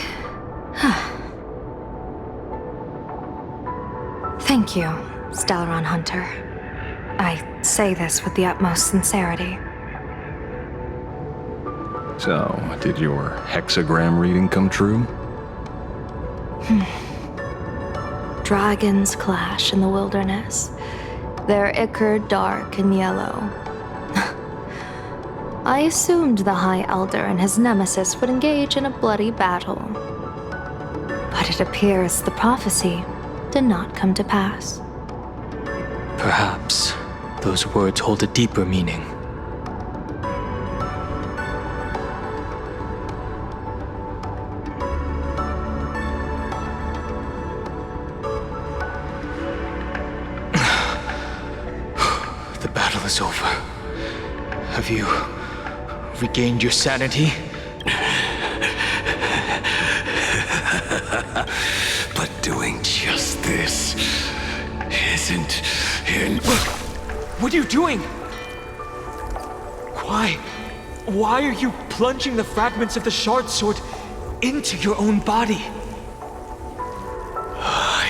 thank you, Stellaron Hunter. I say this with the utmost sincerity. So, did your hexagram reading come true? dragons clash in the wilderness, their ichor dark and yellow. I assumed the High Elder and his nemesis would engage in a bloody battle. But it appears the prophecy did not come to pass. Perhaps those words hold a deeper meaning. The battle is over. Have you regained your sanity? But doing just this isn't in... What are you doing? Why are you plunging the fragments of the shard sword into your own body? I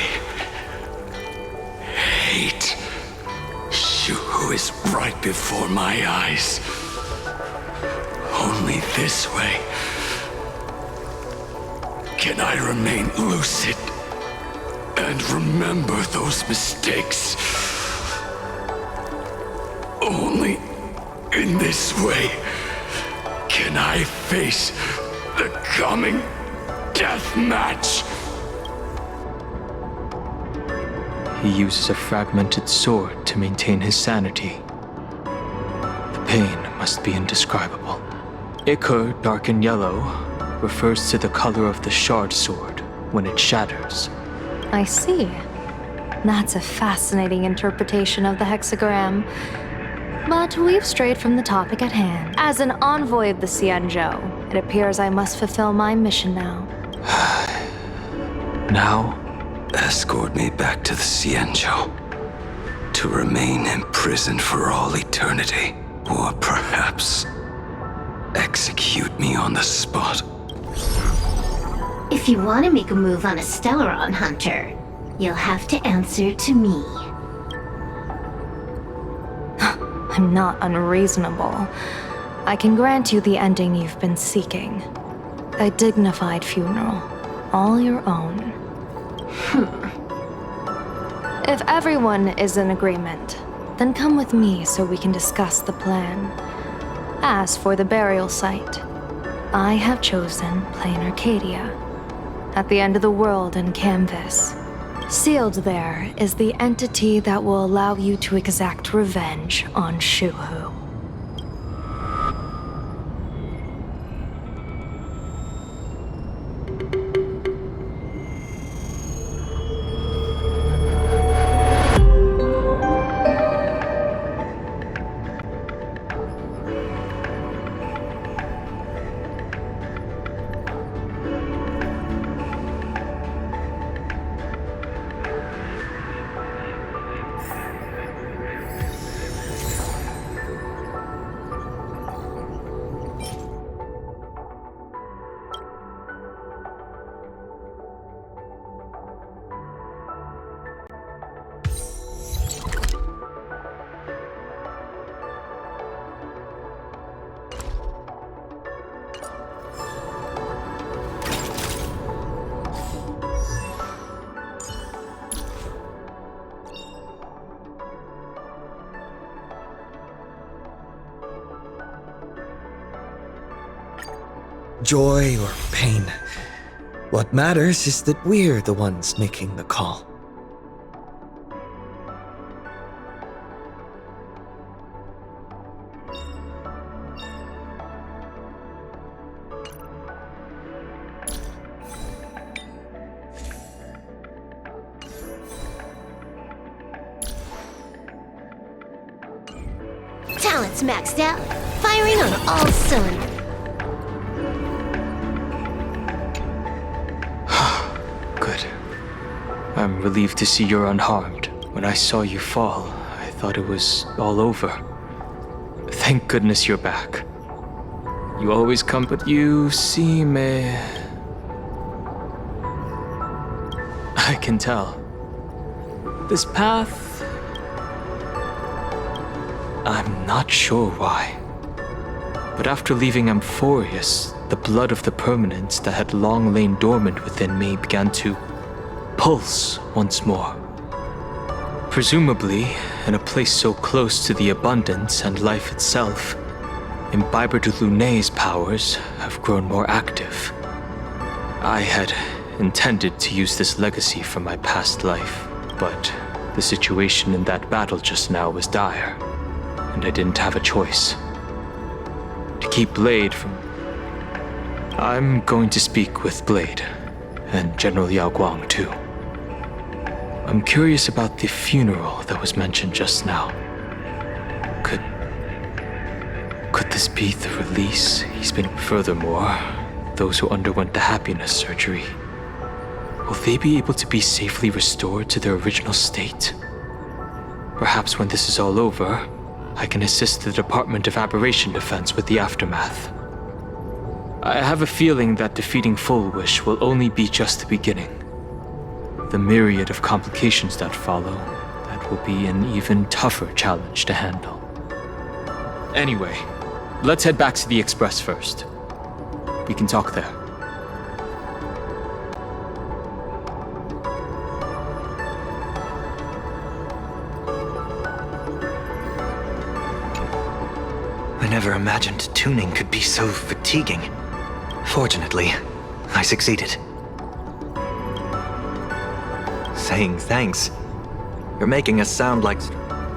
hate Shuhu is right before my eyes. Only this way can I remain lucid and remember those mistakes. Only in this way can I face the coming death match. He uses a fragmented sword to maintain his sanity. The pain must be indescribable. Ichor, dark and yellow, refers to the color of the shard sword when it shatters. I see. That's a fascinating interpretation of the hexagram. But we've strayed from the topic at hand. As an envoy of the Xianzhou, it appears I must fulfill my mission now. Now? Escort me back to the Xianzhou. To remain imprisoned for all eternity. Or perhaps execute me on the spot. If you want to make a move on a Stellaron hunter, you'll have to answer to me. I'm not unreasonable. I can grant you the ending you've been seeking. A dignified funeral, all your own. If everyone is in agreement, then come with me so we can discuss the plan. As for the burial site, I have chosen Plain Arcadia, at the end of the world in Canvas. Sealed there is the entity that will allow you to exact revenge on Shuhu. Joy or pain. What matters is that we're the ones making the call. Talent's maxed out. Firing on all cylinders. Good. I'm relieved to see you're unharmed. When I saw you fall, I thought it was all over. Thank goodness you're back. You always come, but you seem I can tell. This path... I'm not sure why. But after leaving Amphorius, the blood of the permanents that had long lain dormant within me began to pulse once more. Presumably, in a place so close to the abundance and life itself, Imbiber de Lunay's powers have grown more active. I had intended to use this legacy from my past life, but the situation in that battle just now was dire, and I didn't have a choice. To keep Blade from... I'm going to speak with Blade, and General Yao Guang too. I'm curious about the funeral that was mentioned just now. Could this be the release he's been... Furthermore, those who underwent the happiness surgery, will they be able to be safely restored to their original state? Perhaps when this is all over, I can assist the Department of Aberration Defense with the aftermath. I have a feeling that defeating Full Wish will only be just the beginning. The myriad of complications that follow, that will be an even tougher challenge to handle. Anyway, let's head back to the Express first. We can talk there. I never imagined tuning could be so fatiguing. Fortunately, I succeeded. Saying thanks. You're making us sound like...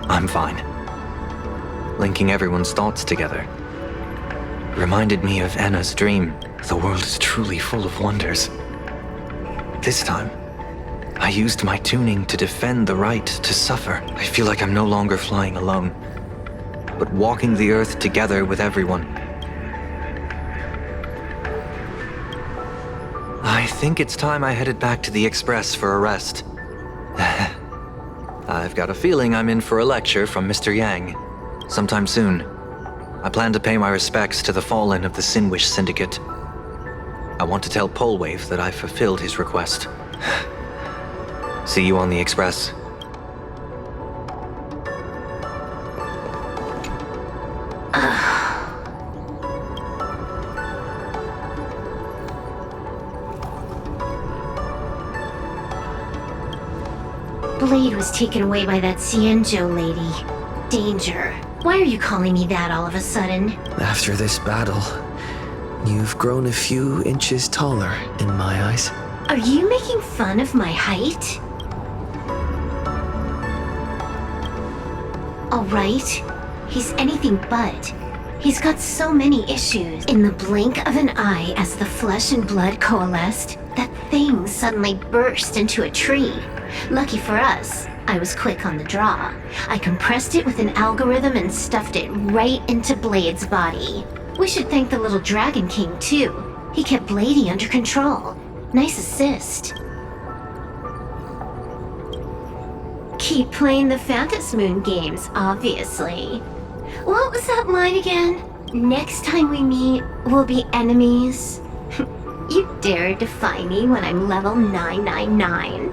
I'm fine. Linking everyone's thoughts together reminded me of Anna's dream. The world is truly full of wonders. This time, I used my tuning to defend the right to suffer. I feel like I'm no longer flying alone, but walking the earth together with everyone. I think it's time I headed back to the Express for a rest. I've got a feeling I'm in for a lecture from Mr. Yang sometime soon. I plan to pay my respects to the fallen of the Sinwish Syndicate. I want to tell Polwave that I fulfilled his request. See you on the Express. Blade was taken away by that Xianzhou lady. Danger. Why are you calling me that all of a sudden? After this battle, you've grown a few inches taller in my eyes. Are you making fun of my height? Alright, he's anything but. He's got so many issues. In the blink of an eye, as the flesh and blood coalesced, that thing suddenly burst into a tree. Lucky for us, I was quick on the draw. I compressed it with an algorithm and stuffed it right into Blade's body. We should thank the little Dragon King, too. He kept Bladey under control. Nice assist. Keep playing the Phantasm Moon games, obviously. What was that line again? Next time we meet, we'll be enemies. You dare defy me when I'm level 999.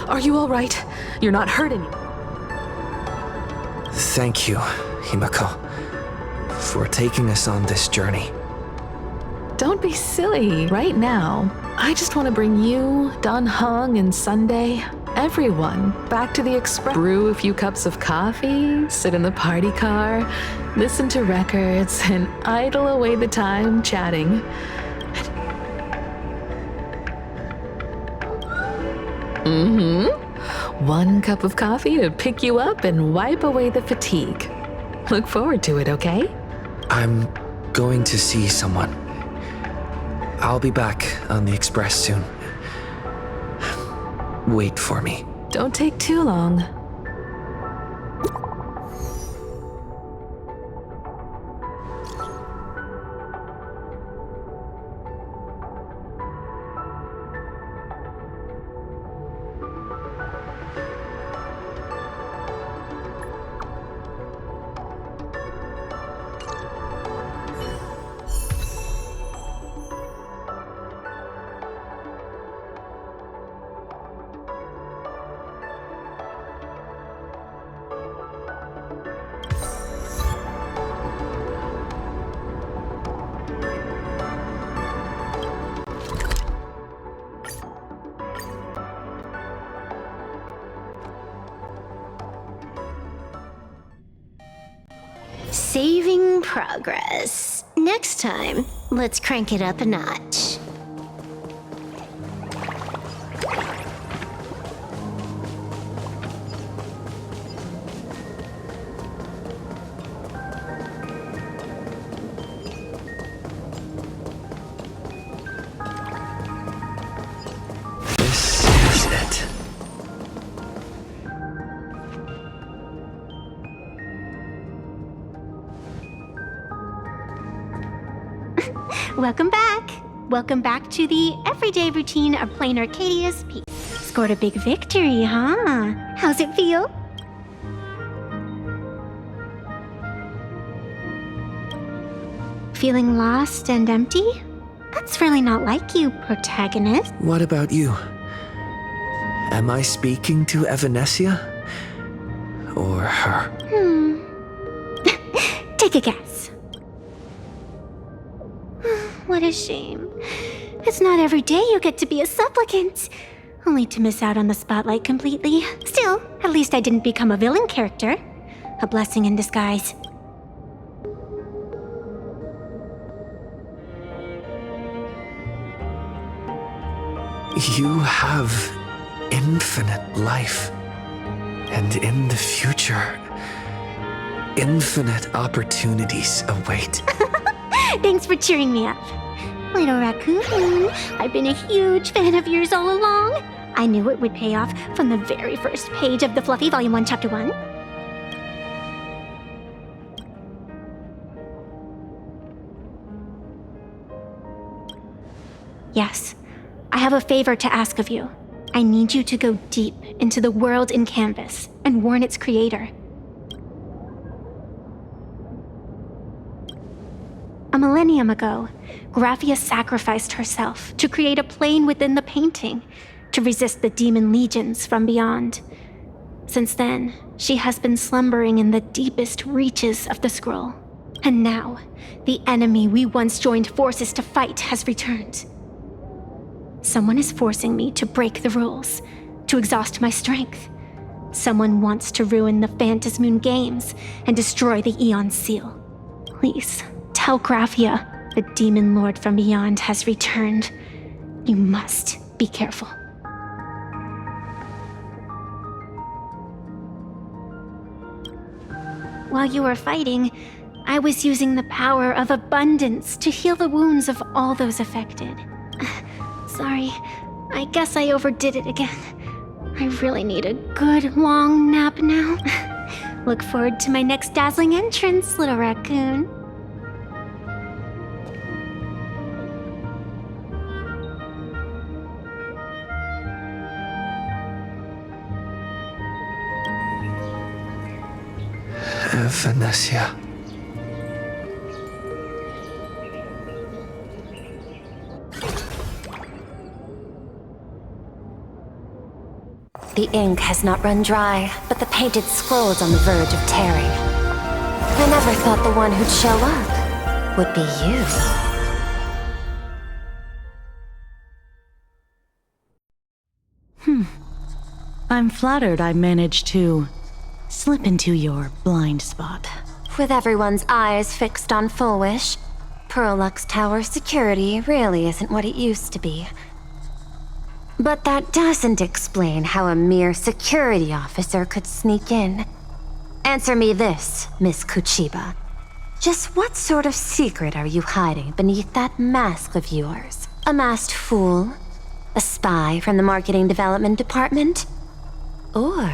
Are you all right? You're not hurt any. Thank you, Himako, for taking us on this journey. Don't be silly right now. I just want to bring you, Dan Heng, and Sunday, everyone, back to the Express. Brew a few cups of coffee, sit in the party car, listen to records, and idle away the time chatting. One cup of coffee to pick you up and wipe away the fatigue. Look forward to it, okay? I'm going to see someone. I'll be back on the Express soon. Wait for me. Don't take too long. Saving progress. Next time, let's crank it up a notch. This is it. Welcome back! Welcome back to the everyday routine of playing Arcadia's Peace. Scored a big victory, huh? How's it feel? Feeling lost and empty? That's really not like you, protagonist. What about you? Am I speaking to Evanesia? Or her? Take a guess. What a shame. It's not every day you get to be a supplicant. Only to miss out on the spotlight completely. Still, at least I didn't become a villain character. A blessing in disguise. You have infinite life. And in the future, infinite opportunities await. Thanks for cheering me up. Little Raccoon, I've been a huge fan of yours all along. I knew it would pay off from the very first page of the Fluffy Volume 1, Chapter 1. Yes, I have a favor to ask of you. I need you to go deep into the world in Canvas and warn its creator. A millennium ago, Graphia sacrificed herself to create a plane within the painting to resist the demon legions from beyond. Since then, she has been slumbering in the deepest reaches of the scroll. And now, the enemy we once joined forces to fight has returned. Someone is forcing me to break the rules, to exhaust my strength. Someone wants to ruin the Phantasmoon games and destroy the Eon Seal. Please, tell Graphia the demon lord from beyond has returned. You must be careful. While you were fighting, I was using the power of abundance to heal the wounds of all those affected. Sorry, I guess I overdid it again. I really need a good long nap now. Look forward to my next dazzling entrance, little raccoon. Evanesia. The ink has not run dry, but the painted scroll is on the verge of tearing. I never thought the one who'd show up would be you. I'm flattered I managed to slip into your blind spot. With everyone's eyes fixed on Full Wish, Pearlux Tower security really isn't what it used to be. But that doesn't explain how a mere security officer could sneak in. Answer me this, Miss Kuchiba. Just what sort of secret are you hiding beneath that mask of yours? A masked fool? A spy from the Marketing Development Department? Or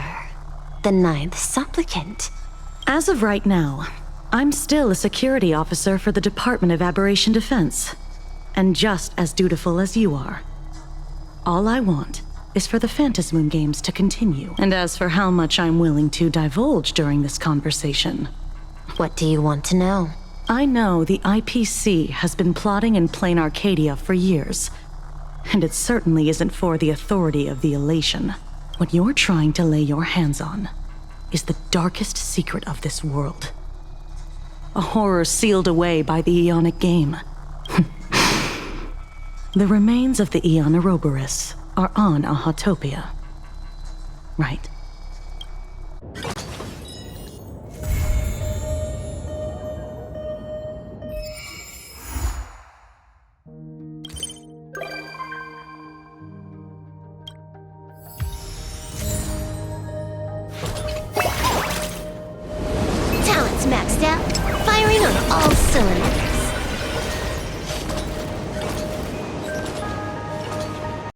the Ninth Supplicant? As of right now, I'm still a security officer for the Department of Aberration Defense, and just as dutiful as you are. All I want is for the Phantasmoon games to continue. And as for how much I'm willing to divulge during this conversation... What do you want to know? I know the IPC has been plotting in Plain Arcadia for years, and it certainly isn't for the authority of the Elation. What you're trying to lay your hands on is the darkest secret of this world. A horror sealed away by the Aeonic game. The remains of the Aeon Ouroboros are on Ahatopia. Right. Excellent.